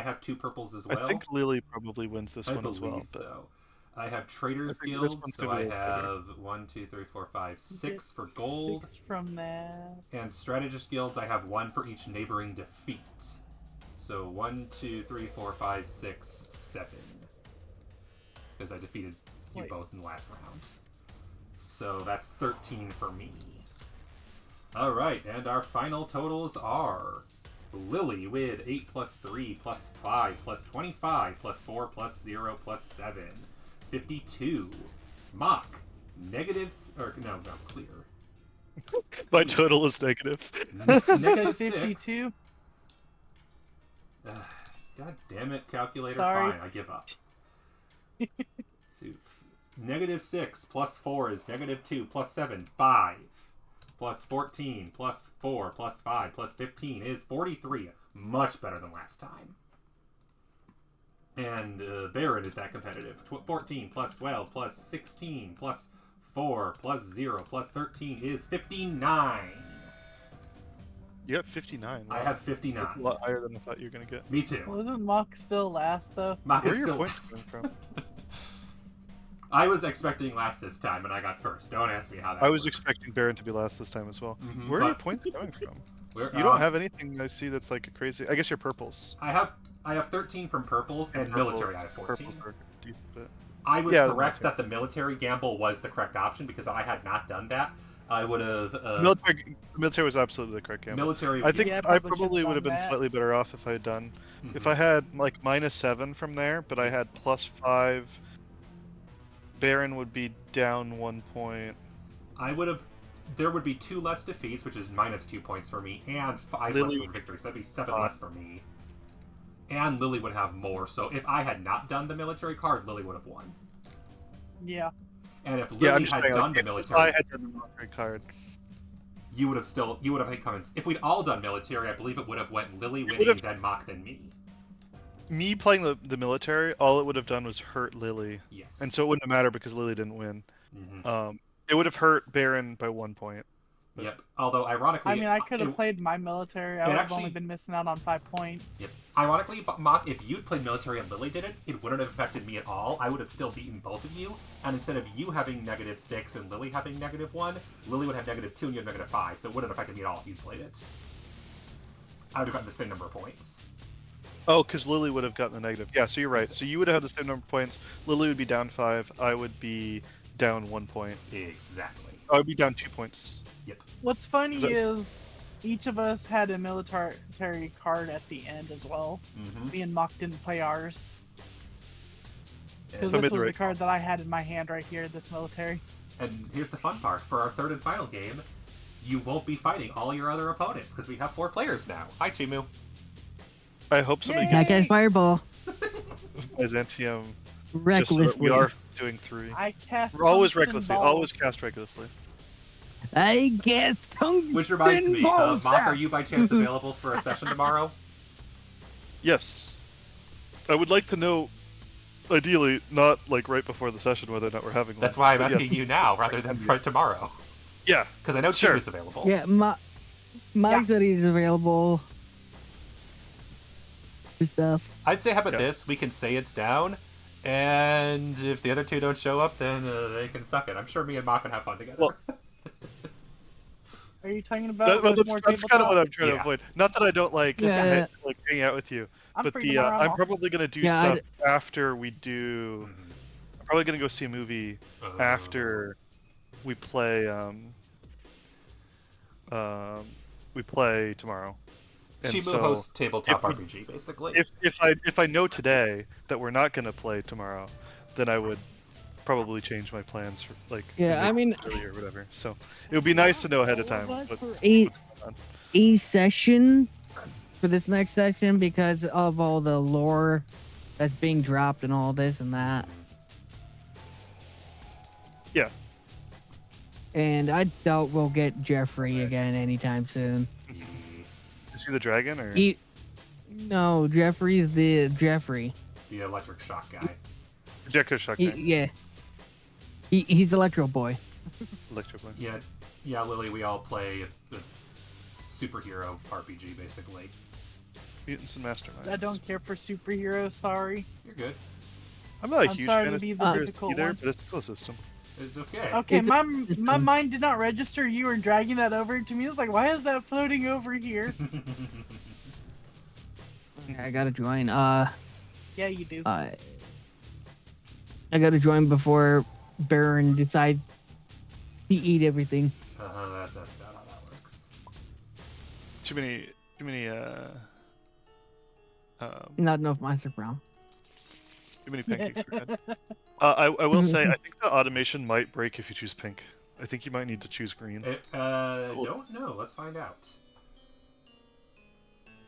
have 2 purples as well. I think Lily probably wins this I one as believe well. But so. I have Traders I think this Guild, one's so gonna I be a bigger. have 1, 2, 3, 4, 5, 6 for gold. 6 from that. And Strategist Guilds, I have 1 for each neighboring defeat. So 1, 2, 3, 4, 5, 6, 7. Because I defeated you Wait. both in the last round. So that's 13 for me. Alright, and our final totals are Lily with 8 plus 3 plus 5 plus 25 plus 4 plus 0 plus 7. 52. Mock. Negatives. Or, no, clear. my total is negative. Negative 6. 52. God damn it, calculator. Sorry. Fine, I give up. So, negative 6 plus 4 is negative 2 plus 7, 5. Plus 14 plus 4 plus 5 plus 15 is 43. Much better than last time. And Baron is that competitive. 14 plus 12 plus 16 plus 4 plus 0 plus 13 is 59. You got 59. I Wow. have That's 59. a lot higher than I thought you were gonna get. Me too. Wasn't Mock still last though? Mock Where is are your still points last. coming from? I was expecting last this time, and I got first. Don't ask me how that I was works. expecting Baron to be last this time as well. Mhm, Where are your but- points coming from? We're- You don't have anything I see that's like crazy. I guess your purples. I have 13 from purples, and military I have 14. Purples are a decent bit. I was Yeah, the correct military. that the military gamble was the correct option because I had not done that. I would have Military was absolutely the correct gamble. military. I think Yeah, I probably probably should've would have done been that. slightly better off if I had done. Mhm. If I had like -7 from there, but I had +5, Baron would be down 1 point. I would have. There would be 2 less defeats, which is -2 points for me, and 5 Lily less for victories. That'd be 7 Uh, less for me. And Lily would have more. So if I had not done the military card, Lily would have won. Yeah. And if Lily Yeah, I'm just had saying, done like, the if military, I had done the military card, you would have had comments. If we'd all done military, I believe it would have went Lily would winning, have- then Mock, then me. me playing the military, all it would have done was hurt Lily, Yes. and so it wouldn't have mattered because Lily didn't win. Mhm. It would have hurt Baron by 1 point. Yep. Although ironically, I mean, I could have it- played my military. I it would have actually- only been missing out on 5 points. Yep. Ironically, Mock, if you'd played military and Lily did it, it wouldn't have affected me at all. I would have still beaten both of you, and instead of you having -6 and Lily having -1, Lily would have -2 and you have -5, so it wouldn't have affected me at all if you'd played it. I would have gotten the same number of points. Oh, because Lily would have gotten the negative. Yeah, so you're right. So you would have had the same number of points. Lily would be down 5. I would be down 1 point. Exactly. I would be down 2 points. What's funny So- is each of us had a military card at the end as well. Mm-hmm. Me and Mock didn't play ours. Because So this was the mid-range. card that I had in my hand right here, this military. And here's the fun part. For our third and final game, you won't be fighting all your other opponents, because we have 4 players now. Hi, Chimu. I hope somebody Yay! gets Hey. That guy's fireball Byzantium just so that recklessly. we are doing 3. I cast. We're always tungsten recklessly. balls. Always cast recklessly. I get tungsten Which reminds me, balls Mock, out. are you by chance available for a session tomorrow? Yes. I would like to know, ideally, not like right before the session, whether or not we're having one. That's why I'm But yes. asking you now rather than for tomorrow. Yeah. Because I know Sure. Chimu's available. Yeah, Mike said he's available. for Stuff. I'd say, how about Yeah. this? We can say it's down, and if the other 2 don't show up, then they can suck it. I'm sure me and Mock would have fun together. Well, Are you talking about That's more kind of what tabletop? I'm trying to Yeah. avoid. Not that I don't like Yeah. hang out with you, I'm but free tomorrow. I'm probably gonna do Yeah, stuff after we do. I'm probably gonna go see a movie after we play. We play tomorrow. And Chimu so hosts tabletop if we- RPG, basically. if I know today that we're not gonna play tomorrow, then I would probably change my plans for like Yeah, I mean, earlier or whatever. So it would be nice to know ahead of time. All of us what- for what's eight- going on. a session for this next session because of all the lore that's being dropped and all this and that. Yeah. And I doubt we'll get Jeffrey again anytime soon. Is he the dragon or? No, Jeffrey's the Jeffrey. The electric shock guy. Jekko Shock Yeah. He's Electro Boy. Electro Boy. Yeah, Lily, we all play the superhero RPG, basically. Mutants and Masterminds. I don't care for superheroes. Sorry. You're good. I'm not a I'm huge sorry fan to of be the superheroes difficult either, one. but it's the cool system. It's okay. Okay, It's- my mind did not register. You were dragging that over to me. I was like, why is that floating over here? I gotta join. Yeah, you do. I gotta join before Baron decides to eat everything. That's not how that works. Too many Not enough Monster Brown. too many pancakes for Ed. I will say I think the automation might break if you choose pink. I think you might need to choose green. Don't know. Let's find out.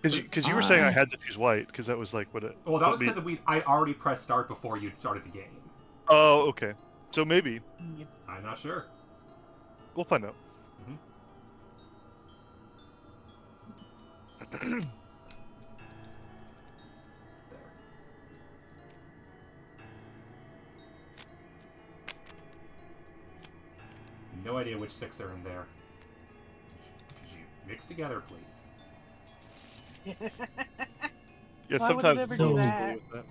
Because you were saying I had to choose white because that was like what it. Well, that was what because I'd already pressed start before you started the game. Oh, okay. So maybe Yeah. I'm not sure. we'll find out. There. No idea which 6 are in there. Mix together, please. Yeah, Why would it sometimes ever it's do a little that? silly with that.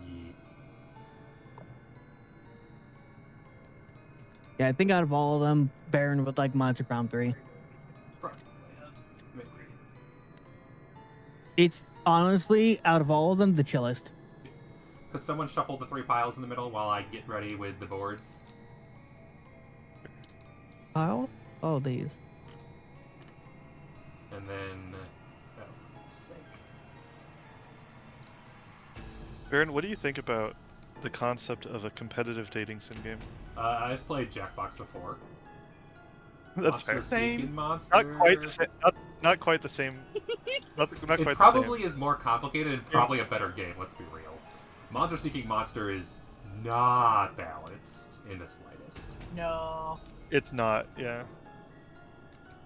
Yeet. Yeah, I think out of all of them, Baron would like Monster Crown 3. It's honestly, out of all of them, the chillest. Could someone shuffle the 3 piles in the middle while I get ready with the boards? Pile? Oh, these. And then... Oh, for goodness sake. Baron, what do you think about the concept of a competitive dating sim game? I've played Jackbox before. That's fair. Monster Same. Seeking Monster. Not quite the same. Not quite the same. Not It quite the same. probably is more complicated and probably a better game, let's be real. Monster Seeking Monster is not balanced in the slightest. No. It's not. Yeah.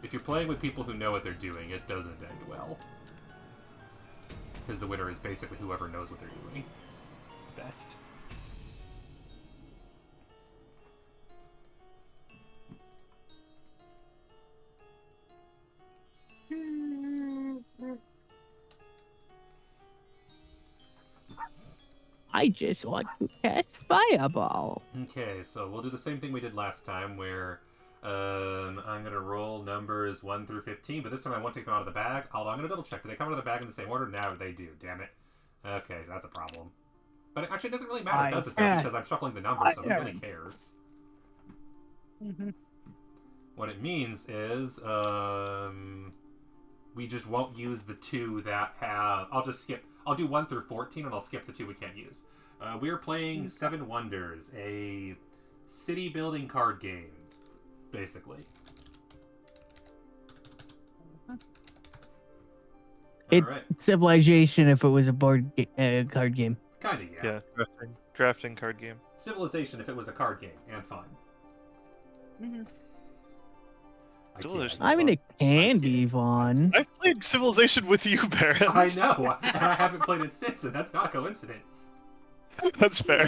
If you're playing with people who know what they're doing, it doesn't end well. Because the winner is basically whoever knows what they're doing best. I just want to catch Fireball. Okay, so we'll do the same thing we did last time, where I'm going to roll numbers 1 through 15, but this time I won't take them out of the bag, although I'm going to double check. Do they come out of the bag in the same order? No, they do, damn it. Okay, so that's a problem. But actually, it doesn't really matter, does it, though, because I'm shuffling the numbers, so who really cares? Mm-hmm. What it means is, we just won't use the 2 that have... I'll do 1 through 14, and I'll skip the 2 we can't use. We are playing Seven Wonders, a city-building card game, basically. It's Alright. Civilization if it was a card game. Kinda, yeah. Yeah. Drafting card game. Civilization if it was a card game, and fun. Mm-hmm. I Civilization- can't. I mean, it can be can't. fun. I've played Civilization with you, Baron. I know, and I haven't played it since, and that's not a coincidence. That's And fair.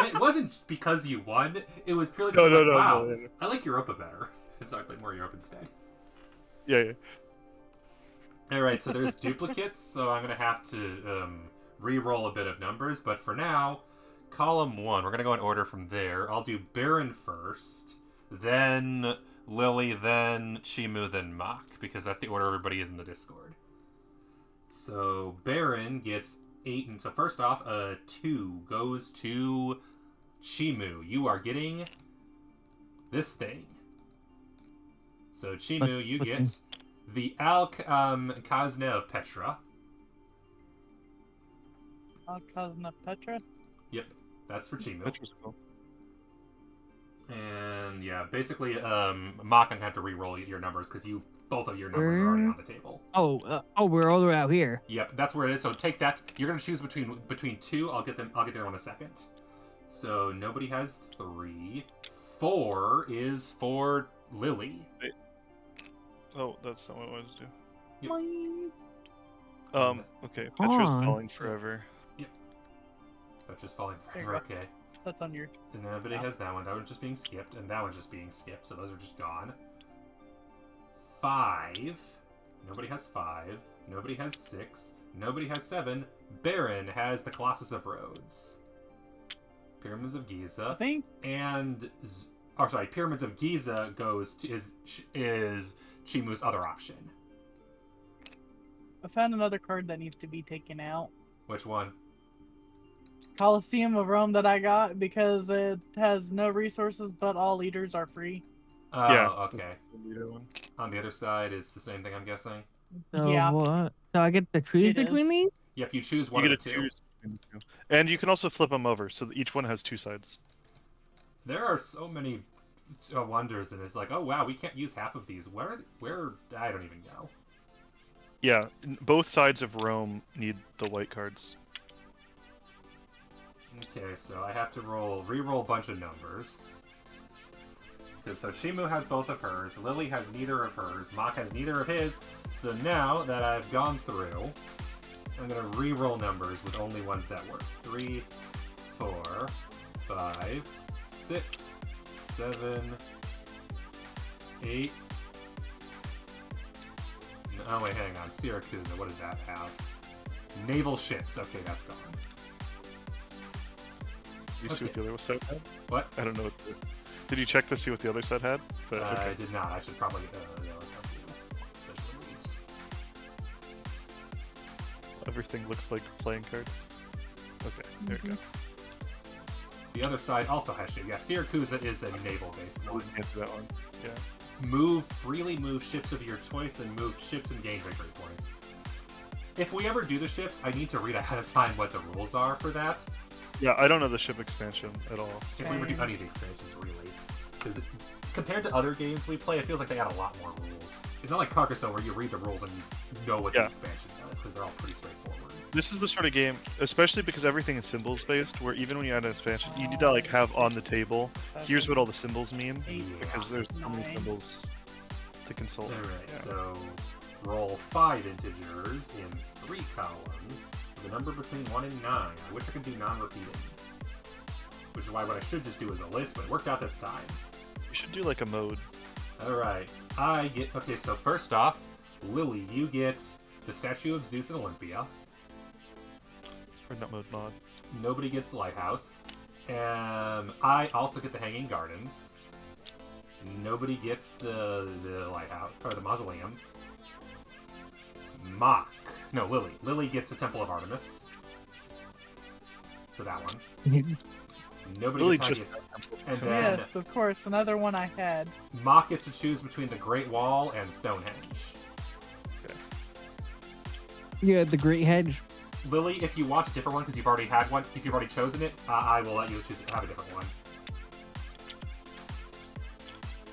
it wasn't because you won, it was purely because No, wow, no. I like Europa better. So I played more Europe instead. Yeah. Alright, so there's duplicates, so I'm going to have to re-roll a bit of numbers, but for now, column 1, we're going to go in order from there. I'll do Baron first, then Lily, then Chimu, then Mach, because that's the order everybody is in the Discord. So Baron gets 8, and so first off, 2 goes to Chimu. You are getting this thing. So Chimu, you what get thing? the Kazne of Petra. Alcazna Petra? Yep, that's for Chimu. Which was cool. And yeah, basically, Mach, I'm gonna have to re-roll your numbers because both of your numbers are already on the table. Oh, we're all the way out here. Yep, that's where it is. So take that. You're gonna choose between 2. I'll get there in a second. So nobody has 3. 4 is for Lily. Oh, that's not what I wanted to do. Yep. Boing. Okay. Petra's on. falling forever. That's just falling There you forever. go. Okay. That's on your... And nobody Yeah. has that one. That one's just being skipped, and that one's just being skipped. So those are just gone. 5. Nobody has 5. Nobody has 6. Nobody has 7. Baron has the Colossus of Rhodes. Pyramids of I Giza. think... And Pyramids of Giza is Chimu's other option. I found another card that needs to be taken out. Which one? Colosseum of Rome that I got because it has no resources, but all leaders are free. Oh, Yeah. okay. That's the leader one. On the other side, it's the same thing, I'm guessing. So Yeah. what? So I get to choose It between is. these? Yep, you choose one You of get the to 2. choose between the 2. And you can also flip them over, so that each one has 2 sides. There are so many wonders, and it's like, oh wow, we can't use half of these. Where? I don't even know. Yeah, both sides of Rome need the white cards. Okay, so I have to re-roll a bunch of numbers. Okay, so Chimu has both of hers, Lily has neither of hers, Mach has neither of his. So now that I've gone through, I'm gonna re-roll numbers with only ones that work. 3, 4, 5, 6, 7, 8, Oh wait, hang on. Syracuse, what does that have? Naval ships. Okay, that's gone. You see what the other side had? What? I don't know. Did you check to see what the other side had? But I okay. did not. I should probably the other side too. Everything looks like playing cards. Okay, there we go. The other side also has ship. Yeah, Syracuse is a naval-based one. Answer that one. Yeah. Freely move ships of your choice and move ships and gain victory points. If we ever do the ships, I need to read ahead of time what the rules are for that. Yeah, I don't know the ship expansion at all. So. If we ever do any of the expansions, really. Because compared to other games we play, it feels like they add a lot more rules. It's not like Carcassonne where you read the rules and you know what the expansion does, because they're all pretty straightforward. This is the sort of game, especially because everything is symbols based, where even when you add an expansion, you need to like have on the table, here's what all the symbols mean, because there's so many symbols to consult. Alright, Yeah. so roll 5 integers in 3 columns, with a number between 1 and 9. I wish I could do non-repeating. Which is why what I should just do is a list, but it worked out this time. You should do like a mode. Alright, I get... Okay, so first off, Lily, you get the statue of Zeus and Olympia. Or not mode mod. Nobody gets the lighthouse. I also get the Hanging Gardens. Nobody gets the lighthouse, or the mausoleum. Lily. Lily gets the Temple of Artemis. For that one. Nobody Lily gets just and then Yes, of course. Another one I had. Mock gets to choose between the Great Wall and Stonehenge. Yeah, the Great Hedge. Lily, if you want a different one because you've already had one, if you've already chosen it, I will let you have a different one.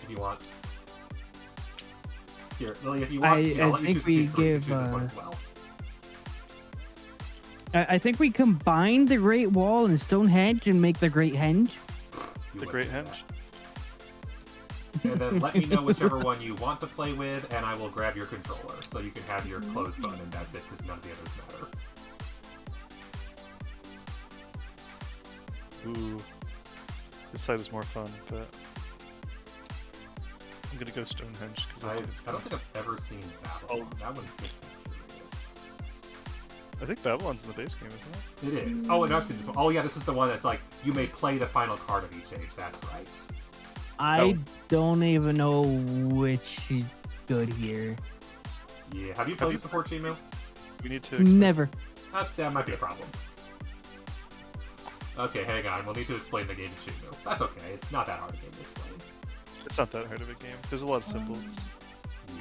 If you want. Here, Lily, if you want, I'll let you choose between three. You can choose this one as well. I think we combine the Great Wall and Stonehenge and make the Great Henge. You The would Great say Henge. that. And then let me know whichever one you want to play with, and I will grab your controller, so you can have your closed button, and that's it, because none of the others matter. Ooh. This side is more fun, but I'm gonna go Stonehenge because I I think it's don't good. think I've ever seen Babylon. Oh. That one makes me curious. I think Babylon's in the base game, isn't it? It is. Oh, and I've seen this one. Oh, yeah, this is the one that's like, you may play the final card of each age. That's right. I don't even know which is good here. Yeah. Have you played this before, Chimu? We need to explain. Never. That might be a problem. Okay, hang on. We'll need to explain the game to Chimu. That's okay. It's not that hard a game to explain. It's not that hard of a game. There's a lot of symbols.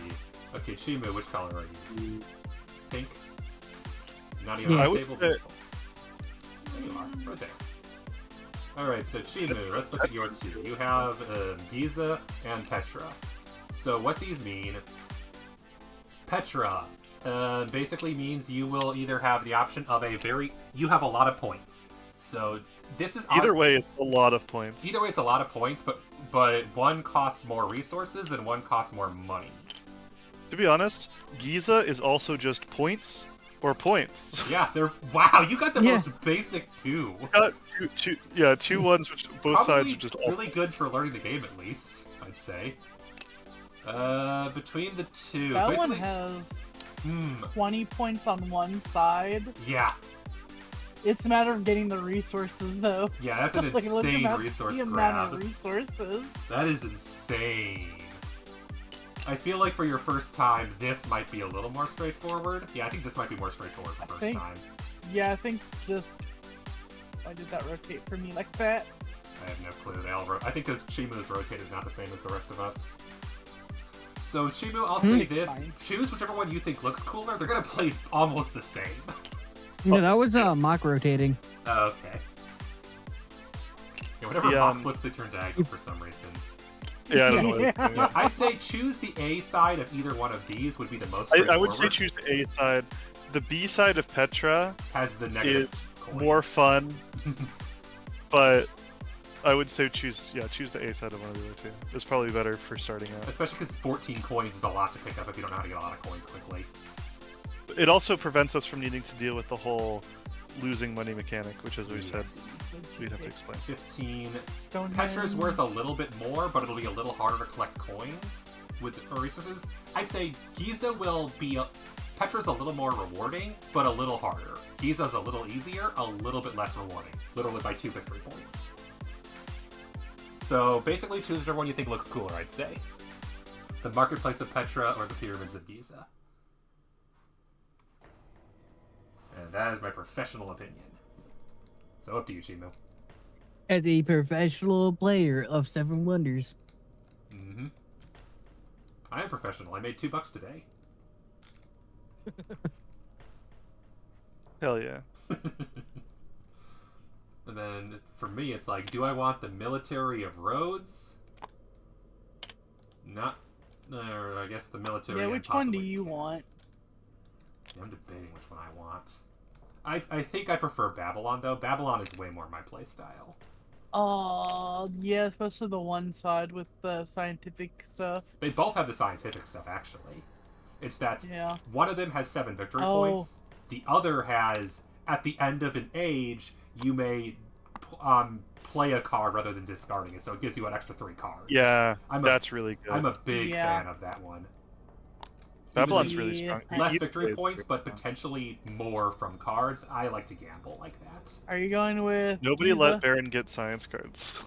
Yeah. Okay, Chimu, which color are you? Pink? Not even Yeah. on I the would table? say- There you are. Right there. Alright, so Chimu, let's look at your two. You have Giza and Petra. So what these mean... Petra basically means you will either have the option of you have a lot of points. So this is... Either way, it's a lot of points. Either way, it's a lot of points, but one costs more resources and one costs more money. To be honest, Giza is also just points or points. Yeah, wow, you got the Yeah. most basic two. Got two ones which both sides Probably are just awful. really good for learning the game at least, I'd say. Between the two, That one basically, has hmm, 20 points on one side. yeah, It's a matter of getting the resources, though. yeah, that's an Like, look insane at resource the amount grab. of resources. That is insane. I feel like for your first time, this might be a little more straightforward. Yeah, I think this might be more straightforward for first think- time. Yeah, I think this. Why did that rotate for me like that? I have no clue. They all I think because Chimu's rotate is not the same as the rest of us. So Chimu, I'll say this: Fine. choose whichever one you think looks cooler. They're gonna play almost the same. No, that was mock rotating. Okay. Yeah, whenever The, Mock flips, they turn diagonal for some reason. Yeah, I don't know. what it's Yeah. doing. Yeah, I'd say choose the A side of either one of these would be the most I would say straightforward. choose the A side. The B side of Petra Has the negative is coin. more fun, but I would say choose the A side of one of the other two. It's probably better for starting out. Especially because 14 coins is a lot to pick up if you don't know how to get a lot of coins quickly. It also prevents us from needing to deal with the whole losing money mechanic, which, as we said, we'd have to explain. 15. Stonehenge. Petra's worth a little bit more, but it'll be a little harder to collect coins. with resources, I'd say Giza will be... Petra's a little more rewarding, but a little harder. Giza's a little easier, a little bit less rewarding. Literally by 2 victory points. So basically choose whichever one you think looks cooler, I'd say. The Marketplace of Petra or the Pyramids of Giza. And that is my professional opinion. So up to you, Chimu. As a professional player of Seven Wonders. Mm-hmm. I am professional. I made $2 today. Hell yeah. And then for me, it's like, do I want the military of Rhodes? Not, or I guess the military. Yeah, and which one do possibly you King. want? Yeah, I'm debating which one I want. I think I prefer Babylon though. Babylon is way more my playstyle. Oh, yeah, especially the one side with the scientific stuff. They both have the scientific stuff actually. It's that Yeah. one of them has 7 victory Oh. points. The other has, at the end of an age, you may play a card rather than discarding it, so it gives you an extra 3 cards. Yeah, I'm that's really good. I'm a big Yeah. fan of that one. Babylon's Even really strong. Yeah. less Either victory way is points, great. but potentially more from cards. I like to gamble like that. Are you going with Nobody Giza? let Baron get science cards.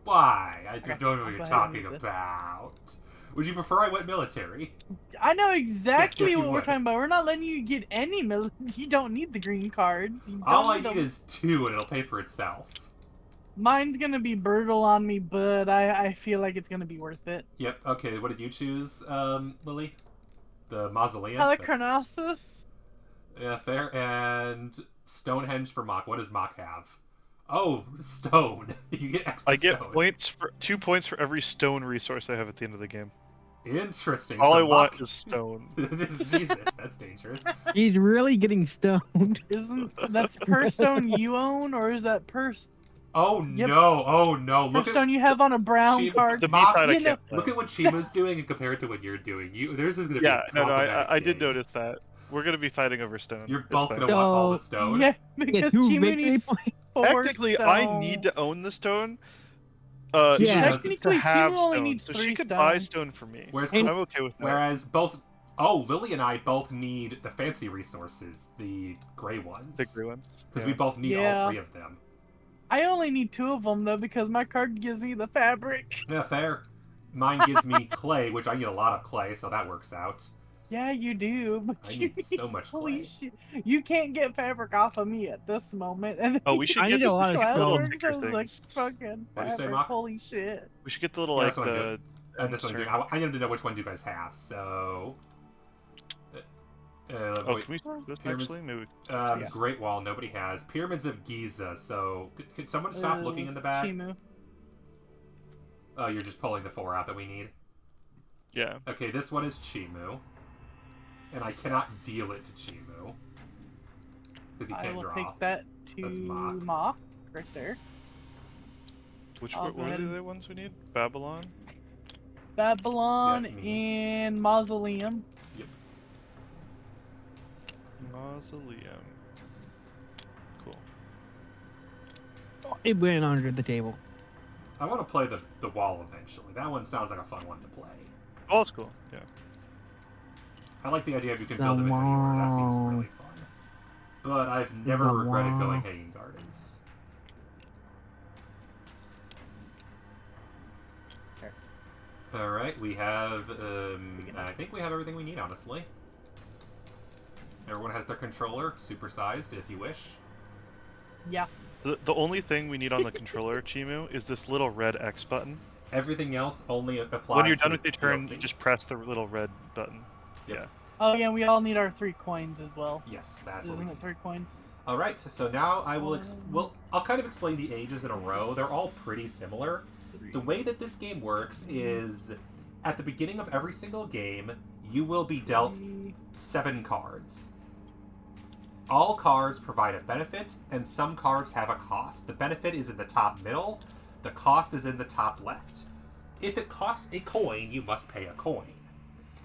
Why? I Okay, don't know I'll what go you're ahead and talking do this. about. Would you prefer I went military? I know exactly you what we're would. talking about. We're not letting you get any You don't need the green cards. You don't All I need need them. is 2 and it'll pay for itself. Mine's gonna be brutal on me, but I feel like it's gonna be worth it. Yep, okay, what did you choose, Lily? The Mausoleum? Helicronosis? Yeah, fair. And Stonehenge for Mock. What does Mock have? Oh, stone. You get extra I get stone. points for 2 points for every stone resource I have at the end of the game. Interesting. All so I want Mock... is stone. Jesus, that's dangerous. He's really getting stoned. Isn't that's per stone you own, or is that per Oh Yep. no, oh no. Look stone at, you have on a brown She- card? The B Mock- side I you know- can't play. look at what Chima's doing and compare it to what you're doing. Theirs is going to Yeah, be a no, problematic I did game. notice that. We're gonna be fighting over stone. You're It's both fine. going to want all the stone. Yeah, Get because 2 Chimu victory needs points. 4 Technically, I stone. need to own the stone. Yeah. She doesn't Technically, to have Chimu only stone, needs so 3 she could stone. buy stone for me. Whereas, And- I'm okay with that. whereas both... Oh, Lily and I both need the fancy resources, the gray ones. The green ones. Because Yeah. we both need Yeah. all 3 of them. I only need 2 of them though because my card gives me the fabric. Yeah, fair. Mine gives me clay, which I need a lot of clay, so that works out. Yeah, you do. But I you need so much holy clay. shit! You can't get fabric off of me at this moment. And Oh, we should I get need the, a lot of we should get the little stone. sticker like things. fucking What'd you say, fabric. Mock? Holy shit! We should get the little Yeah, like that's what I'm the. And this one, I need to know which one do you guys have, so... Oh, wait, can we start this Pyramids- actually? Maybe. Yeah. Great Wall, nobody has. Pyramids of Giza, so... Could someone stop looking in the back? Chimu. Oh, you're just pulling the 4 out that we need? Yeah. Okay, this one is Chimu. And I cannot deal it to Chimu. Because he I can't will draw. take that That's to Mock. Mock right there. Which I'll what go are ahead the and- other ones we need? Babylon. Babylon Yes, me. and Mausoleum. Mausoleum. Cool. It went under the table. I want to play the wall eventually. That one sounds like a fun one to play. Oh, that's cool. Yeah. I like the idea of you can The build them in anywhere. That seems wall. really fun. But I've never The regretted wall. going Hanging Gardens. Alright, we have, I think we have everything we need, honestly. Everyone has their controller, supersized if you wish. Yeah. The only thing we need on the controller, Chimu, is this little red X button. Everything else only applies When you're to done with your turn, DLC. just press the little red button. Yep. Yeah. Oh yeah, we all need our 3 coins as well. Yes, that's what we Isn't need. it 3 coins? Alright, so now I will, well, I'll kind of explain the ages in a row. They're all pretty similar. The way that this game works is, at the beginning of every single game, you will be dealt 7 cards. All cards provide a benefit, and some cards have a cost. The benefit is in the top middle, the cost is in the top left. If it costs a coin, you must pay a coin.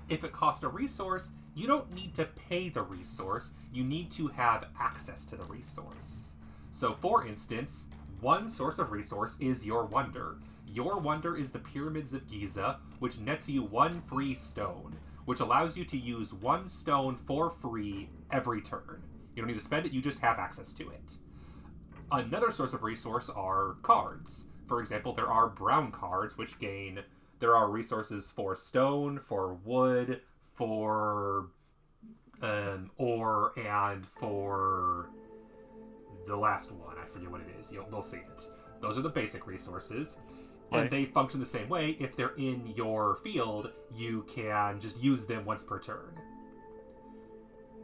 If it costs a resource, you don't need to pay the resource, you need to have access to the resource. So for instance, one source of resource is your wonder. Your wonder is the Pyramids of Giza, which nets you 1 free stone, which allows you to use 1 stone for free every turn. You don't need to spend it, you just have access to it. Another source of resource are cards. For example, there are brown cards, which gain... There are resources for stone, for wood, for ore, and for the last one. I forget what it is. We'll see it. Those are the basic resources. And Right. they function the same way. If they're in your field, you can just use them once per turn.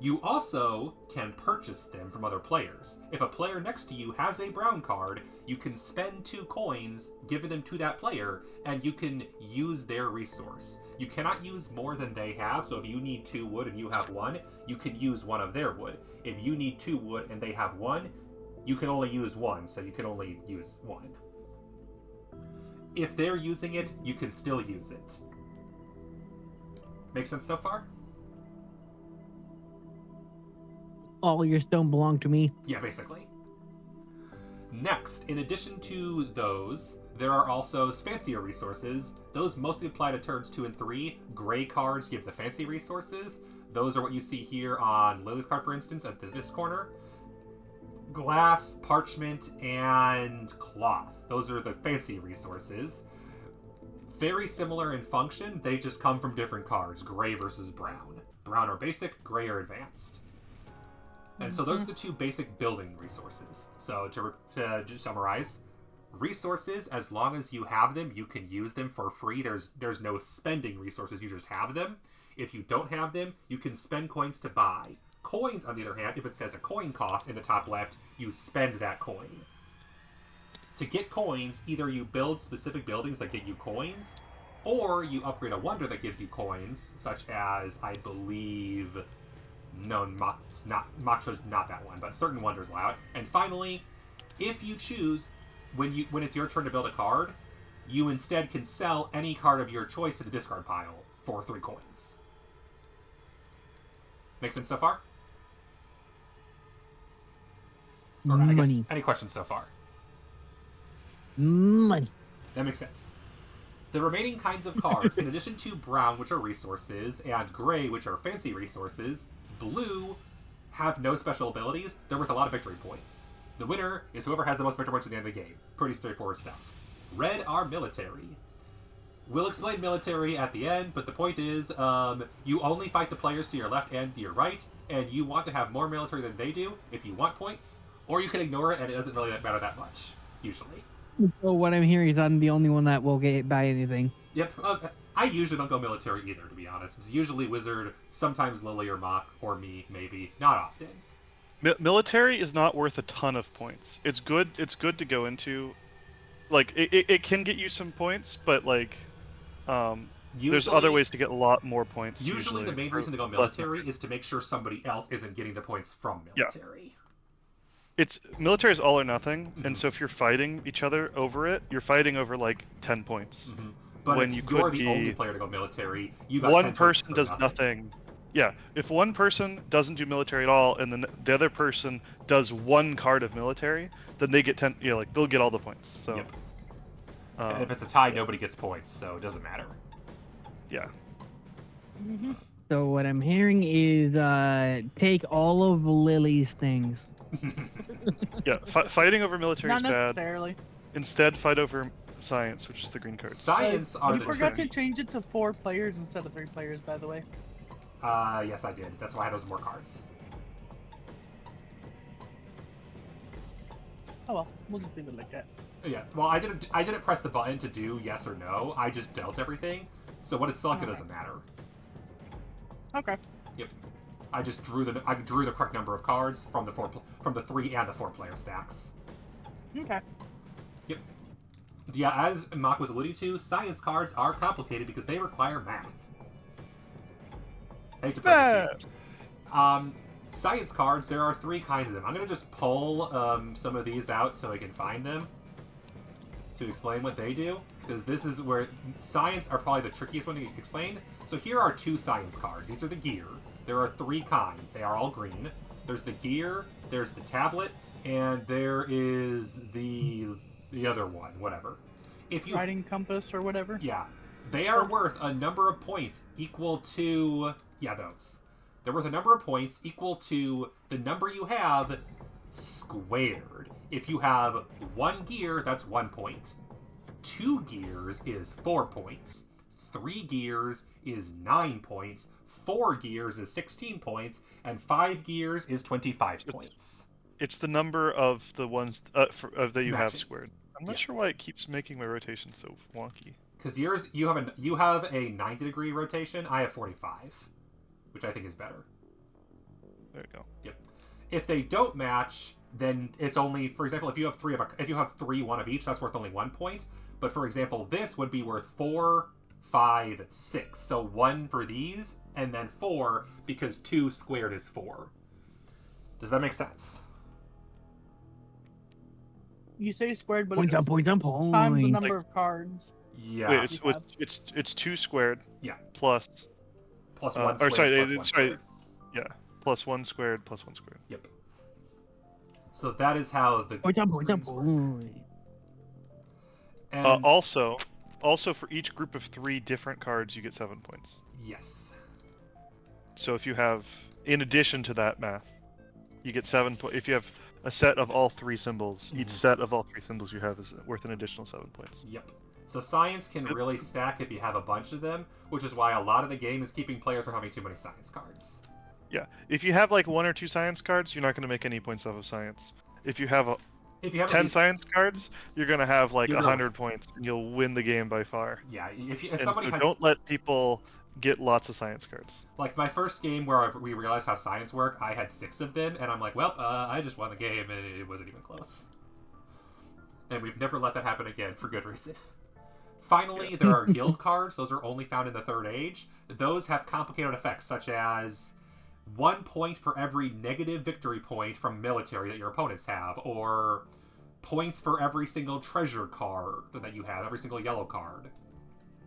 You also can purchase them from other players. If a player next to you has a brown card, you can spend 2 coins, give them to that player, and you can use their resource. You cannot use more than they have, so if you need 2 wood and you have 1, you can use 1 of their wood. If you need 2 wood and they have 1, you can only use 1, so you can only use 1. If they're using it, you can still use it. Make sense so far? All your stone belong to me. Yeah, basically. Next, in addition to those, there are also fancier resources. Those mostly apply to turns 2 and 3. Gray cards give the fancy resources. Those are what you see here on Lily's card, for instance, at this corner. Glass, parchment, and cloth. Those are the fancy resources. Very similar in function, they just come from different cards. Gray versus brown. Brown are basic, gray are advanced. And so those are the 2 basic building resources. So to summarize, resources, as long as you have them, you can use them for free. There's no spending resources, you just have them. If you don't have them, you can spend coins to buy. Coins, on the other hand, if it says a coin cost in the top left, you spend that coin. To get coins, either you build specific buildings that get you coins, or you upgrade a wonder that gives you coins, such as, I believe... No, Macho's not that one, but certain wonders allow it. And finally, if you choose, when it's your turn to build a card, you instead can sell any card of your choice to the discard pile for 3 coins. Make sense so far? Or, I guess, Money. any questions so far? Money. That makes sense. The remaining kinds of cards, in addition to brown, which are resources, and gray, which are fancy resources, blue have no special abilities. They're worth a lot of victory points. The winner is whoever has the most victory points at the end of the game. Pretty straightforward stuff. Red are military. We'll explain military at the end, but the point is, you only fight the players to your left and to your right, and you want to have more military than they do if you want points, or you can ignore it and it doesn't really matter that much, usually. So what I'm hearing is I'm the only one that will buy anything. Yep, I usually don't go military either, to be honest. It's usually Wizard, sometimes Lily or Mock, or me, maybe. Not often. Military is not worth a ton of points. It's good. It's good to go into. Like it can get you some points, but like, there's other ways to get a lot more points. Usually, the main reason to go military is to make sure somebody else isn't getting the points from military. It's military is all or nothing, and so if you're fighting each other over it, you're fighting over like 10 points. Mm-hmm. But when if you you're could the be only player to go military, you got one 10 person points does for nothing. Yeah, if one person doesn't do military at all, and then the other person does 1 card of military, then they get 10. Yeah, like they'll get all the points. So, Yep. And if it's a tie, nobody gets points, so it doesn't matter. yeah. So what I'm hearing is take all of Lily's things. Yeah, fighting over military Not is bad. necessarily. Instead, fight over science, which is the green cards. Science are You the forgot to tricky. change it to 4 players instead of 3 players, by the way. Yes, I did. That's why I had those more cards. Oh well, we'll just leave it like that. Yeah, well, I didn't press the button to do yes or no. I just dealt everything. So when it's selected doesn't matter. Okay. Yep. I just drew the correct number of cards from the 3 and the 4 player stacks. Okay. Yep. Yeah, as Mock was alluding to, science cards are complicated because they require math. Hate to break it to you. Science cards, there are 3 kinds of them. I'm going to just pull some of these out so I can find them to explain what they do, because this is where science are probably the trickiest one to explain. So here are 2 science cards. These are the gear. There are 3 kinds. They are all green. There's the gear, there's the tablet, and there is the other one, whatever. if you Riding compass or whatever. yeah, they are worth a number of points equal to those. They're worth a number of points equal to the number you have squared. If you have 1 gear, that's 1 point. 2 gears is 4 points. 3 gears is 9 points. 4 gears is 16 points, and 5 gears is 25 points. It's the number of the ones that you have Matching. squared. I'm not Yeah. sure why it keeps making my rotation so wonky. Because yours, you have a 90-degree rotation. I have 45, which I think is better. There you go. Yep. If they don't match, then it's only, for example, if you have three one of each, that's worth only 1 point. But for example, this would be worth 4, 5, 6. So 1 for these, and then 4 because 2 squared is 4. Does that make sense? You say squared, but Points it's on points on points. times the number of cards. Yeah. Wait, you have. it's 2 squared. Yeah. Plus. Plus or 1 squared. sorry, plus 1 sorry. squared. Yeah. Plus 1 squared. Plus 1 squared. Yep. So that is how the Points on points on greens work. points. And Also for each group of 3 different cards, you get 7 points. yes. So if you have, in addition to that math, you get 7 points. If you have a set of all 3 symbols, each Mhm. set of all 3 symbols you have is worth an additional 7 points. Yep. So science can really stack if you have a bunch of them, which is why a lot of the game is keeping players from having too many science cards. Yeah. If you have like 1 or 2 science cards, you're not going to make any points off of science. If you have If you have at 10 least- science cards, you're going to have like You're gonna- 100 points, and you'll win the game by far. yeah, if And somebody so has don't let people get lots of science cards. like my first game where we realized how science worked, I had 6 of them, and I'm like, well, I just won the game, and it wasn't even close. And we've never let that happen again for good reason. Finally, there are guild cards. Those are only found in the Third Age. Those have complicated effects, such as 1 point for every negative victory point from military that your opponents have, or points for every single treasure card that you have, every single yellow card,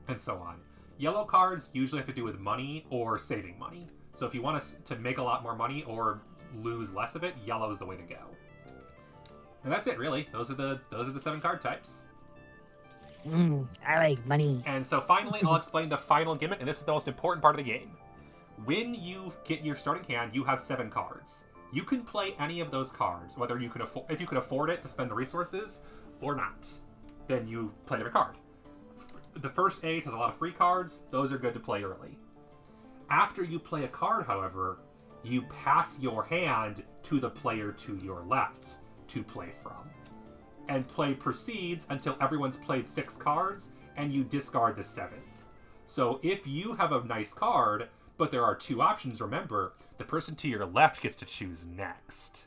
and so on. Yellow cards usually have to do with money or saving money. So if you want to make a lot more money or lose less of it, yellow is the way to go. And that's it, really. Those are the 7 card types. I like money. And so finally, I'll explain the final gimmick, and this is the most important part of the game. When you get your starting hand, you have 7 cards. You can play any of those cards, whether you can if you can afford it to spend the resources or not. Then you play every card. The first 8 has a lot of free cards. Those are good to play early. After you play a card, however, you pass your hand to the player to your left to play from. And play proceeds until everyone's played 6 cards, and you discard the 7th. So if you have a nice card, but there are 2 options, remember, the person to your left gets to choose next.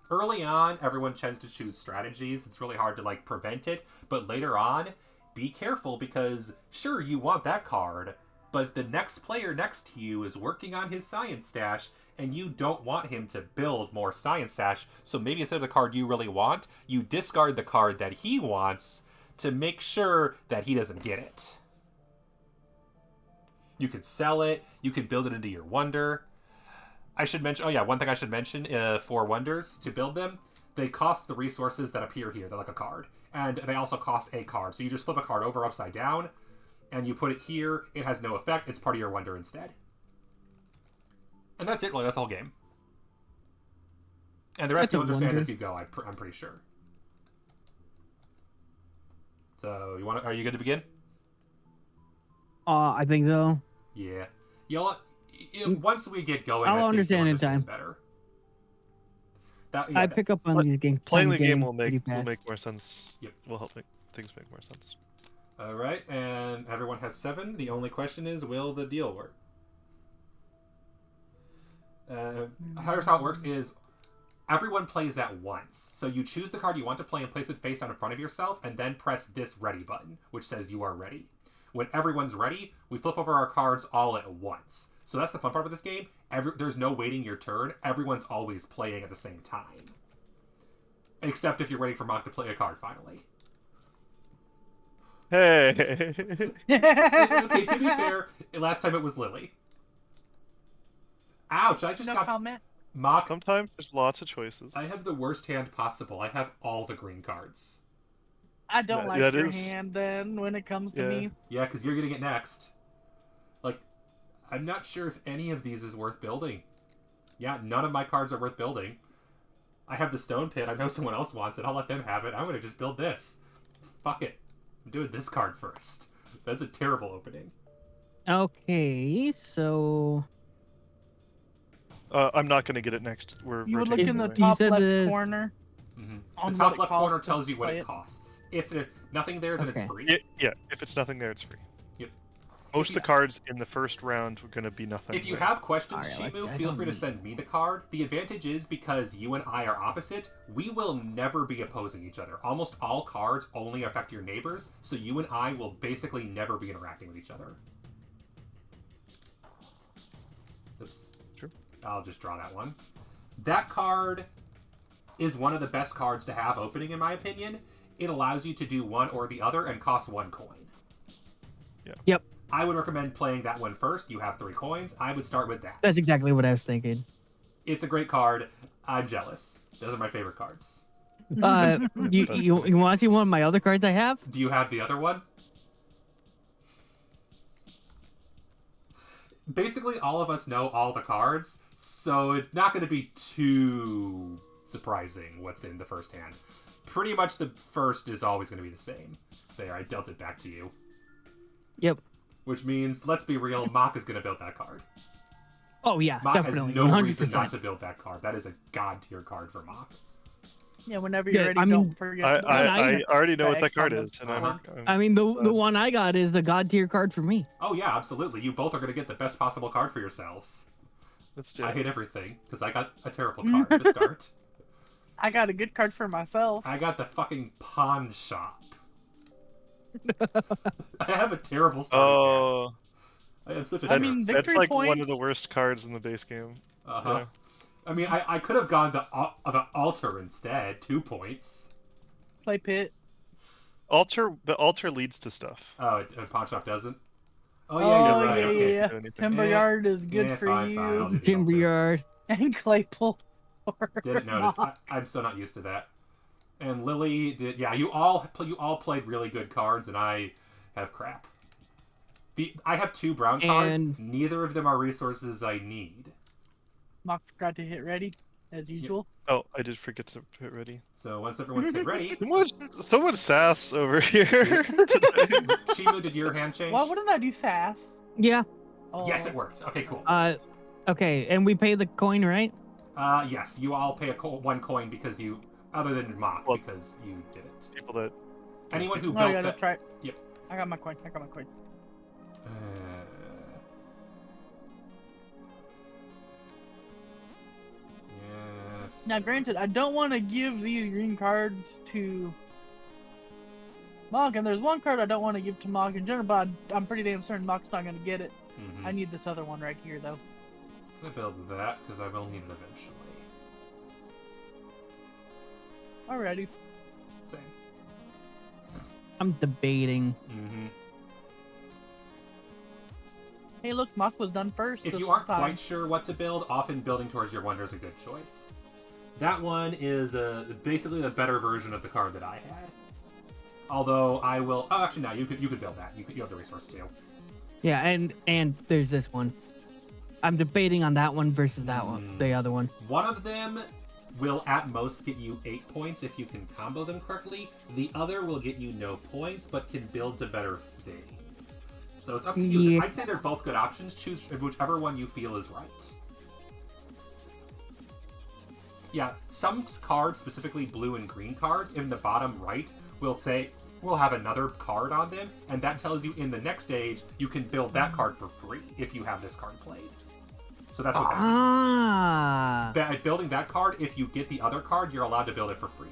Early on, everyone tends to choose strategies. It's really hard to prevent it, but later on, be careful because sure, you want that card, but the next player next to you is working on his science stash, and you don't want him to build more science stash, so maybe instead of the card you really want, you discard the card that he wants to make sure that he doesn't get it. You can sell it, you can build it into your wonder. I should mention, one thing I should mention for wonders, to build them, they cost the resources that appear here. They're like a card. And they also cost a card. So you just flip a card over upside down, and you put it here. It has no effect. It's part of your wonder instead. And that's it, really. That's the whole game. And the rest That's a you'll understand wonder. as you go, I'm pretty sure. So, are you good to begin? I think so. Yeah. Once we get going, I'll I think understand you'll in time. better. That, I pick up on these games. Playing the game games will pretty make fast. more sense. Yep. Will help make things make more sense. All right, and everyone has 7. The only question is, will the deal work? Here's how it works: is everyone plays at once. So you choose the card you want to play and place it face down in front of yourself, and then press this ready button, which says you are ready. When everyone's ready, we flip over our cards all at once. So that's the fun part of this game. There's no waiting your turn. Everyone's always playing at the same time. Except if you're waiting for Mock to play a card finally. Hey. Okay, to be fair, last time it was Lily. Ouch, I just No got comment. Mock. Sometimes there's lots of choices. I have the worst hand possible. I have all the green cards. I don't like that your is- hand then when it comes to Yeah. me. Yeah, because you're getting it next. Like, I'm not sure if any of these is worth building. Yeah, none of my cards are worth building. I have the Stone Pit. I know someone else wants it. I'll let them have it. I'm going to just build this. Fuck it. I'm doing this card first. That's a terrible opening. Okay, so I'm not gonna get it next. We're You would look rotating in the away. top said left the- corner. Mm-hmm. On The what top it left corner costs to tells you what play it it. costs. If there's nothing there, then Okay. it's free. Yeah, if it's nothing there, it's free. Yep. Most If of the cards in the first round are gonna be nothing. If you there. have questions, Alright, like, Shimu, I feel don't free to need- send me the card. The advantage is because you and I are opposite, we will never be opposing each other. Almost all cards only affect your neighbors, so you and I will basically never be interacting with each other. Oops. Sure. I'll just draw that one. That card is one of the best cards to have opening, in my opinion. It allows you to do one or the other and costs 1 coin. Yep, I would recommend playing that one first. You have 3 coins. I would start with that. that's exactly what I was thinking. It's a great card. I'm jealous. Those are my favorite cards. You want to see one of my other cards I have? Do you have the other one? Basically, all of us know all the cards, so it's not going to be too surprising what's in the first hand. Pretty much the first is always going to be the same. There, I dealt it back to you. Yep. Which means, let's be real, Mock is going to build that card. Oh yeah, Mock definitely, has no 100%. reason not to build that card. That is a god tier card for Mock. Yeah, whenever you're Yeah, ready, I mean, don't forget. I already know what that X on card the is, and Uh-huh. I mean, the one I got is the god tier card for me. Oh yeah, absolutely. You both are going to get the best possible card for yourselves. let's do I it. hate everything, because I got a terrible card to start. I got a good card for myself. I got the fucking pawn shop. I have a terrible starting Oh, hand. I am such a I that's, mean, that's victory like one of points- the worst cards in the base game. Uh-huh. Yeah. I mean, I could have gone the altar instead. 2 points. Play pit. The altar leads to stuff. Oh, pawn shop doesn't? Oh, Oh, yeah, you're right. yeah, okay. yeah. Do anything. Timber Yeah. Yard is good Yeah, for fine, fine, I'll you. do the Timber altar. yard. And Claypool. Didn't notice. I'm still not used to that. And Lily did. Yeah, you all played really good cards, and I have crap. I have 2 brown cards. And- Neither of them are resources I need. Mock forgot to hit ready, as usual. Oh, I did forget to hit ready. So once everyone's hit ready, So much sass over here today. Shimu, did your hand change? Why wouldn't I do sass? Yeah. Oh. Yes, it worked. Okay, cool. Okay, and we pay the coin, right? Yes, you all pay 1 coin because you, other than Mock, Well- because you did it. People that Anyone who Oh, built yeah, that. that's right. Yep. I got my coin. I got my coin. Yeah. Now, granted, I don't want to give these green cards to Mog, and there's one card I don't want to give to Mog in general, but I'm pretty damn certain Mog's not going to get it. Mhm. I need this other one right here, though. I'm gonna build that because I will need it eventually. Alrighty. Same. I'm debating. Mm-hmm. Hey, look, Mog was done first. If this you aren't time. quite sure what to build, often building towards your wonder is a good choice. That one is basically the better version of the card that I had. Although I will. Oh, actually, no. You could build that. You have the resource too. Yeah, and there's this one. I'm debating on that one versus that one, the other one. One of them will at most get you 8 points if you can combo them correctly. The other will get you no points, but can build to better things. So it's up to you. Yeah. I'd say they're both good options. Choose whichever one you feel is right. Yeah, some cards, specifically blue and green cards, in the bottom right will have another card on them, and that tells you in the next stage you can build that card for free if you have this card played. So that's what that means. Ah. By building that card, if you get the other card, you're allowed to build it for free.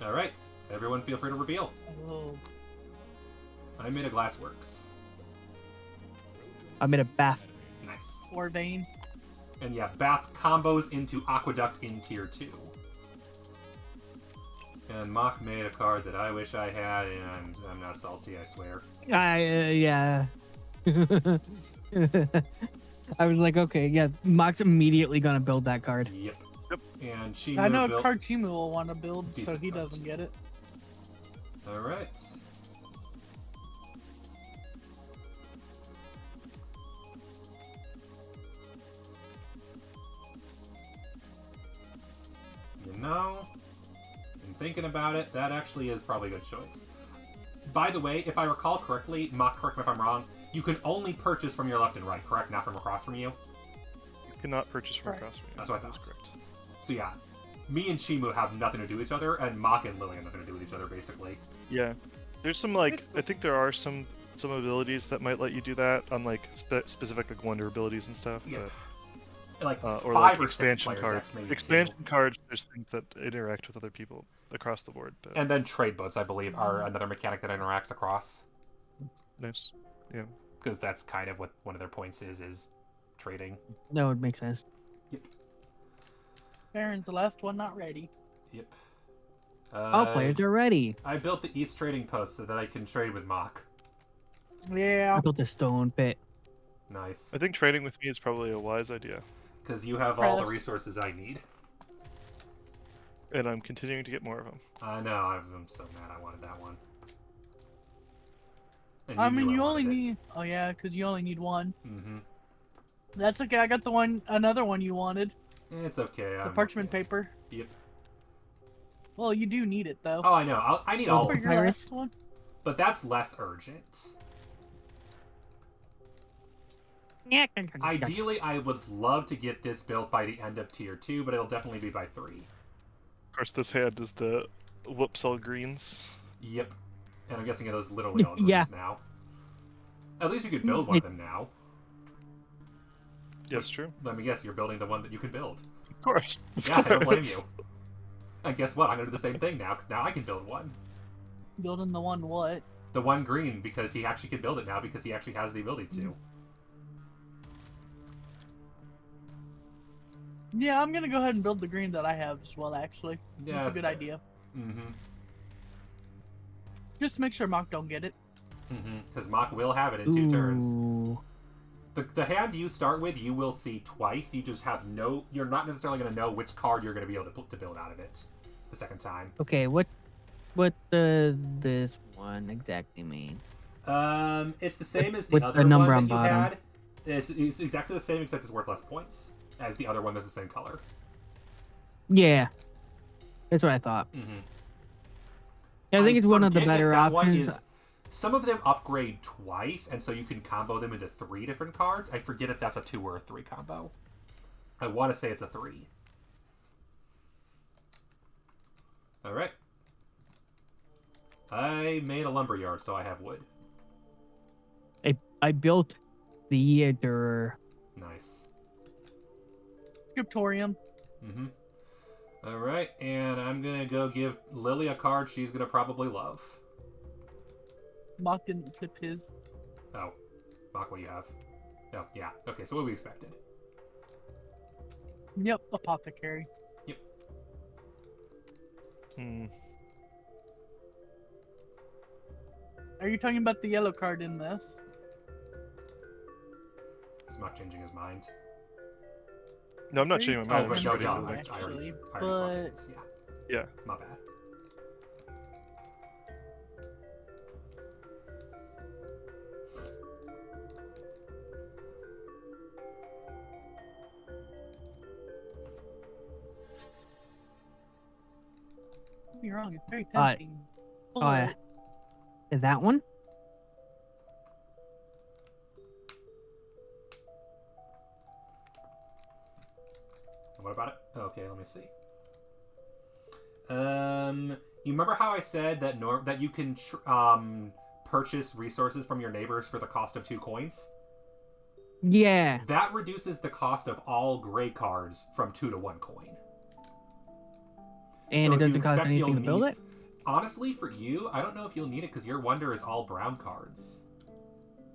Alright, everyone feel free to reveal. Oh, I made a Glassworks. I made a bath. Nice. War Vein. And yeah, Bath combos into Aqueduct in Tier 2. And Mock made a card that I wish I had, and I'm not salty, I swear. Yeah. I was like, okay, yeah, Mock's immediately gonna build that card. Yep. And Shimu I know built... Karchimu will want to build, so Decent he build. doesn't get it. Alright. You know, in thinking about it, that actually is probably a good choice. By the way, if I recall correctly, Mock, correct me if I'm wrong, you can only purchase from your left and right, correct? Not from across from you? You cannot purchase from Right. across from you. That's what I That is thought. correct. So yeah, me and Shimu have nothing to do with each other, and Mock and Lily have nothing to do with each other, basically. Yeah, there's some like I think there are some abilities that might let you do that on like specific like wonder abilities and stuff. Yeah. But, Like or 5 like or 6 expansion player cards. decks, maybe Expansion 2. cards. There's things that interact with other people across the board. But And then trade boats, I believe, are another mechanic that interacts across. nice. Yeah. Because that's kind of what one of their points is trading. That would make sense. Baron's the last one not ready. Yep. All players are ready. I built the East Trading Post so that I can trade with Mock. Yeah. I built a stone pit. Nice. I think trading with me is probably a wise idea, Because you have all the Press. resources I need. and I'm continuing to get more of them. I know, I'm so mad I wanted that one. And I mean, knew you only wanted need. Oh yeah, because you only need one. it. Mm-hmm. That's okay. I got the one, another one you wanted. It's okay. The I'm parchment okay. paper. Yep. Well, you do need it though. Oh, I know. I need Oh, all For of your them. Papyrus? last one. But that's less urgent. Ideally, I would love to get this built by the end of Tier 2, but it'll definitely be by 3. Of course, this hand is the whoops all greens. Yep. And I'm guessing it is literally all Yeah. greens now. At least you could build one of them now. Yes, true. Let me guess, you're building the one that you can build. Of course. Of Yeah, I don't blame course. you. And guess what? I'm going to do the same thing now, because now I can build one. Building the one what? The one green, because he actually can build it now, because he actually has the ability to. Yeah, I'm gonna go ahead and build the green that I have as well. Actually, Yeah, that's a that's good fair. idea. Mm-hmm. Just to make sure Mock don't get it. Mm-hmm. Because Mock will have it in 2 turns. Ooh. The hand you start with, you will see twice. You just have no... You're not necessarily going to know which card you're going to be able to build out of it the second time. Okay, what does this one exactly mean? It's the same as the With other the number one on that you bottom. had. It's exactly the same, except it's worth less points as the other one that's the same color. Yeah, that's what I thought. Mm-hmm. Yeah, I think it's one of the better options. Some of them upgrade twice, and so you can combo them into 3 different cards. I forget if that's a 2 or a 3 combo. I want to say it's a 3. Alright. I made a lumberyard, so I have wood. I built the theater. Nice. Scriptorium. Mm-hmm. Alright, and I'm gonna go give Lily a card she's gonna probably love. Mock didn't flip his. Oh. Mock, what do you have? Oh, yeah. Okay, so what we expected. Yep, apothecary. Hmm. Are you talking about the yellow card in this? Is Mock changing his mind? No, I'm not Very changing my Oh, mind. but I'm no, just John, building. I already actually, swapped but- hands. Yeah, Yeah. my bad. Don't be wrong, it's very Uh, tempting. yeah. Is that one? What about it? Okay, let me see. You remember how I said that that you can purchase resources from your neighbors for the cost of 2 coins? Yeah. That reduces the cost of all gray cards from 2 to 1 coin. And So it if you doesn't cost expect anything you'll to build need- it? Honestly, for you, I don't know if you'll need it because your wonder is all brown cards.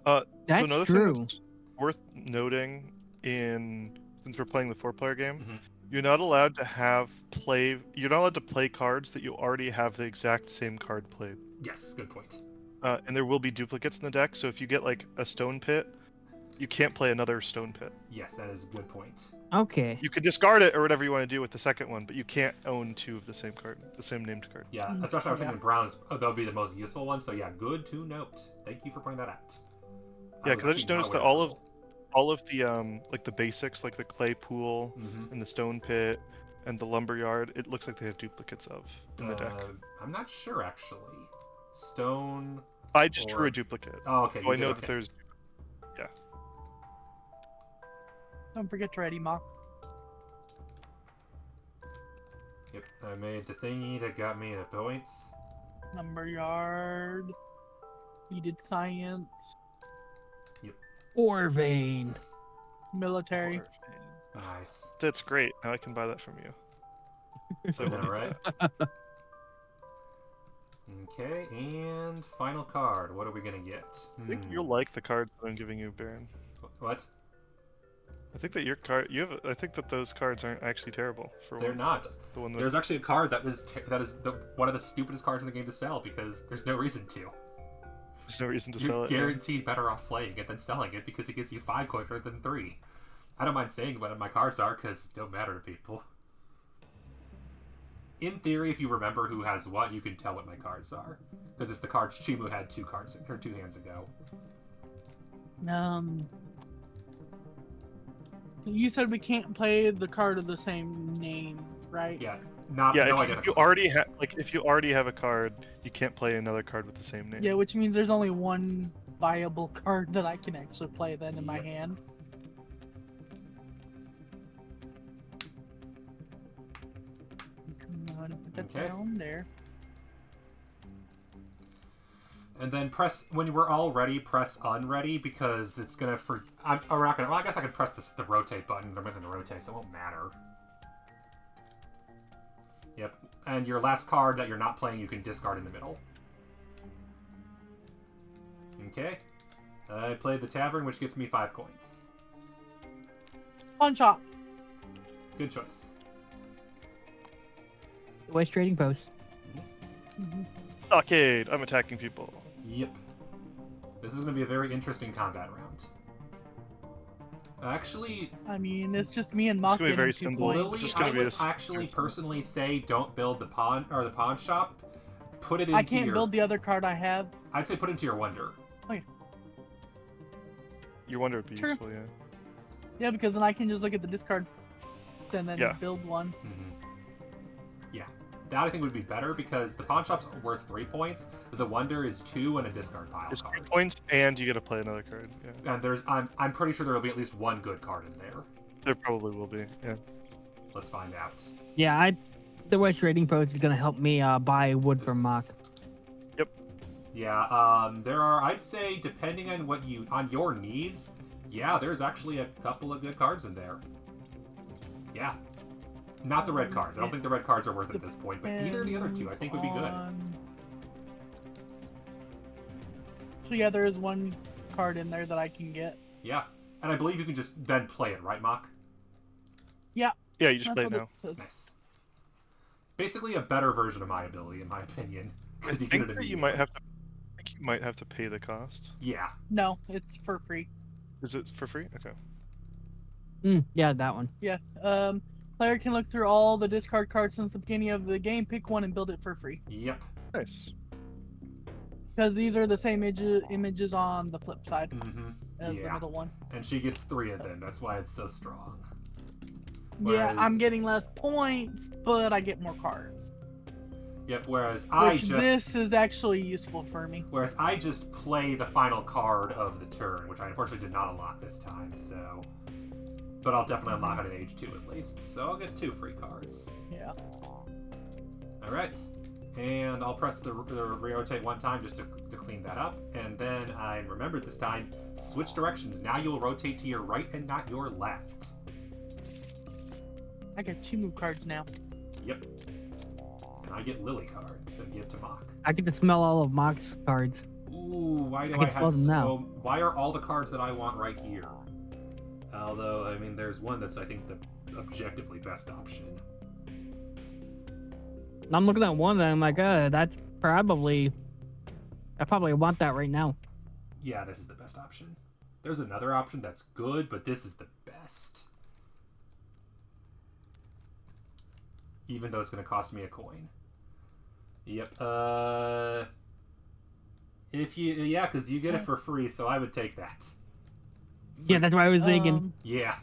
So That's another true. thing that's worth noting since we're playing the 4-player game, Mhm. you're not allowed to you're not allowed to play cards that you already have the exact same card played. Yes, good point. And there will be duplicates in the deck, so if you get like a stone pit, you can't play another stone pit. Yes, that is a good point. Okay. You can discard it or whatever you want to do with the second one, but you can't own two of the same card, the same named card. Yeah, Mm, especially I was yeah. thinking browns. That would be the most useful one. So yeah, good to note. Thank you for pointing that out. Yeah, because I just noticed that all of the like the basics, like the clay pool Mm-hmm. and the stone pit and the lumberyard, it looks like they have duplicates of in the deck. I'm not sure actually. Stone. I just drew or- a duplicate. Oh, okay. So you I did, know okay. that there's. Don't forget to ready mock. Yep, I made the thingy that got me the points. Number yard. You did science. Orvane. Military. Nice. That's great. Now I can buy that from you. So I will All do right. that. Okay, and final card. What are we gonna get? I think you'll like the cards that I'm giving you, Baron. What? I think that your card, I think that those cards aren't actually terrible. For They're once. not. The one that There's actually a card that is one of the stupidest cards in the game to sell because there's no reason to. there's no reason to You're sell it. yeah. guaranteed better off playing it than selling it because it gives you 5 coins rather than 3. I don't mind saying what my cards are because it don't matter to people. In theory, if you remember who has what, you can tell what my cards are. Because it's the cards Chimu had 2 hands ago. You said we can't play the card of the same name, right? Yeah, Yeah, no if you identical already cards. if you already have a card, you can't play another card with the same name. Yeah, which means there's only one viable card that I can actually play then in my Yep. hand. Come on, put that Okay. down there. And then when we're all ready, press unready because it's gonna or not gonna. Well, I guess I could press the rotate button. They're making the rotate, so it won't matter. Yep. And your last card that you're not playing, you can discard in the middle. Okay. I played the Tavern, which gets me 5 coins. Pawn shop. Good choice. West Trading Post. Mhm. Stockade. I'm attacking people. Yep. This is gonna be a very interesting combat round. Actually, I mean, it's just me and It's Mock gonna be getting very 2 simple. points. It's Lily, just gonna I be would a s- actually personally say don't build the pawn shop. Put it into I can't your. build the other card I have. I'd say put it into your wonder. Your wonder would be True. useful, yeah. Yeah, because then I can just look at the discard and then Yeah. build one. Yeah, that I think would be better because the pawn shop's worth 3 points. The wonder is 2 and a discard pile It's 3 card. points, and you get to play another card. Yeah, And I'm pretty sure there will be at least 1 good card in there. there probably will be. Yeah. Let's find out. Yeah, the West Trading Post is gonna help me buy wood from Mock. Yeah, there are. I'd say depending on on your needs. Yeah, there's actually a couple of good cards in there. Yeah, not the red cards. I don't think the red cards are worth it at this point, but either of the other 2 I think would be good. So yeah, there is 1 card in there that I can get. Yeah, and I believe you can just then play it, right, Mock? Yeah, you just That's play it what now. it says. Nice. Basically, a better version of my ability, in my opinion, I because you get think it that you immediately. might have to. I think you might have to pay the cost. Yeah, No, it's for free. Is it for free? Okay. Yeah, that one. Yeah. Player can look through all the discard cards since the beginning of the game, pick one, and build it for free. yep. Nice. Because these are the same images on the flip side Mm-hmm. as the Yeah, middle one. and she gets 3 of them. That's why it's so strong. Yeah, Whereas- I'm getting less points, but I get more cards. Yep. Whereas This is actually useful for me. Whereas I just play the final card of the turn, which I unfortunately did not unlock this time, so... But I'll definitely unlock it at age 2 at least, so I'll get 2 free cards. Yeah. Alright, and I'll press the re-rotate 1 time just to clean that up, and then I remembered this time, switch directions. Now you'll rotate to your right and not your left. I got 2 move cards now. Yep. And I get Lily cards and give to Mock. I get to smell all of Mock's cards. Ooh, why do I I can spell have them now. so... Why are all the cards that I want right here? Although, I mean, there's one that's, I think, the objectively best option. I'm looking at one and I'm like, that's probably. I probably want that right now. Yeah, this is the best option. There's another option that's good, but this is the best. Even though it's going to cost me a coin. Yep. If you... Yeah, because you get it for free, so I would take that. Yeah, that's what I was thinking. Yeah.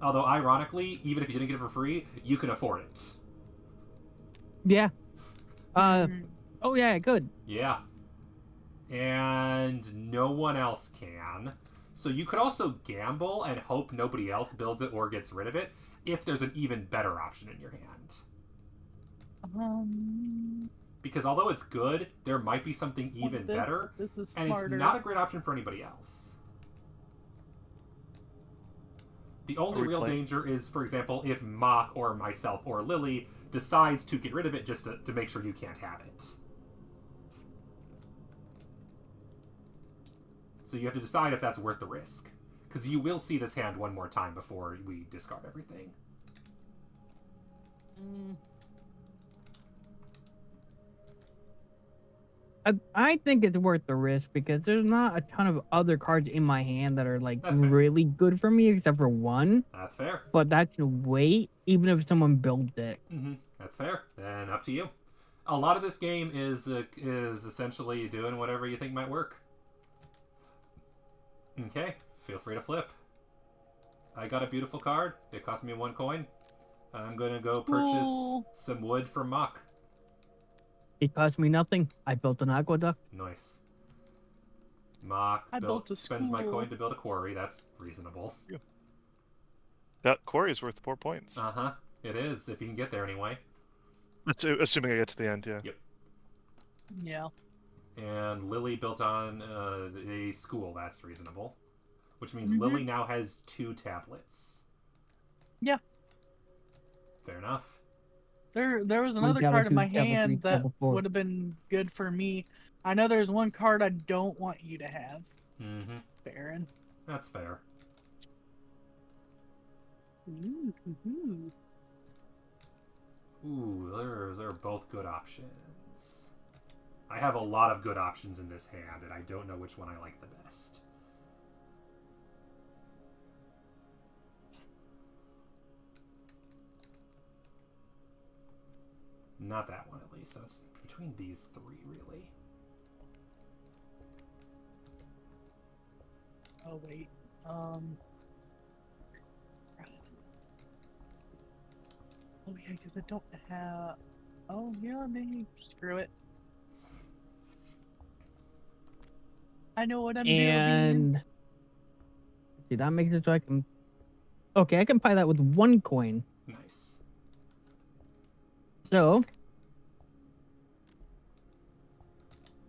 Although, ironically, even if you didn't get it for free, you can afford it. Yeah. Mhm. Oh yeah, good. Yeah. And no one else can. So you could also gamble and hope nobody else builds it or gets rid of it if there's an even better option in your hand. Because although it's good, there might be something even better, This is and smarter. it's not a great option for anybody else. The only Are we real playing? danger is, for example, if Mock or myself or Lily decides to get rid of it just to make sure you can't have it. So you have to decide if that's worth the risk. Because you will see this hand one more time before we discard everything. I think it's worth the risk because there's not a ton of other cards in my hand that are like That's fair. really good for me except for one. That's fair. But that can wait even if someone builds it. That's fair. Then up to you. A lot of this game is essentially doing whatever you think might work. Okay, feel free to flip. I got a beautiful card. It cost me 1 coin. I'm gonna go Cool. purchase some wood from Mock. It cost me nothing. I built an aqueduct. Nice. Mock I built a spends my school. coin to build a quarry. That's reasonable. That quarry is worth 4 points. Uh-huh. It is, if you can get there anyway. Assuming I get to the end, yeah. Yep. Yeah. And Lily built on a school. That's reasonable. Which means Mhm. Lily now has 2 tablets. Yeah. Fair enough. There was One another tablet, card in two my tablet, three, hand that tablet, four. would have been good for me. I know there's one card I don't want you to have, Mm-hmm. Baron. That's fair. Ooh. Ooh, they're both good options. I have a lot of good options in this hand, and I don't know which one I like the best. Not that one, at least. So it's between these 3, really. Oh wait. Oh yeah, because I don't have. Oh yeah, maybe screw it. I know what I'm doing. And see, that makes it so I can. Okay, I can buy that with 1 coin. Nice. So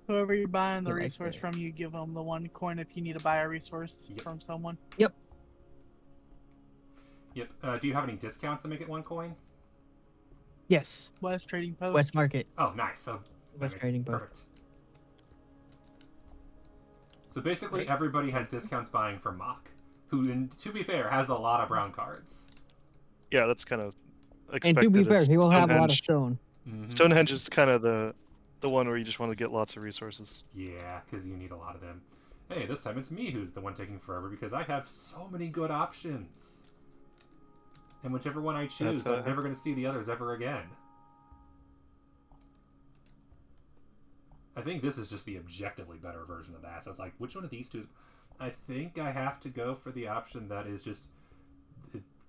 Whoever you're buying the I like resource that. from, you give them the 1 coin if you need to buy a resource Yep. from someone. Yep. Do you have any discounts to make it 1 coin? yes, West Trading Post. West Market. Oh, nice. So that West makes- Trading Post. perfect. So basically, everybody has discounts buying from Mock, who, to be fair, has a lot of brown cards. Yeah, that's kind of And expected. to be fair, as he will have a lot of Stonehenge. stone. Stonehenge is kind of the one where you just want to get lots of resources. Yeah, because you need a lot of them. Hey, this time it's me who's the one taking forever because I have so many good options. And whichever one I choose, That's, I'm never going to see the others ever again. I think this is just the objectively better version of that. So it's like, which one of these two is... I think I have to go for the option that is just...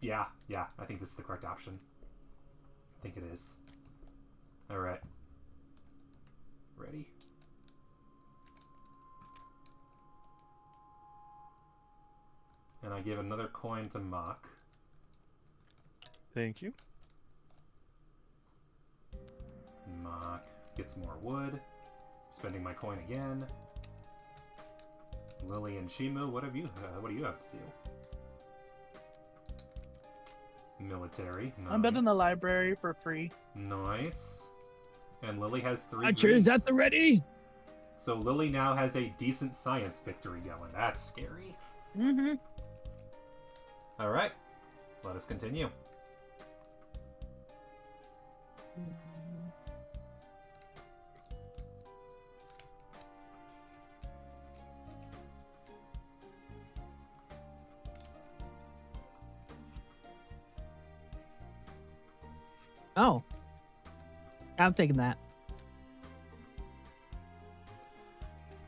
Yeah, I think this is the correct option. I think it is. Alright. Ready? And I give another coin to Mock. Thank you. Mock gets more wood. Spending my coin again. Lily and Shimu, what do you have to do? Military. Nice. I'm betting the library for free. Nice. And Lily has 3 Archer greens. is at the ready. So Lily now has a decent science victory going. That's scary. Mm-hmm. Alright. Let us continue. Oh. I'm taking that.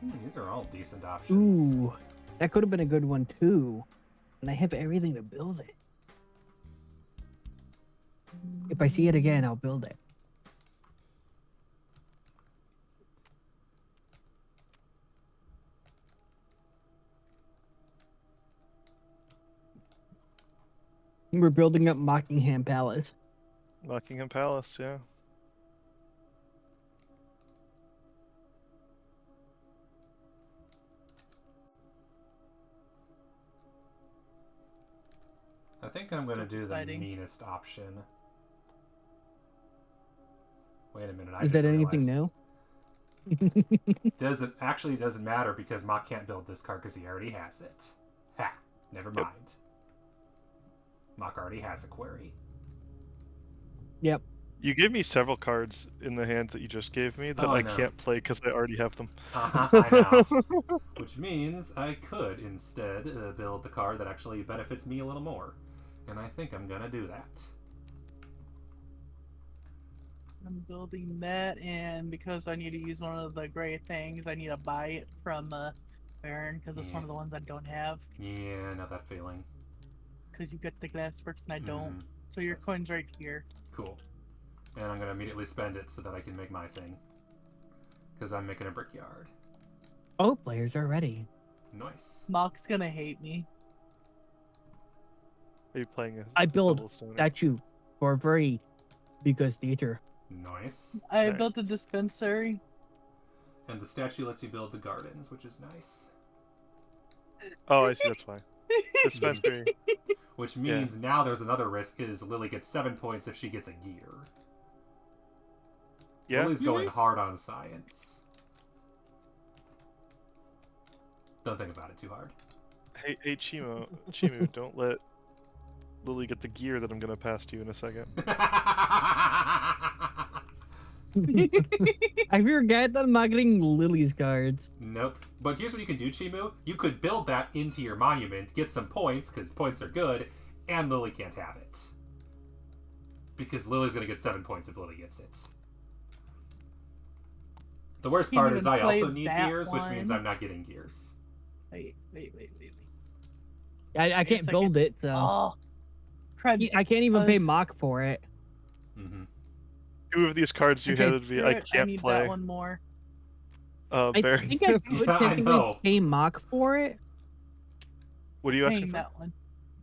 These are all decent options. Ooh. That could have been a good one too. And I have everything to build it. If I see it again, I'll build it. We're building up Mockingham Palace. Buckingham Palace, yeah. I think I'm Still gonna do deciding. the meanest option. Wait a minute, I Is didn't that anything realize. new? Doesn't matter because Mock can't build this card because he already has it. Ha! Never Yep. mind. Mock already has a query. Yep. You gave me several cards in the hand that you just gave me that Oh, I no. can't play because I already have them. I know. Which means I could instead build the card that actually benefits me a little more. And I think I'm gonna do that. I'm building that, and because I need to use one of the gray things, I need to buy it from Baron because it's one of the ones I don't have. Yeah, I know that feeling. Because you get the glass works and I don't. Mhm. So your That's- coin's right here. Cool. And I'm gonna immediately spend it so that I can make my thing. Because I'm making a brickyard. Oh, players are ready. Nice. Mock's gonna hate me. Are you playing a I build double stoner? statue for free because theater. Nice. I Nice. built a dispensary. And the statue lets you build the gardens, which is nice. Oh, I see. That's why. Dispensary. Which means now there's another risk is Lily gets 7 points if she gets a gear. Yeah. Lily's going hard on science. Don't think about it too hard. Hey, Chimu, don't let Lily get the gear that I'm gonna pass to you in a second. I forget that I'm not getting Lily's cards. Nope. But here's what you can do, Chimu. You could build that into your monument, get some points, because points are good, and Lily can't have it. Because Lily's going to get 7 points if Lily gets it. The worst Can't part is even I play also need that gears, which means one. I'm not getting gears. Wait. I can't It's like build it, so Oh. Crud. I can't even pay us. Mock for it. Mm-hmm. 2 of these cards you Okay. handed me, I Garrett, can't need play. that one more. I Baron. think I could Yeah, I technically know. pay Mock for it. What are you asking Paying for? that one.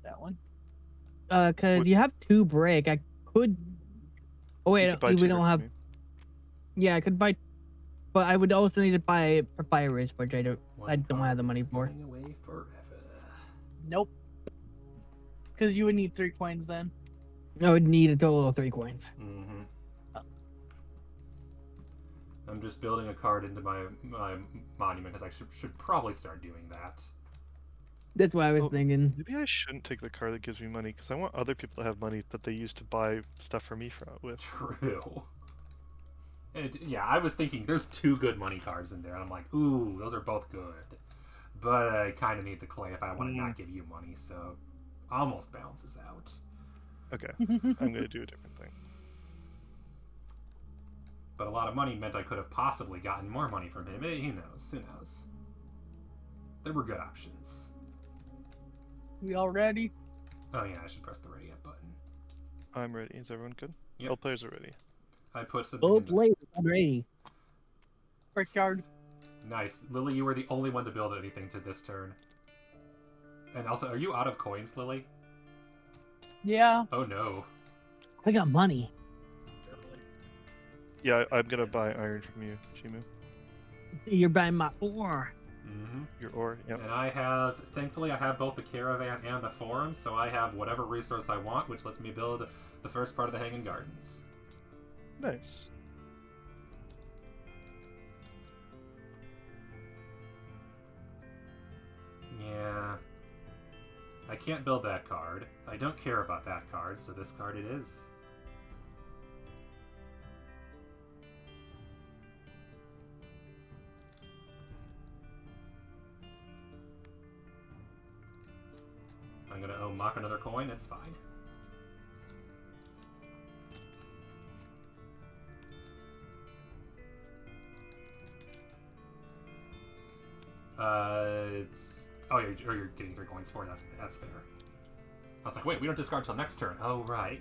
That one. Cause What- you have 2 brick. I could. Oh You wait, could buy we 2 don't bricks have. from me. Yeah, I could buy, but I would also need to buy papyrus, which I don't have the money for. Going away forever. Nope. Because you would need 3 coins then. I would need a total of 3 coins. Mm-hmm. I'm just building a card into my monument because I should probably start doing that. That's what I was Oh. thinking. Maybe I shouldn't take the card that gives me money because I want other people to have money that they use to buy stuff for me with. True. And yeah, I was thinking there's 2 good money cards in there, and I'm like, ooh, those are both good. But I kind of need the clay if I want to not give you money, so almost balances out. Okay, I'm gonna do a different thing. But a lot of money meant I could have possibly gotten more money from him. Who knows? Who knows? There were good options. We all ready? Oh yeah, I should press the ready up button. I'm ready. Is everyone good? Yep. All players are ready. I put something Oh, in the... play already. Brickyard. Nice. Lily, you were the only one to build anything to this turn. And also, are you out of coins, Lily? Yeah. Oh no. I got money. Yeah, I'm gonna buy iron from you, Chimu. You're buying my ore. Mm-hmm. Your ore. Yep. And I have, thankfully, I have both the caravan and the forum, so I have whatever resource I want, which lets me build the first part of the Hanging Gardens. Nice. Yeah. I can't build that card. I don't care about that card, so this card it is. I'm gonna owe Mock another coin, it's fine. It's you're getting 3 coins for it. That's fair. I was like, wait, we don't discard till next turn. Oh right.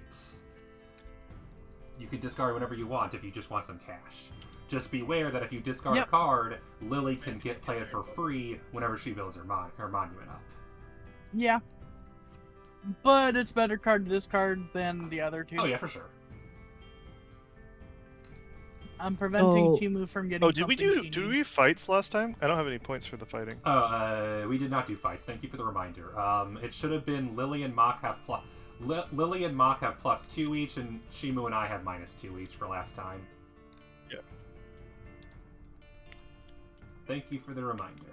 You can discard whenever you want if you just want some cash. Just beware that if you discard a card, Lily can play it for free whenever she builds her monument up. Yeah. But it's better card to discard than the other two. Oh yeah, for sure. I'm preventing Chimu from getting. Oh, did we do fights last time? I don't have any points for the fighting. We did not do fights. Thank you for the reminder. It should have been Lily and Mach have Lily and Mach have +2 each, and Chimu and I have -2 each for last time. Yeah. Thank you for the reminder.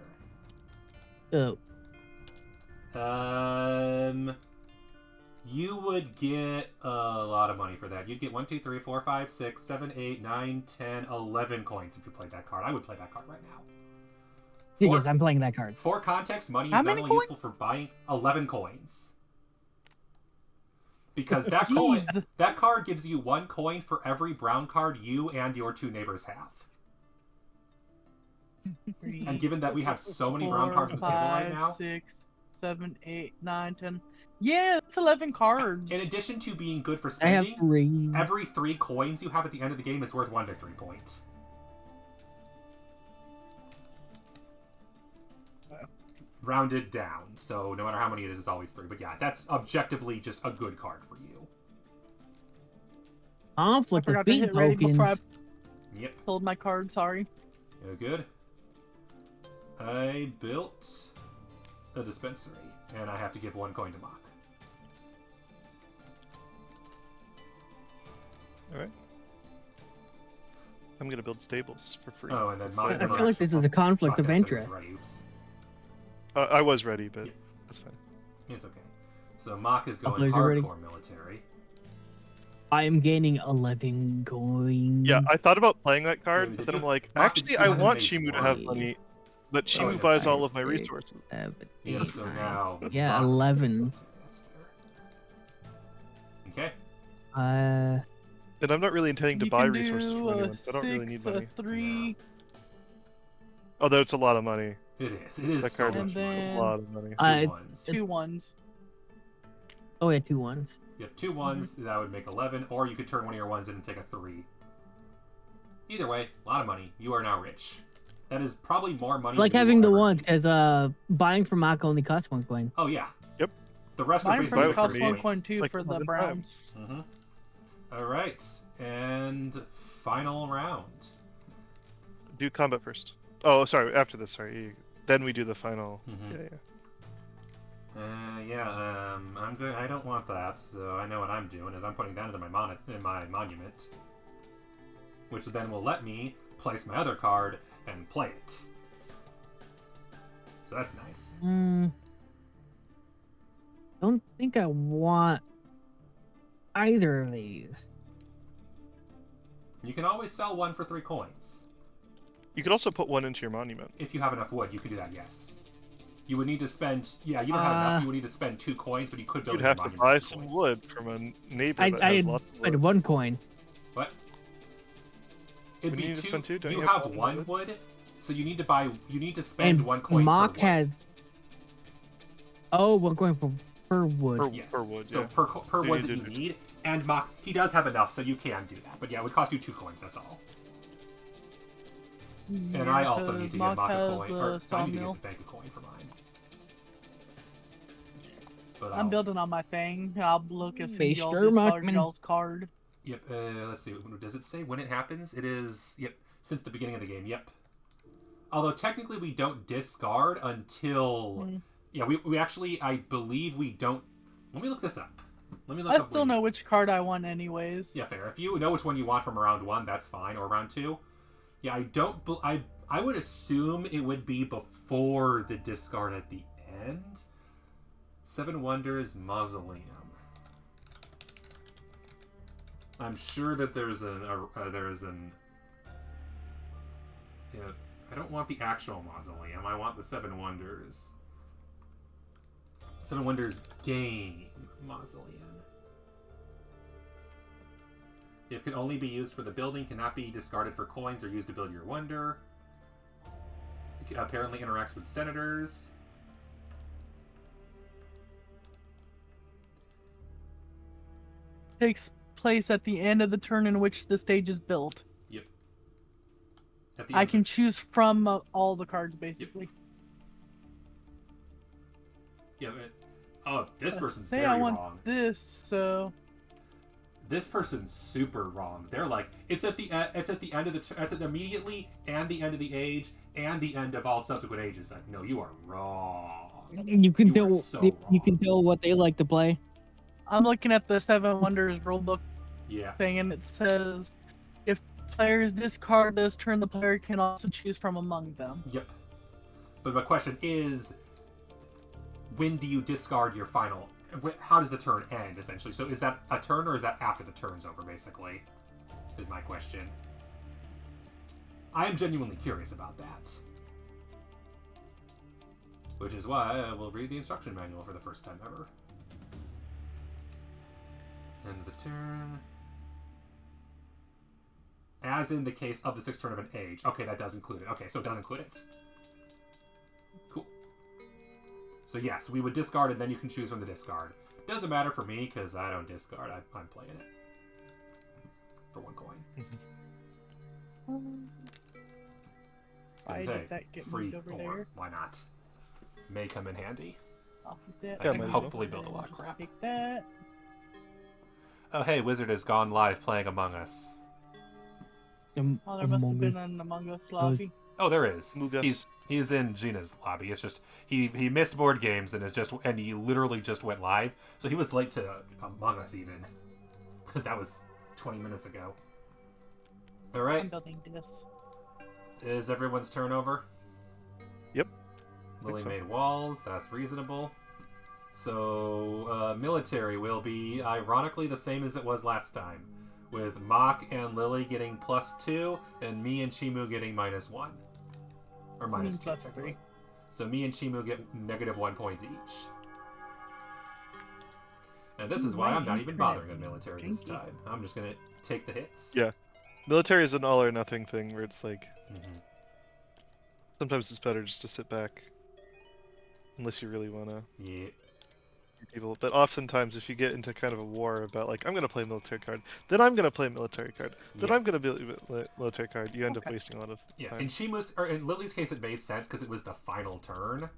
Oh. You would get a lot of money for that. You'd get 1, 2, 3, 4, 5, 6, 7, 8, 9, 10, 11 coins if you played that card. I would play that card right now. Yes, I'm playing that card. For context, money is How not many only useful coins? for buying 11 coins. Because that Jeez. that card gives you 1 coin for every brown card you and your 2 neighbors have. And given that we have so many brown cards on the table right now, 6, 7, 8, 9, 10. Yeah, it's 11 cards. in addition to being good for I have spending, 3. every 3 coins you have at the end of the game is worth 1 victory point. Rounded down, so no matter how many it is, it's always 3. But yeah, that's objectively just a good card for you. Conflict I with forgot to beat hit ready before I tokens. Yep. pulled my card. Sorry. Yeah, good. I built a dispensary, and I have to give 1 coin to Mach. Alright. I'm gonna build stables for free. Oh, and then So- Mach. I feel like this is a conflict of interest. Oops. I was ready, but Yeah. that's fine. It's okay. So Mach is going Blazer ready? hardcore military. I am gaining 11 coins. Yeah, I thought about playing that card, Wait, but did then I'm you- like, Mach, actually, did you I have want base Chimu to have one? money. But Chimu yeah. buys all of my 5, resources. 7, Yeah, 8, so 9. now. Yeah, Mach is 11. military. That's fair. Okay. And I'm not really intending to You buy can resources do from a anyone. So I don't really need 6, money. a 3, Although it's a lot of money. It is. It is That so card much is- money. And A lot of money. 2 Uh, ones. 2 ones. Oh, yeah, 2 1s. You have 2 ones, that would make 11, or you could turn one of your ones in and take a 3. Either way, a lot of money. You are now rich. That is probably more money. I like than you having will the ever ones need. because buying from Mach only costs 1 coin. Oh yeah. Yep. The rest are Mine basically from cost victory 1 points. coin too Like for the 11 Browns. times. Mm-hmm. All right, and final round. Do combat first. Oh, sorry. After this, sorry. Then we do the final. Mhm. Yeah. I'm good. I don't want that, so I know what I'm doing. Is I'm putting that into my monument, which then will let me place my other card and play it. So that's nice. Don't think I want either of these. You can always sell 1 for 3 coins. You could also put one into your monument. If you have enough wood, you could do that, yes. You would need to spend... Yeah, you don't have enough. You would need to spend 2 coins, but you could build You'd your have to monument buy with some coins. wood from a neighbor I that has had lots of but wood. 1 coin. What? It'd We be need to 2... spend 2, don't you you have have 1 wood? wood, so you need to buy... You need to spend And 1 coin Mach per wood. has... Oh, 1 coin per wood. Yes. Per wood, So yeah. per So you wood need that to you do need, and Mach... He does have enough, so you can do that. But yeah, it would cost you 2 coins, that's all. And I also need to give Mach a coin. Or I need to Sawmill. give the bank a coin for mine. But I'm building on my thing. I'll look as soon as y'all Mr. discard Machman. y'all's card. Yep, let's see. Does it say when it happens? It is, yep, since the beginning of the game, yep. Although technically we don't discard until... Yeah, we actually, I believe we don't... Let me look this up. Let me look I up still when- know which card I want anyways. Yeah, fair. If you know which one you want from round 1, that's fine, or round 2. Yeah, I don't... I would assume it would be before the discard at the end. 7 Wonders Mausoleum. I'm sure that there's an... Yeah, I don't want the actual mausoleum. I want the 7 Wonders. 7 Wonders game mausoleum. It can only be used for the building, cannot be discarded for coins or used to build your wonder. It apparently interacts with senators. Takes place at the end of the turn in which the stage is built. Yep. At the I end- can choose from all the cards, basically. Yeah. Oh, this person's Say very I want wrong. this, so This person's super wrong. They're like, it's at the end of the it's at immediately and the end of the age and the end of all subsequent ages. Like, no, you are wrong. You can You are tell. so You can wrong. tell what they like to play. I'm looking at the Seven Wonders rulebook Yeah. thing, and it says if players discard this turn, the player can also choose from among them. Yep. But my question is, when do you discard your final? How does the turn end, essentially? So is that a turn, or is that after the turn's over, basically? Is my question. I am genuinely curious about that. Which is why I will read the instruction manual for the first time ever. End of the turn. As in the case of the sixth turn of an age. Okay, that does include it. Okay, so it does include it. Cool. So yes, we would discard and then you can choose from the discard. Doesn't matter for me because I don't discard. I'm playing it. For 1 coin. Why Say, did that get free moved over or there? why not? May come in handy. I'll put that I Yeah, can might as hopefully there build a and lot of just crap. Take that. Oh hey, Wizard has gone live playing Among Us. Oh, there must have been an Among Us lobby. Oh, there is. Among Us. He's in Gina's lobby. It's just he missed board games and he literally just went live. So he was late to Among Us even, because that was 20 minutes ago. All I'm right, building this. is everyone's turn over? Yep. Lily so. made walls. That's reasonable. So military will be ironically the same as it was last time, with Mach and Lily getting +2 and me and Chimu getting -1. Or -2. +3. technically. So me and Chimu get -1 point each. And this is why I'm not even bothering with military this Jinky. time. I'm just gonna take the hits. Yeah. Military is an all or nothing thing where it's like Mhm. sometimes it's better just to sit back, unless you really wanna Yeah. people. But oftentimes, if you get into kind of a war about like I'm gonna play a military card, then I'm gonna play a military card, then Yeah. I'm gonna build a military card, you end up Okay. wasting a lot of Yeah. time. In Chimu's or in Lily's case, it made sense because it was the final turn,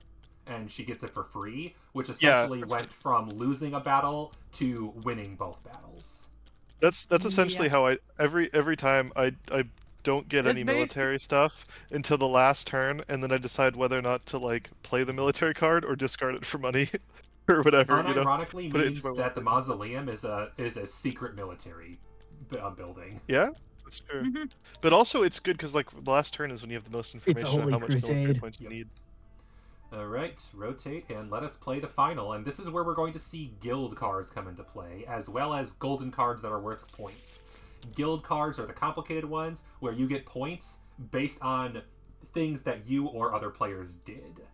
and she gets it for free, which essentially that's- went from losing a battle to winning both battles. That's essentially Yeah. how I every time I don't get It's any military stuff until the last turn, and then I decide whether or not to like play the military card or discard it for money or whatever. You know? Unironically put it means into my that the mausoleum is a secret military building. Yeah, that's true. Mhm. But also, it's good because like the last turn is when you have the most information on Holy how much military Crusade. points you Yep. need. All right, rotate and let us play the final. And this is where we're going to see guild cards come into play, as well as golden cards that are worth points. Guild cards are the complicated ones where you get points based on things that you or other players did.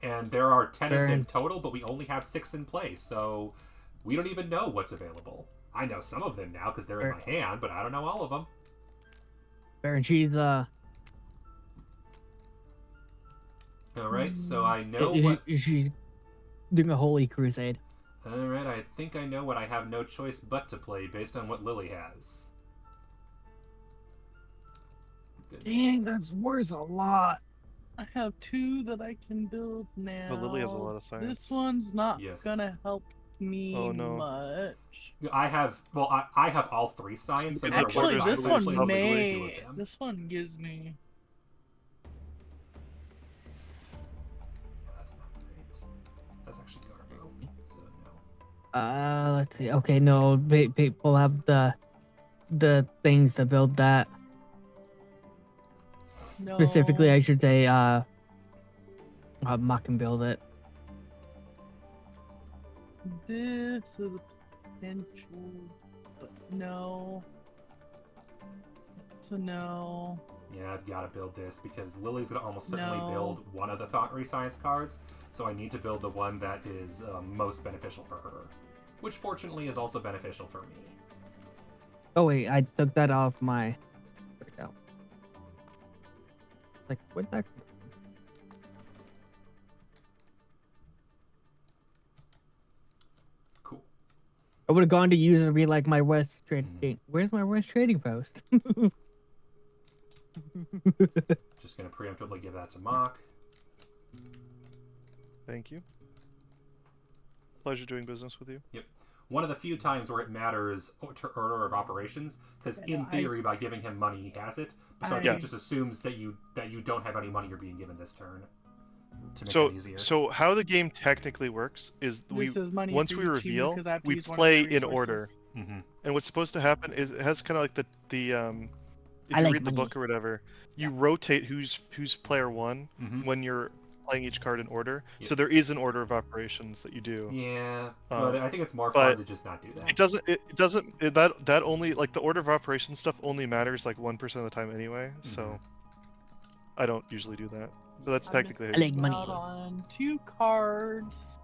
And there are 10 of them Baron. total, but we only have 6 in play, so we don't even know what's available. I know some of them now because they're in my hand, but I don't know all of them. Baron, she's All right, so I know what. she's doing a holy crusade. All right, I think I know what I have no choice but to play based on what Lily has. Good. Dang, that's worth a lot. I have 2 that I can build now. But Lily has a lot of science. This one's not Yes. gonna help me Oh, no. much. I have I have all 3 signs. So no matter what Actually, sign this we Lily's play, one probably we'll do may. two of them. This one gives me. That's not great. That's actually Garbo. So no. Let's see. Okay, no, people have the things to build that. No. Specifically, I should say, Mach can build it. This is a potential, but no. So no. Yeah, I've got to build this because Lily's gonna almost certainly No. build one of the Thought Rescience cards. So I need to build the one that is most beneficial for her, which fortunately is also beneficial for me. Oh wait, I took that off my. There we go. Like, where'd that? Cool. I would have gone to use it to be like my West trading. Mhm. Where's my West trading post? Just gonna preemptively give that to Mock. Thank you. Pleasure doing business with you. One of the few times where it matters order of operations, because Yeah, in theory, by giving him money, he has it. So I think I- it just assumes that you don't have any money you're being given this turn. To make So, it easier. so how the game technically works is we This is money once for we you, Chimu, reveal, 'cause I have to we use one of play your in order. resources. Mm-hmm. And what's supposed to happen is it has kind of like if I you like read the money. book or whatever, you rotate who's player one Mm-hmm. when you're playing each card in order. Yeah. So there is an order of operations that you do. Yeah, Um, but I think it's more but fun to just not do that. That only like the order of operations stuff only matters like 1% of the time anyway. So I don't usually do that. But that's technically how I you like do it. money. Out on 2 cards,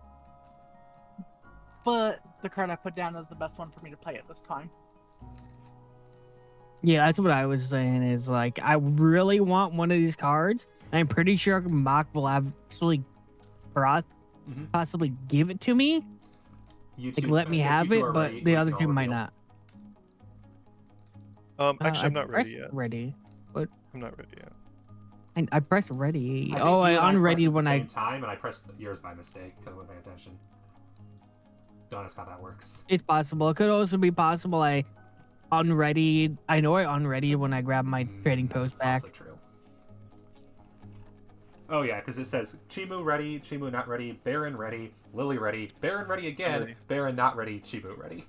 but the card I put down is the best one for me to play at this time. Yeah, that's what I was saying. Is like I really want one of these cards. And I'm pretty sure Mock will actually possibly give it to me. You Like two, let me if you have two it, are but ready, the we other can two all might reveal. not. Actually, I'm I not ready pressed yet. Ready. I'm not ready yet. I pressed ready. I think Oh, you I and unready pressed at when the I. same time, and I pressed yours by mistake because I wasn't paying attention. Don't ask how that works. It's possible. It could also be possible I unready. I know I unready when I grab my trading post back. Also true. Oh yeah, because it says Chimu ready, Chimu not ready, Baron ready, Lily ready, Baron ready again, Ready. Baron not ready, Chimu ready.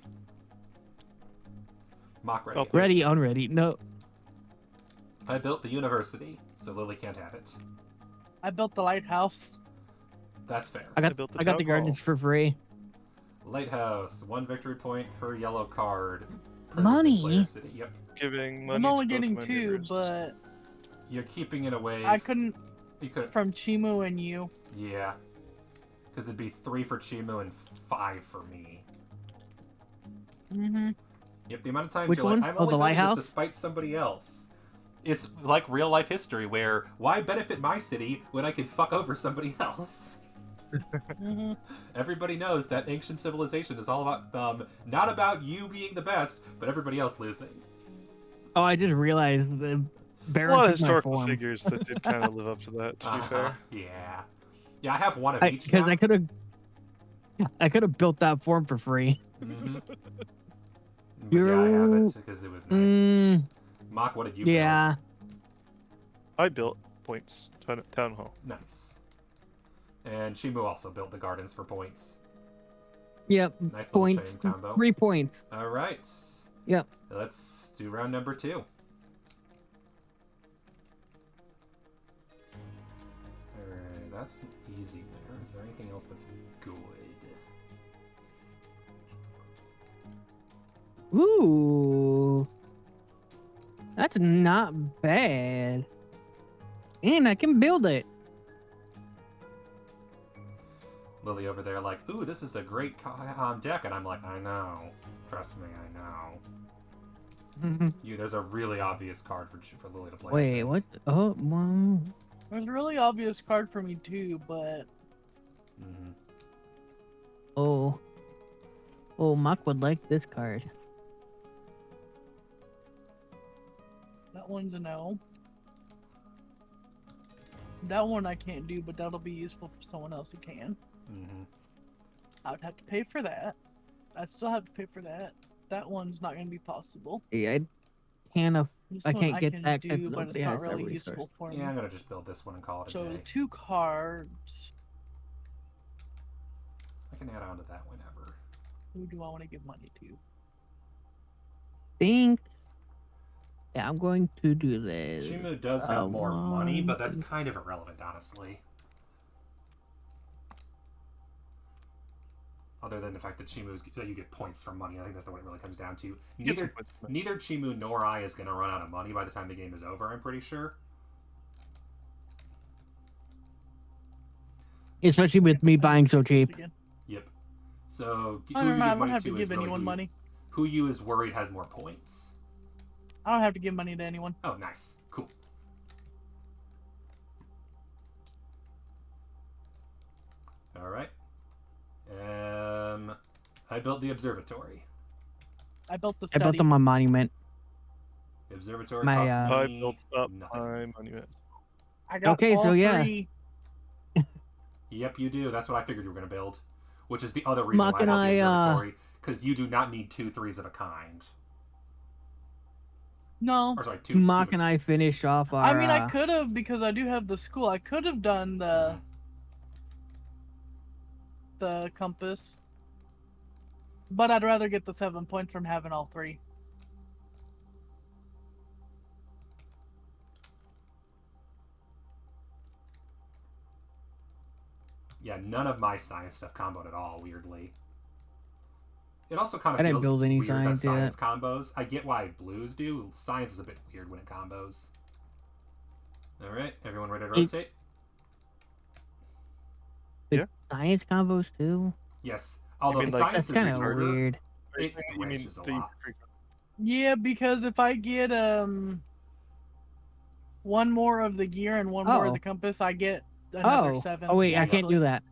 Mock ready. Oh, Ready, unready. No. I built the university, so Lily can't have it. I built the lighthouse. That's fair. I got built the I got the town hall. gardens for free. Lighthouse, 1 victory point per yellow card. per Money? player city. Yep. Giving money I'm only to both getting my 2, neighbors. but You're keeping it away. I couldn't You could. from Chimu and you. Yeah. Because it'd be 3 for Chimu and 5 for me. Mm-hmm. Yep, the amount of times Which you're one? like, I'm Oh, only the doing lighthouse? this despite somebody else. It's like real life history where why benefit my city when I can fuck over somebody else? Mm-hmm. Everybody knows that ancient civilization is all about not about you being the best, but everybody else losing. Oh, I just realized the A Baron lot of took my historical form. figures that did kind of live up to that. To be fair, Yeah. Yeah, I have one of each Because now. I could have built that form for free. Mm-hmm. But yeah, I have You- it because it was nice. Mock, what did you Yeah. I built points town hall. build? Nice. And Shimu also built the gardens for points. Yep. Nice little Points. chain combo. 3 points. All right. Yep. Let's do round number 2. All right, that's easy there. Is there anything else that's good? Ooh. That's not bad. And I can build it. Lily over there like, ooh, this is a great deck. And I'm like, I know. Trust me, I know. There's a really obvious card for Lily to play. I Wait, think. what? Oh, well, There's a really obvious card for me too, but Mhm. oh. Oh, Mock would like this card. that one's a no. That one I can't do, but that'll be useful for someone else who can. Mhm. I would have to pay for that. I still have to pay for that. That one's not going to be possible. Yeah, I can't. This I one can't get can that 'cause do, but it's nobody not has that really resource. useful for me. Yeah, I'm gonna just build this one and call it a So day. 2 cards. I can add on to that whenever. Who do I want to give money to? Think. Yeah, I'm going to do this. Shimu does have more money, but that's one. kind of irrelevant, honestly. Other than the fact that that you get points from money, I think that's what it really comes down to. You get some Neither points. neither Chimu nor I is going to run out of money by the time the game is over. I'm pretty sure. Especially with me buying so This cheap. again. Yep. So Oh, who never you mind. I give don't money have to to is give really anyone who, money. who you is worried has more points. I don't have to give money to anyone. Oh, nice, cool. I built the observatory. I built the I study. built on my monument. The observatory My, cost I me built up nothing. my monument. I got Okay, all so yeah. 3. Yep, you do. That's what I figured you were going to build. Which is the other reason Mark why I and built the I, observatory. Because you do not need 2 3s of a kind. No. Or sorry, 2. Mark and I finish off our. I mean, I could have, because I do have the school. I could have done the compass, but I'd rather get the 7 points from having all 3. Yeah, none of my science stuff comboed at all, weirdly. It also kind I of didn't feels build any weird that science science combos. I get why blues do. Science is a bit weird when it combos. Alright, everyone ready to rotate? Science combos too. Yes. Although mean, like, science That's is kind of harder. weird. It You mean glitches a the lot. Yeah, because if I get one more of the gear and one more of Oh. the compass, I get another Oh. 7. Oh wait, I can't actually. do that.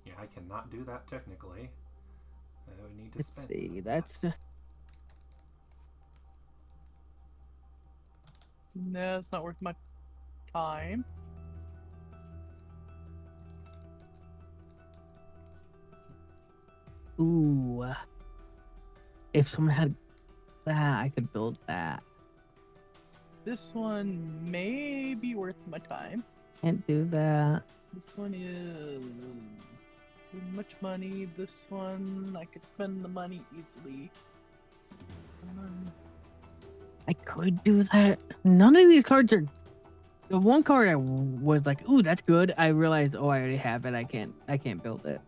Yeah, I cannot do that technically. I would need to Let's spend. see. That's. No, it's not worth my time. Ooh. If someone had that, I could build that. This one may be worth my time. Can't do that. This one is too much money. This one, I could spend the money easily. I could do that. None of these cards are. The one card I was like, "Ooh, that's good." I realized, oh, I already have it. I can't build it.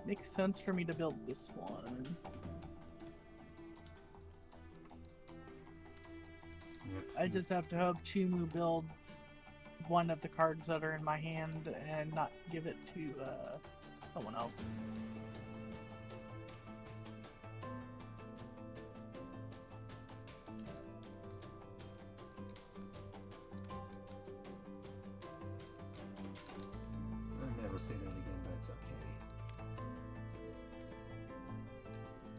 Makes sense for me to build this one. Yep. I just have to hope Chumu builds one of the cards that are in my hand and not give it to someone else. I've never seen it again, but it's okay.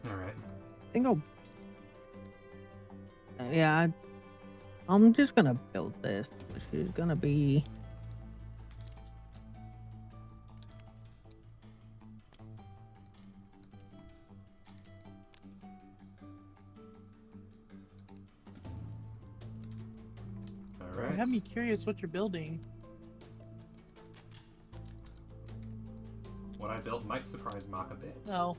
Alright. I think I'll. Yeah, I'm just gonna build this, which is gonna be. Alright. You have me curious what you're building. What I built might surprise Mock a bit. No.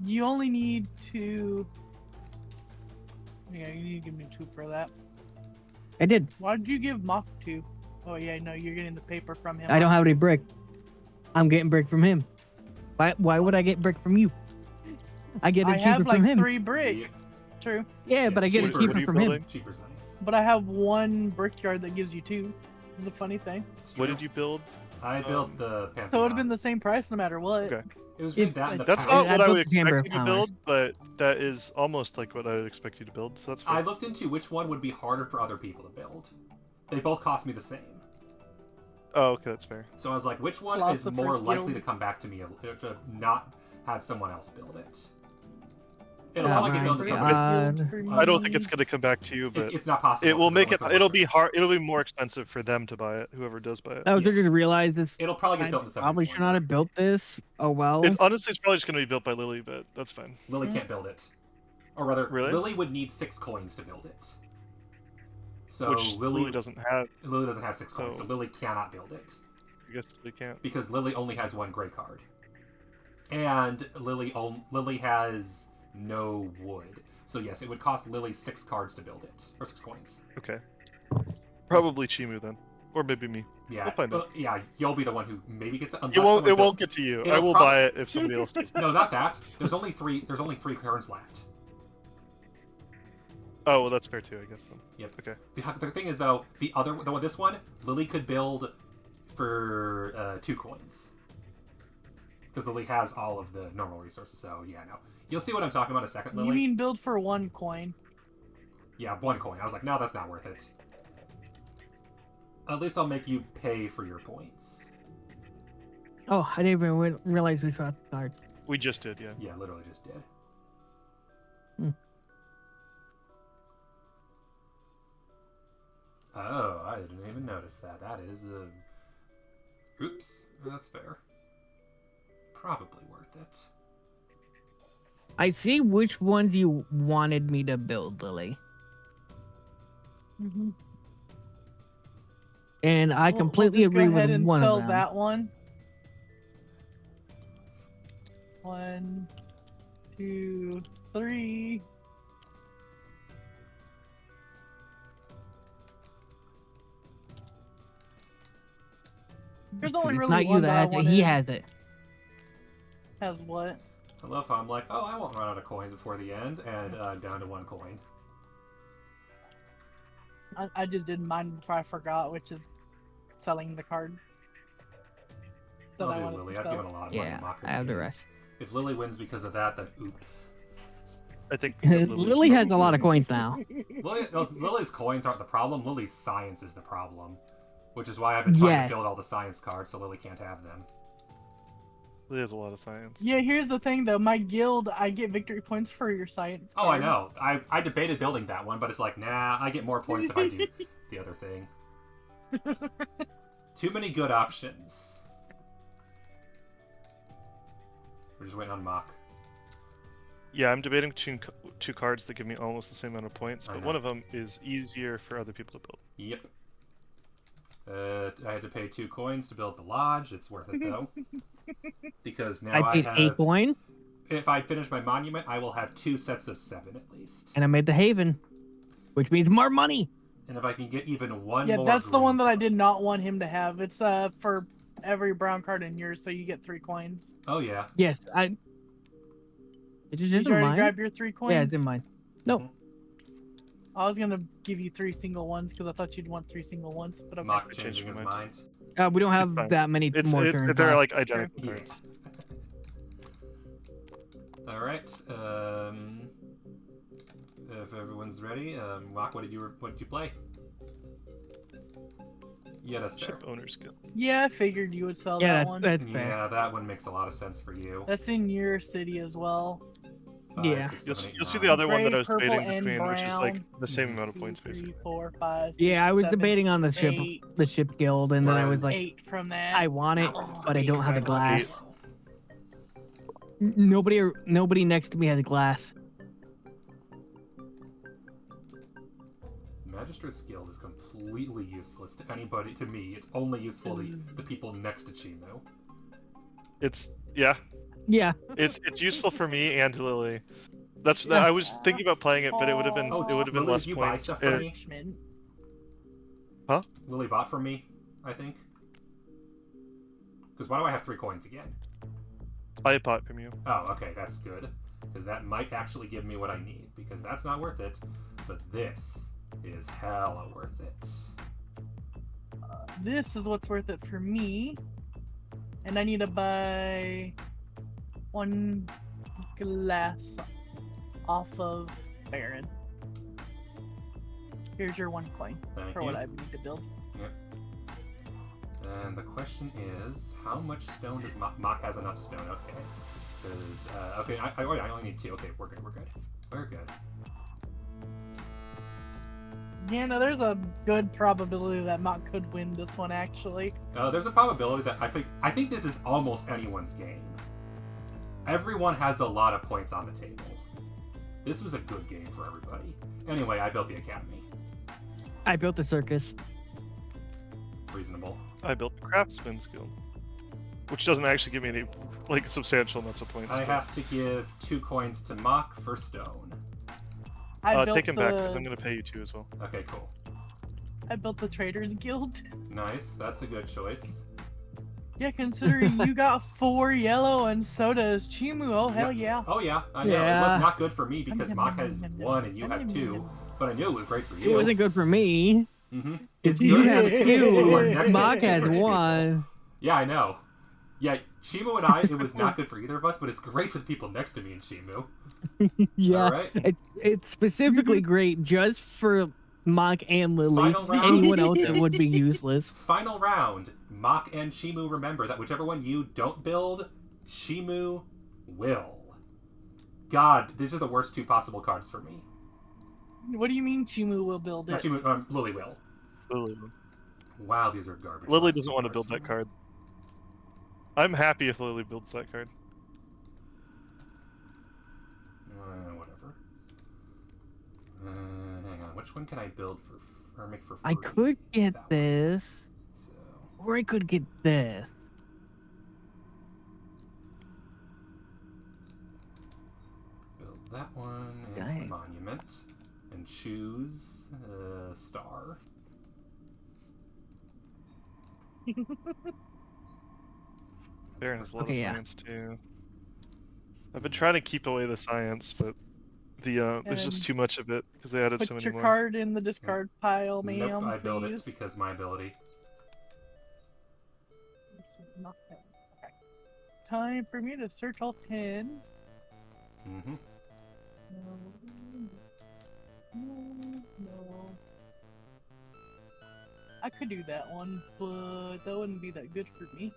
You only need to. Yeah, you need to give me 2 for that. I did. Why did you give Mock 2? Oh yeah, no, you're getting the paper from him. I don't have any brick. I'm getting brick from him. Why would I get brick from you? I get I it have cheaper like from him. 3 brick. Yeah. True. Yeah, but I get it cheaper. cheaper What are you from him. building? Cheaper's nice. But I have 1 brickyard that gives you 2. It's a funny thing. It's What true. did you build? I built the Pantheon. So it would have been the same price no matter what. Okay. It was It- really that and the That's power. not what I built would the Chamber expect of you to Commerce. build, but that is almost like what I would expect you to build, so that's I fine. looked into which one would be harder for other people to build. They both cost me the same. Oh, okay, that's fair. So I was like, which one is Philosopher's more likely Guild. to come back to me to not have someone else build it? It'll Oh probably my get built to God. somebody. I don't think it's going to come back to you, but It's not possible. it will because make they it. went to It'll be Wizards. hard. It'll be more expensive for them to buy it. Whoever does buy it. Oh, Yeah. they just realized this. It'll probably get I built to somebody. probably should not have built this. Oh well. It's honestly, it's probably just going to be built by Lily, but that's fine. Lily can't build it. Or rather, Really? Lily would need 6 coins to build it. So Which Lily doesn't have. Lily doesn't have 6 coins, so So- Lily cannot build it. I guess they can't. Because Lily only has 1 gray card. And Lily has no wood. So yes, it would cost Lily 6 cards to build it. Or 6 coins. Okay. Probably Chimu then, or maybe me. Yeah. We'll find out. Yeah, you'll be the one who maybe gets it. Unless It won't. someone It won't built- get to you. It'll I will prob- buy it if somebody else does. No, not that. There's only 3 cards left. Oh well, that's fair too, I guess then. Yep. Okay. The thing is, though, this one, Lily could build for 2 coins. Because Lily has all of the normal resources, so yeah, no. You'll see what I'm talking about in a second, Lily. You mean build for 1 coin? Yeah, 1 coin. I was like, no, that's not worth it. At least I'll make you pay for your points. Oh, I didn't even realize we saw the card. We just did, yeah. Yeah, literally just did. Hmm. Oh, I didn't even notice that. That is oops, that's fair. Probably worth it. I see which ones you wanted me to build, Lily. Mm-hmm. And I completely agree with one sell of them. that one. 1, 2, 3. There's only It's really not you one that that I has it. wanted. He has it. Has what? I love how I'm like, oh, I won't run out of coins before the end, and I'm down to 1 coin. I just did mine before I forgot, which is selling the card. That I I'll do wanted Lily. to I've sell. given a lot of money Yeah, to Mock this I have the game. rest. If Lily wins because of that, then oops. I think that Lily has a lot of coins now. Lily's coins aren't the problem. Lily's science is the problem. Which is why I've been trying Yeah. to build all the science cards so Lily can't have them. Lily has a lot of science. Yeah, here's the thing though. My guild, I get victory points for your science. Oh, I cards. know. I debated building that one, but it's like, nah, I get more points if I do the other thing. Too many good options. We're just waiting on Mock. Yeah, I'm debating between 2 cards that give me almost the same amount of points, I but know. one of them is easier for other people to build. Yep. I had to pay 2 coins to build the lodge. It's worth it though. Because now I paid have... 8 coin, If I finish my monument, I will have 2 sets of 7 at least. and I made the Haven, which means more money. And if I can get even one Yeah, more that's the one green that I card- did not want him to have. It's for every brown card in yours, so you get 3 coins. Oh yeah. Yes, I. Did you Did just you already mine? grab your 3 coins? Yeah, it's in mine. Nope. I was gonna give you 3 single ones because I thought you'd want 3 single ones, but okay. Mock I changed changing his my mind. We don't have It's fine. that many It's, more it's turns. they're left. like identical Yeah. cards. All right. If everyone's ready, Mock, what did you play? Yeah, that's fair. Ship owner's guild. Yeah, I figured you would sell Yeah, that one. that's fair. Yeah, that one makes a lot of sense for you. That's in your city as well. 5, Yeah. 6, You'll, 7, 8, you'll see 9. the other one that Gray, I was purple, debating and between, which is like brown. the same amount of 2, points, 3, basically. 4, 5, Yeah, I was 7, debating on the 8, ship guild, and then I was like, 8 from that. I want it, Oh, but I don't have the Eight. glass. Nobody next to me has glass. Magistrate's Guild is completely useless to anybody. To me, it's only useful to the people next to Chimu. It's Yeah. it's useful for me and to Lily. I was thinking about playing it, but it would have been Oh, Lily, less did you buy points. stuff for me? Punishment. Lily bought from me, I think. Because why do I have 3 coins again? I bought from you. Oh, okay, that's good. Because that might actually give me what I need. Because that's not worth it. But this is hella worth it. This is what's worth it for me. And I need to buy 1 glass off of Baron. Here's your 1 coin Thank for you. what I need to build. And the question is, how much stone does Mock has enough stone? Okay. Because, okay, I only need 2. Okay, we're good. We're good. Yeah, no, there's a good probability that Mott could win this one, actually. There's a probability that I think this is almost anyone's game. Everyone has a lot of points on the table. This was a good game for everybody. Anyway, I built the academy. I built the circus. Reasonable. I built the Craftsman's Guild, which doesn't actually give me any like substantial amounts of points. I but- have to give 2 coins to Mock for stone. I built take him back because the- I'm going to pay you 2 as well. Okay, cool. I built the Traders Guild. Nice. That's a good choice. Yeah, considering you got 4 yellow and so does Chimu. Oh, hell yeah. Oh yeah, I know. It Yeah. was not good for me because Mock has 1 and you have 2. But I knew it was great for It you. wasn't good for me. Mm-hmm. If It's you good have for the people who are next two, to Mock has rich people. one. Yeah, I know. Yeah, Shimu and I, it was not good for either of us, but it's great for the people next to me and Shimu. Yeah, All right. it's specifically great just for Mock and Lily. Final round. Anyone else, it would be useless. Final round. Mach and Shimu remember that whichever one you don't build, Shimu will. God, these are the worst two possible cards for me. What do you mean Chimu will build Not it? Shimu, Lily will. Lily, Wow, these are garbage. Lily last doesn't two want to cards build for that me. card. I'm happy if Lily builds that card. Whatever. Hang on. Which one can I build for or make for free? I could get That one. this, So, or I could get this. build that one and Dang. monument, and choose star. Baron has a lot Okay, of yeah. science too. I've been trying to keep away the science, but there's just And too much of it because they added so Put many your more. card in the discard pile, ma'am. Nope, I build it please. because my ability. This is not this. Okay. Time for me to search all 10. Mm-hmm. No. I could do that one, but that wouldn't be that good for me.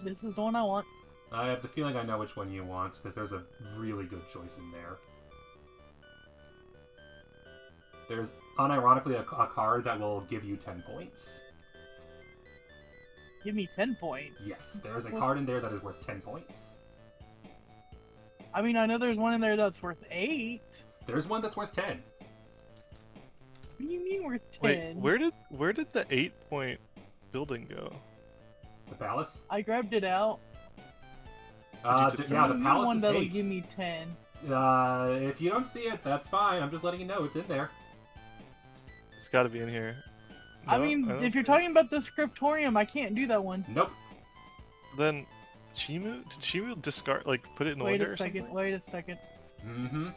This is the one I want. I have the feeling I know which one you want because there's a really good choice in there. There's unironically a card that will give you 10 points. Give me 10 points. Yes, there's a card in there that is worth 10 points. I mean, I know there's one in there that's worth 8. There's one that's worth 10. What do you mean worth 10? Wait, where did the 8-point building go? The palace? I grabbed it out. just Yeah, the Give me palace one is that'll 8. give me 10. If you don't see it, that's fine. I'm just letting you know it's in there. It's got to be in here. I No, mean, don't if you're think- talking about the scriptorium, I can't do that one. Nope. then did Chimu discard put it in the Wait window a or second. something? Wait a second. Mm-hmm.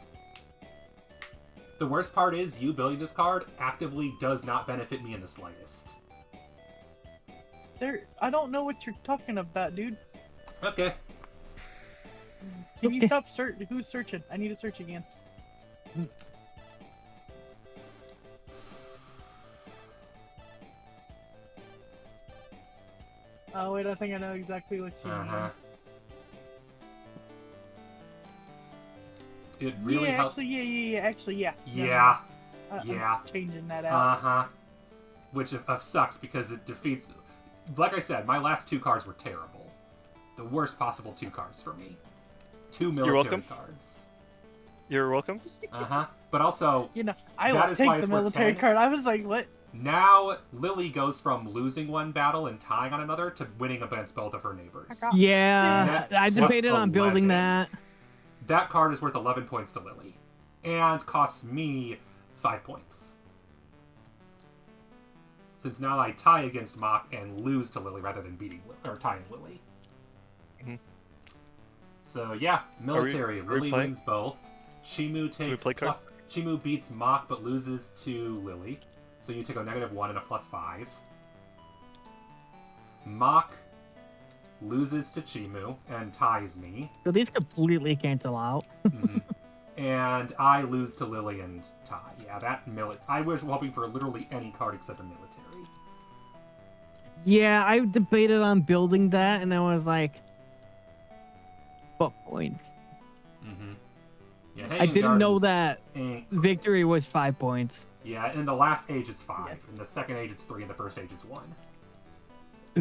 The worst part is you building this card actively does not benefit me in the slightest. I don't know what you're talking about, dude. Okay. Can you Okay. stop Who's searching? I need to search again. Oh wait, I think I know exactly what you Uh-huh. mean. It really yeah, helps. actually, yeah. No, Yeah. no, no. yeah. I'm changing that out. Uh-huh. Which sucks because it defeats... Like I said, my last two cards were terrible. The worst possible two cards for me. Two military welcome. cards. You're welcome. Uh-huh. But also, You know, I That will is why take the it's worth military 10. card. I was like, what? now Lily goes from losing one battle and tying on another to winning against both of her neighbors. Yeah, That's I debated on building 11. that. That card is worth 11 points to Lily. And costs me 5 points. Since now I tie against Mach and lose to Lily rather than tying Lily. Mhm. So yeah, military. are we Lily playing? wins both. Chimu takes play cards? Chimu beats Mach but loses to Lily. So you take a -1 and a +5. Mach loses to Chimu and ties me. So these completely cancel out. Mhm. And I lose to Lily and tie. Yeah, I was hoping for literally any card except a military. Yeah, I debated on building that, and I was like, what points? Mm-hmm. Yeah, I didn't know that that. victory was 5 points. Yeah, in the last age it's 5. In the second age it's 3. In the first age it's 1.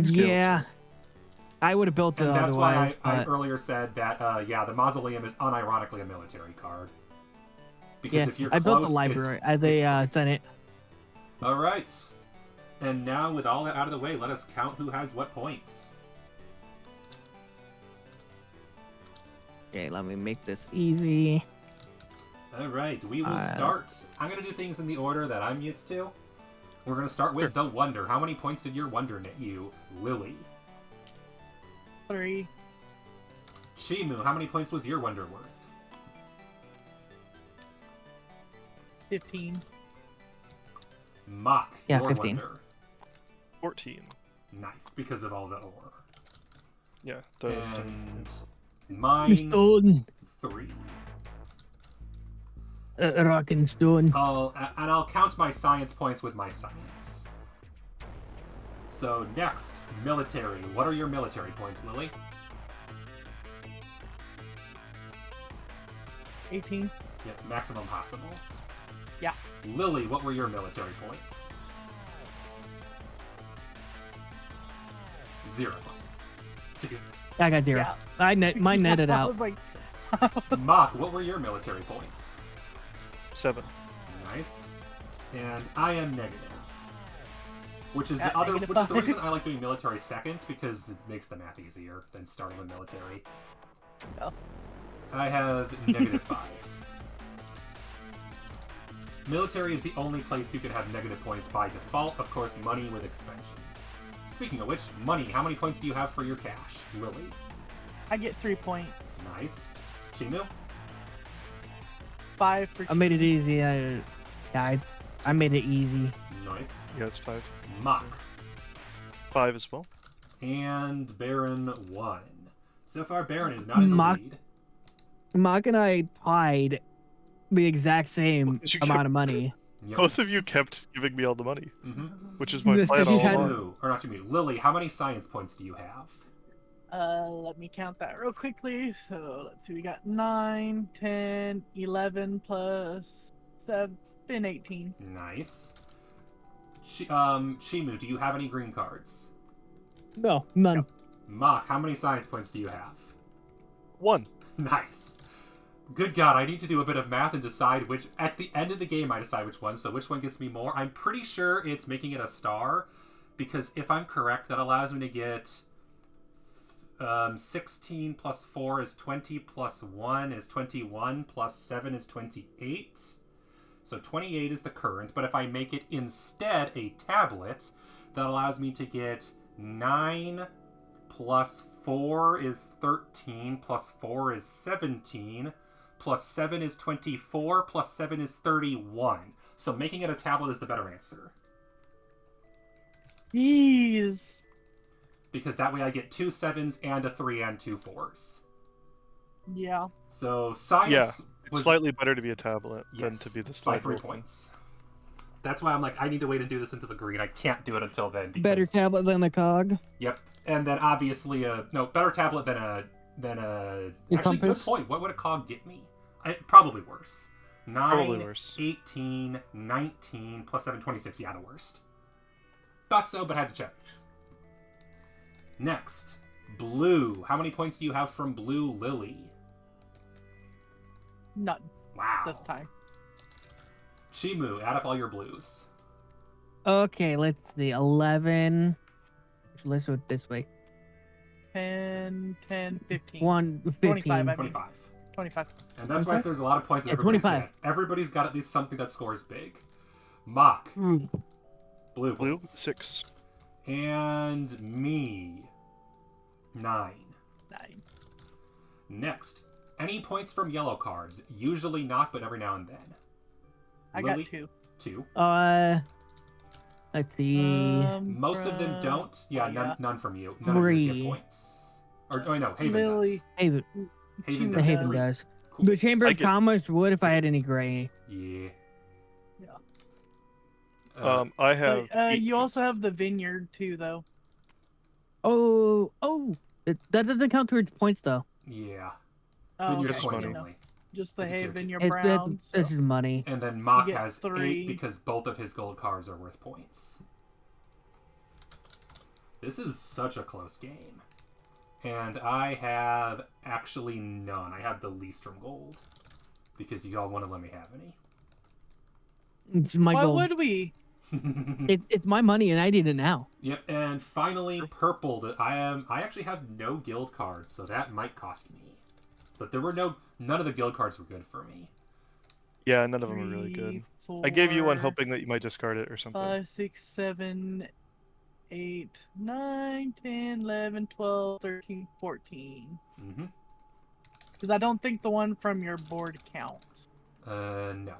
Skills. Yeah, I would have built it And that's why otherwise. I but earlier said that, the Mausoleum is unironically a military card. Because yeah, if you're I built close, the library as it's a Senate. Alright. And now, with all that out of the way, let us count who has what points. Okay, let me make this easy. Alright, we will Uh, start. I'm going to do things in the order that I'm used to. We're going to start with the Wonder. How many points did your Wonder net you, Lily? 3. Shimu, how many points was your Wonder worth? 15. Mock, Yeah, your 15. wonder. 14. Nice, because of all the ore. Yeah, the And The mine, stone. 3. Rock and stone. I'll count my science points with my science. So next, military. What are your military points, Lily? 18. Yep, maximum possible. Yeah. Lily, what were your military points? 0. Jesus. I got 0. Yeah. Mine netted I out. was like, Mock, what were your military points? 7. Nice. And I am negative. Which is Yeah, the other negative which is the 5. reason I like doing military second, because it makes the math easier than starting with military. Oh. I have negative 5. Military is the only place you can have negative points by default. Of course, money with expansions. Speaking of which, money, how many points do you have for your cash? Lily. I get 3 points. Nice. Shimu? 5 for I made it easy. I made it easy. Nice. Yeah, it's 5. Mock. 5 as well. And Baron 1. So far, Baron is not in the Mock- lead. Mock and I tied the exact same Because you amount of money. Yep. Both of you kept giving me all the money, Mm-hmm. which is my That's plan 'cause you all had- along. Or not Shimu. Lily, how many science points do you have? Let me count that real quickly. So let's see, we got 9, 10, 11 plus 7, 18. Nice. Shimu, do you have any green cards? No, none. Mock, how many science points do you have? 1. Nice. Good God, I need to do a bit of math and decide which... At the end of the game, I decide which one, so which one gets me more. I'm pretty sure it's making it a star, because if I'm correct, that allows me to get 16 plus 4 is 20, plus 1 is 21, plus 7 is 28. So 28 is the current, but if I make it instead a tablet, that allows me to get 9 plus 4 is 13, plus 4 is 17, plus 7 is 24, plus 7 is 31. So making it a tablet is the better answer. Jeez. Because that way I get 2 7s and a 3 and 2 4s. Yeah. So science Yeah, It's was slightly better to be a tablet than yes, to be the by slide 3 rule one. points. That's why I'm like, I need to wait and do this into the green. I can't do it until then. Because, Better tablet than a cog. Yep. And then obviously better tablet than a A actually good compass? point. What would a cog get me? Probably worse. 9, Probably worse. 18, 19, plus 7, 26. Yeah, the worst. Thought so, but had to check. Next, blue. How many points do you have from blue, Lily? None Wow. this time. Shimu, add up all your blues. Okay, let's see. 11. Let's do it this way. 10, 10, 15. 1, 15. 25, I mean. 25. 25. And that's why 25? there's a lot of points that Yeah, everybody's 25. at. Everybody's got at least something that scores big. Mock, Mm. blue Blue, points. 6. And me, 9. 9. Next, any points from yellow cards? Usually not, but every now and then. I Lily, got 2. 2. Let's see. Most of them from- don't. Yeah, oh, yeah. none from you. None of yours get 3. points. Or no, Haven Lily. does. Haven, Haven The does. Haven 3. does. Cool. The Chamber I of get- Commerce would if I had any gray. Yeah. Yeah. I have. But, 8 you points. also have the vineyard too, though. Oh, that doesn't count towards points though. Yeah. Oh, Vineyard okay, points money. no. only. Just the It's a tier hay two. vineyard It, brown. this is money. And then Mock get has 3. 8 because both of his gold cards are worth points. This is such a close game. And I have actually none. I have the least from gold. Because you all want to let me have any. It's my Why gold. would we? It's my money and I need it now. Yep, and finally, purple. I actually have no guild cards, so that might cost me. But there were none of the guild cards were good for me. Yeah, none of them are really 3, good. I gave you one 4, hoping that you might discard it or something. 5, 6, 7, 8, 9, 10, 11, 12, 13, 14. Mm-hmm. Because I don't think the one from your board counts. No.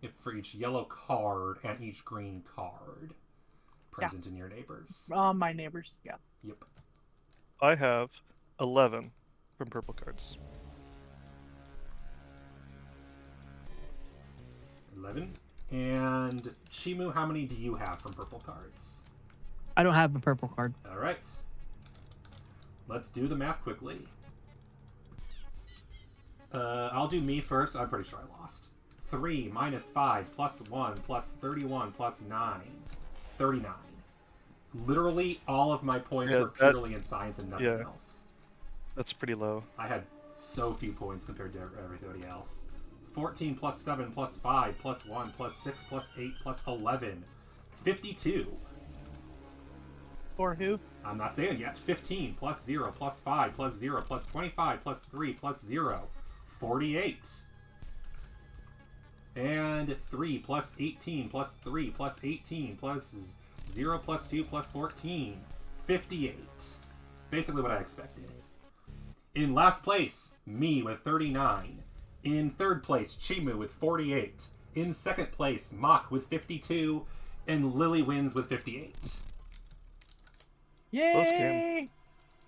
Yep, for each yellow card and each green card present in your neighbors. My neighbors, yeah. Yep. I have 11 from purple cards. 11. And Chimu, how many do you have from purple cards? I don't have a purple card. All right. Let's do the math quickly. I'll do me first. I'm pretty sure I lost. 3 minus 5 plus 1 plus 31 plus 9. 39. Literally all of my points Yeah, were purely in science and nothing yeah. else. That's pretty low. I had so few points compared to everybody else. 14 plus 7 plus 5 plus 1 plus 6 plus 8 plus 11. 52. For who? I'm not saying yet. 15 plus 0 plus 5 plus 0 plus 25 plus 3 plus 0. 48. And 3 plus 18 plus 3 plus 18 plus 0 plus 2 plus 14. 58. Basically what I expected. In last place, me with 39. In third place, Chimu with 48. In second place, Mach with 52. And Lily wins with 58. Yay!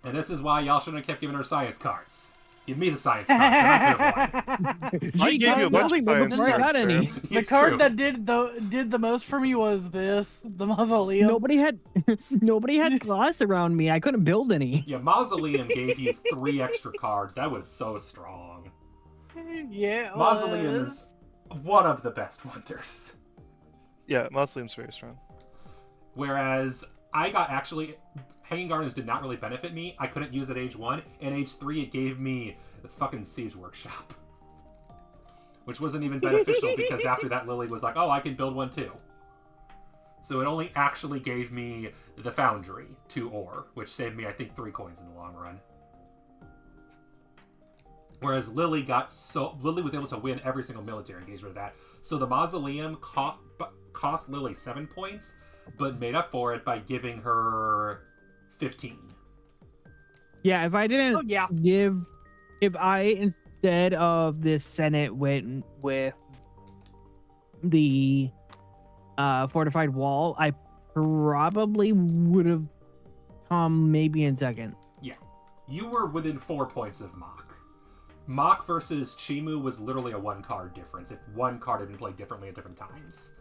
And this is why y'all shouldn't have kept giving her science cards. Give me the science cards. and I could have won. I gave you a bunch of science before I got cards, any. man. The It's card true. that did the most for me was the mausoleum. Nobody had glass around me. I couldn't build any. Yeah, Mausoleum gave you 3 extra cards. That was so strong. Yeah, it Mausoleum was. is one of the best wonders. Yeah, Mausoleum's very strong. Whereas I got actually... Hanging Gardens did not really benefit me. I couldn't use it at age 1. And age 3, it gave me the fucking Siege Workshop. Which wasn't even beneficial because after that, Lily was like, oh, I can build one too. So it only actually gave me the Foundry, 2 ore, which saved me, I think, 3 coins in the long run. Whereas Lily was able to win every single military engagement of that. So the Mausoleum cost Lily 7 points, but made up for it by giving her 15. Yeah, if I didn't Oh yeah. if I instead of the Senate went with the fortified wall, I probably would have come maybe in second. Yeah. You were within 4 points of Mach. Mach versus Chimu was literally a 1-card difference if one card had been played differently at different times.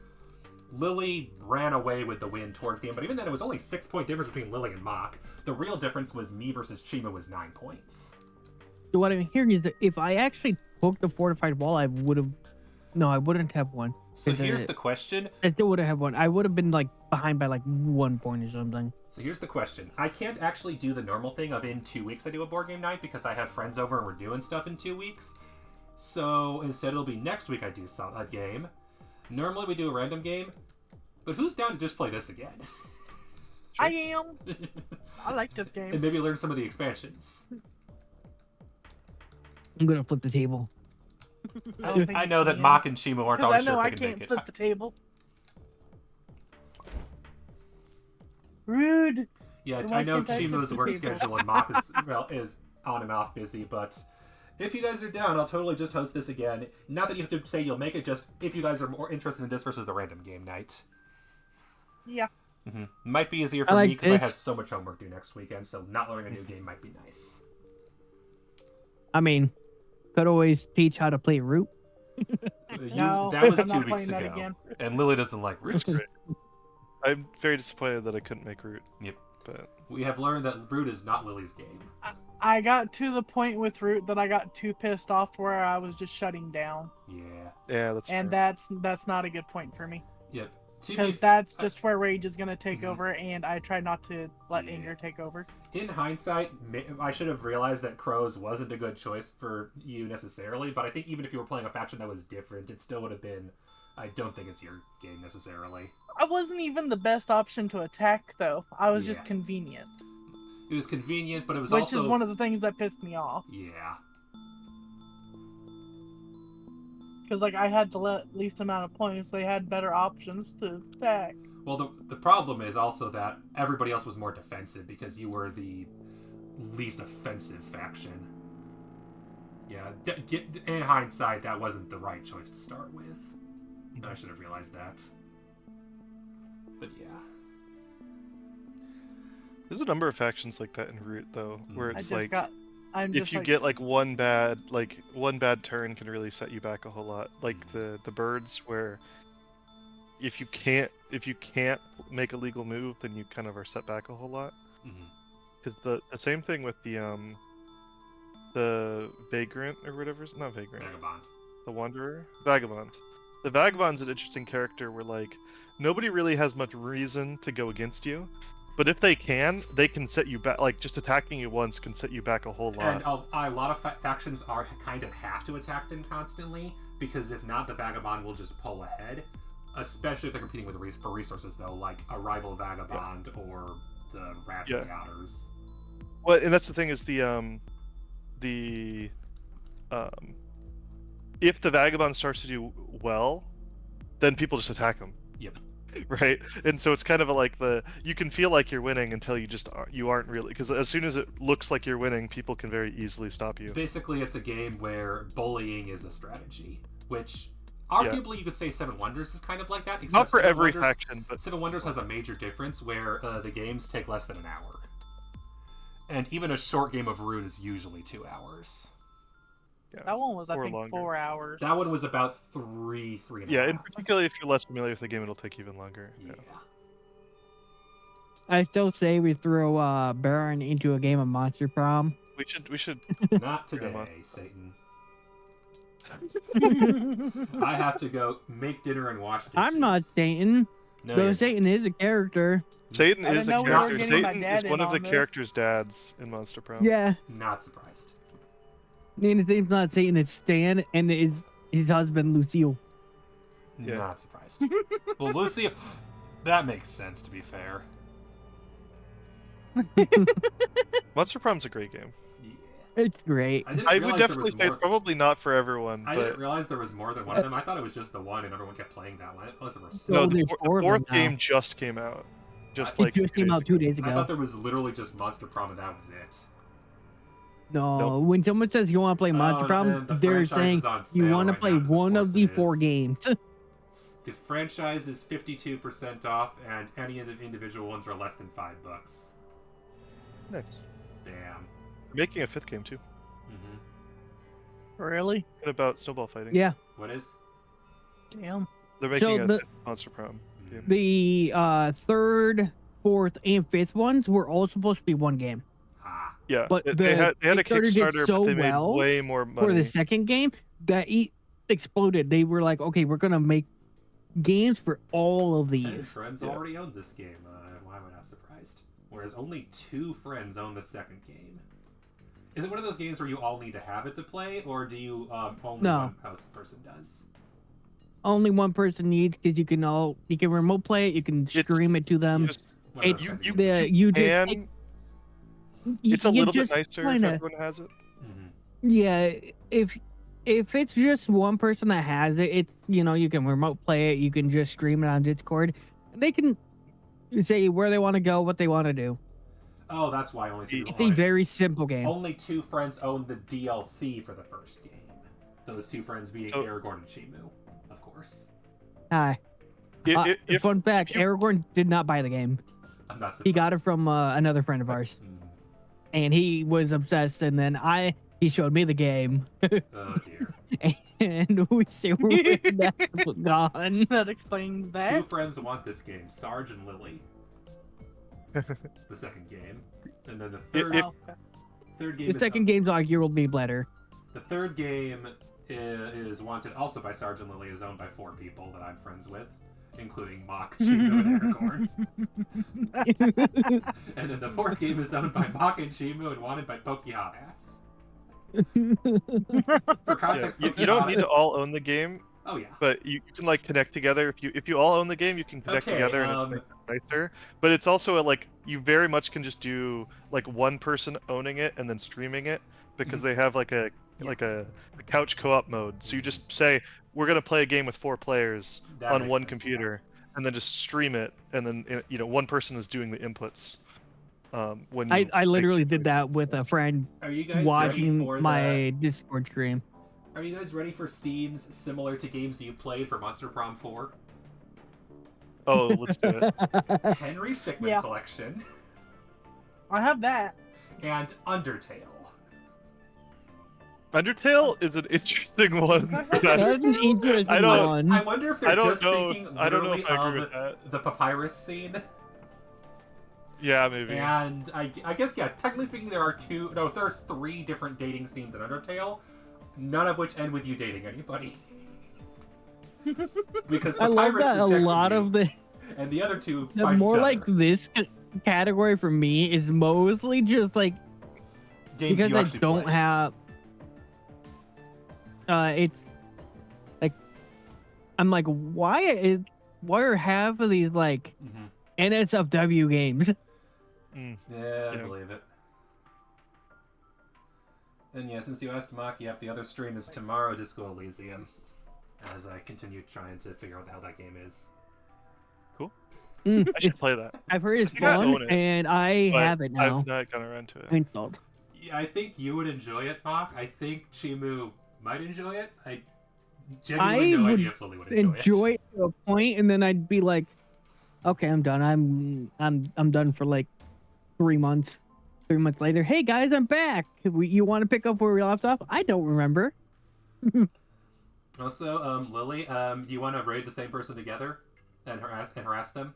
Lily ran away with the win towards the end, but even then it was only 6-point difference between Lily and Mach. The real difference was me versus Chimu was 9 points. So what I'm hearing is that if I actually took the fortified wall, I would have. No, I wouldn't have won. So Is here's it- the question. I still wouldn't have won. I would have been like behind by like 1 point or something. So here's the question. I can't actually do the normal thing of in 2 weeks I do a board game night because I have friends over and we're doing stuff in 2 weeks. So instead it'll be next week I do a game. Normally we do a random game. But who's down to just play this again? I am. I like this And game. maybe learn some of the expansions. I'm gonna flip the table. don't think I you know that can, Mach and Shima aren't 'cause I always know sure I if they can can't make flip it. the table. Rude. Yeah, Why I know can't I flip Chima's the work table? schedule and Mach is on and off busy, but if you guys are down, I'll totally just host this again. Not that you have to say you'll make it, just if you guys are more interested in this versus the random game night. Yeah. Might be easier I for me like because I this. have so much homework due next weekend, so not learning a new game might be nice. I mean, could always teach how to play Root. No, that was I'm 2 not weeks playing that ago. again. And Lily doesn't like Root. Great. I'm very disappointed that I couldn't make Root. Yep. But We have learned that Root is not Lily's game. I got to the point with Root that I got too pissed off to where I was just shutting down, Yeah. yeah, that's and fair. that's not a good point for me Yep. To because be- that's just where rage is gonna take Mhm. over, and I try not to let Yeah. anger take over. In hindsight, I should have realized that Crows wasn't a good choice for you necessarily, but I think even if you were playing a faction that was different, it still would have been... I don't think it's your game necessarily. I wasn't even the best option to attack though. I was Yeah. just convenient, It was convenient, but it was which also... is one of the things that pissed me off. Yeah. Because like I had the least amount of points, they had better options to attack. Well, the problem is also that everybody else was more defensive because you were the least offensive faction. Yeah, in hindsight, that wasn't the right choice to start with. I should have realized that. But yeah. There's a number of factions like that in Root though, where I it's just like got. I'm if just you like, get like one bad turn can really set you back a whole lot. Like the birds, where if you can't make a legal move, then you kind of are set back a whole lot. Mhm. Because the same thing with the vagrant or whatever, not vagrant, Vagabond. the wanderer, vagabond. The vagabond's an interesting character where like nobody really has much reason to go against you, but if they can set you back. Like just attacking you once can set you back a whole lot. And a lot of factions are kind of have to attack them constantly, because if not, the Vagabond will just pull ahead. Especially if they're competing with for resources, though, like a rival Vagabond or the Rats and Otters. Well, and that's the thing is if the vagabond starts to do well, then people just attack him. Yep. Right, and so it's kind of like you can feel like you're winning until you aren't really, because as soon as it looks like you're winning, people can very easily stop you. Basically, it's a game where bullying is a strategy, which arguably you could say Seven Wonders is kind of like that. Except Not for Seven every Wonders, faction, but Seven Wonders has a major difference where the games take less than an hour, and even a short game of Root is usually 2 hours. yeah. that one was I or think longer. 4 hours. That one was about three and a Yeah, half. and particularly if you're less familiar with the game, it'll take even longer. Yeah. I still say we throw Baron into a game of Monster Prom. We should. Not today, Grandma. Satan. I have to go make dinner and wash dishes. I'm not Satan. No, Though you're Satan is a character. Satan I is a didn't know we were character. getting my Satan dad is one in of the on this. character's dads in Monster Prom. Yeah. not surprised. Nina's name's not Satan, it's Stan, and it's his husband, Lucille. Yeah. Not surprised. Well, Lucy, that makes sense, to be fair. Monster Prom's a great game. Yeah. It's great. I, didn't I realize would there definitely was say more... it's probably not for everyone, I but didn't realize there was more than one of them. I thought it was just the one, and everyone kept playing that one. Unless there were No, no, there's the 4 of them fourth now. game just came out. Just It like It just came out 2 days I ago. thought there was literally just Monster Prom, and that was it. No, Nope. when someone says you want to play Monster Oh, Prom, and the they're franchise saying is on you sale want to right play now, 'cause of one of course the it 4 is. games. The franchise is 52% off, and any of the individual ones are less than $5. Nice. Damn. They're making a 5th game too. Mm-hmm. Really? What about snowball fighting? Yeah. What is? Damn. They're making So a the- 5th Monster Prom. game. The 3rd, 4th, and 5th ones were all supposed to be 1 game. Ah. Yeah, but they had a Kickstarter did Kickstarter, so but they made well way more money. For the 2nd game, that exploded. They were like, okay, we're going to make games for all of And these. friends Yeah. already owned this game. Why am I not surprised? Whereas only 2 friends own the 2nd game. Is it one of those games where you all need to have it to play, or do you only No. one host person does? Only one person needs, because you can remote play it, you can stream it to them. Just- One of It's those you- things. you just and it's a you little bit just nicer if kinda- everyone has it. Mhm. Yeah, if it's just one person that has it, it's you can remote play it, you can just stream it on Discord. They can say where they want to go, what they want to do. Oh, that's why only 2 It's It's people a own it. very simple game. Only 2 friends own the DLC for the first game. Those 2 friends being So- Aragorn and Shimu, of course. Hi. If Fun fact: if you- Aragorn did not buy the game. I'm not surprised. He got it from another friend of ours, Mhm. and he was obsessed. And then he showed me the game, Oh dear. and we see where that's gone. That explains 2 that. friends want this game, Sarge and Lily. The 2nd game. And then the third, If- Oh, okay. third game The is second game's arguably better. The third game is wanted also by Sarge and Lily, is owned by 4 people that I'm friends with, including Mock, Chimu, and Aragorn. And then the 4th game is owned by Mock and Chimu and wanted by Pokehontas. For yeah, context, you don't need Pokehontas- to all own the game, Oh yeah. but you can like connect together. If you all own the game, you can connect Okay, together and it's nicer. But it's also like you very much can just do like one person owning it and then streaming it, because they have like a couch co-op mode. So you just say we're gonna play a game with 4 players That on makes one sense, computer, and then just stream it, and then one person is doing the inputs. When you I literally make- did that with a friend yeah. Are you guys ready watching for my Discord stream. Are you guys ready for Steams similar to games you've played for Monster Prom 4? Oh, let's do it. Henry Stickmin Yeah. Collection I have that. and Undertale. Undertale is an interesting one. That's That's an interesting I don't- one. I wonder if they're I don't just know. thinking I don't know literally if I agree of with that. the papyrus scene. Yeah, maybe. And I guess, yeah, technically speaking, there's 3 different dating scenes in Undertale, none of which end with you dating anybody. Because I love Papyrus that a rejects lot you, of the and the other 2 The fight more each like other. this category for me is mostly just like Games because you I actually don't play. have. It's like I'm like, why are half of these like Mhm. NSFW games? Mm. Yeah, I Yeah. believe it. And yeah, since you asked Maki, yep, the other stream is tomorrow, Disco Elysium, as I continue trying to figure out what the hell that game is. Mm, I should it's- play that. I've heard it's I think I fun, own it, and I but have it now I've not gotten around to it. installed. Yeah, I think you would enjoy it, Mach. I think Chimu might enjoy it. I genuinely I no would idea if Lily would enjoy Enjoy it to a point, and then I'd be like, okay, I'm done. I'm done for like 3 months. 3 months later, hey guys, I'm back. You want to pick up where we left off? I don't remember. Also, Lily, do you want to raid the same person together and harass them?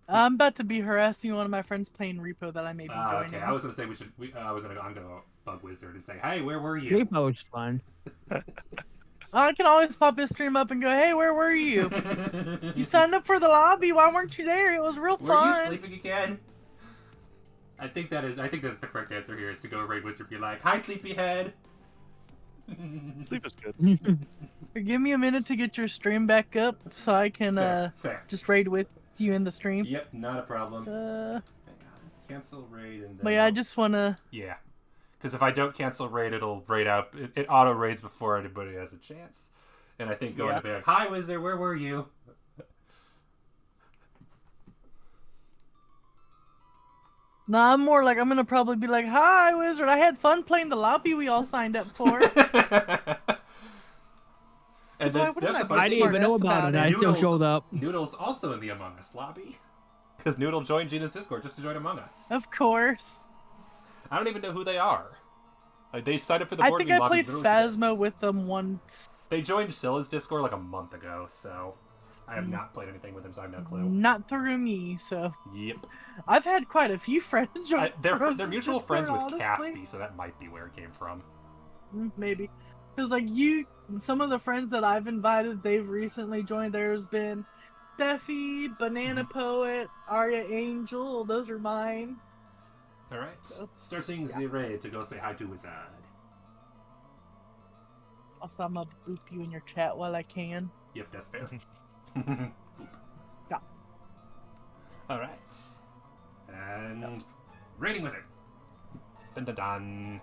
I'm about to be harassing one of my friends playing Repo that I may be joining. Okay, I was gonna say I'm gonna bug Wizard and say, hey, where were you? Repo's fun. I can always pop his stream up and go, hey, where were you? You signed up for the lobby. Why weren't you there? It was real Were you fun. sleeping again? I think that's the correct answer here is to go raid Wizard, be like, hi, sleepyhead. Sleep is good. Give me a minute to get your stream back up so I can Fair. just raid with you in the stream. Yep, not a problem. Hang on. Uh, Cancel raid and then. but yeah, I just wanna. Yeah. Because if I don't cancel raid, it'll raid out. It auto raids before anybody has a chance. And I think going Yeah. to be like, hi, Wizard, where were you? Nah, I'm more like I'm gonna probably be like, "Hi, Wizard. I had fun playing the lobby we all signed up for." And why wouldn't I the be funny I thing didn't is even know Smartass about about it. it. I still Noodles- showed up. Noodle's also in the Among Us lobby. Because Noodle joined Gina's Discord just to join Among Us. Of course. I don't even know who they are. Like, they signed up for the I board think game I lobby played literally today. Phasma with them once. They joined Scylla's Discord like a month ago, so I have not played anything with them, so I have no clue. Not through me, so Yep. I've had quite a few friends join. They're Rose's mutual Discord, friends with honestly. Caspi, so that might be where it came from. Maybe. Because, like, some of the friends that I've invited, they've recently joined. There's been Steffi, Banana Poet, Arya Angel. Those are mine. Alright. So, Starting yeah. the raid to go say hi to Wizard. Also, I'm going to boop you in your chat while I can. Yep, that's fair. Yeah. Alright. And raiding Wizard. Dun dun dun.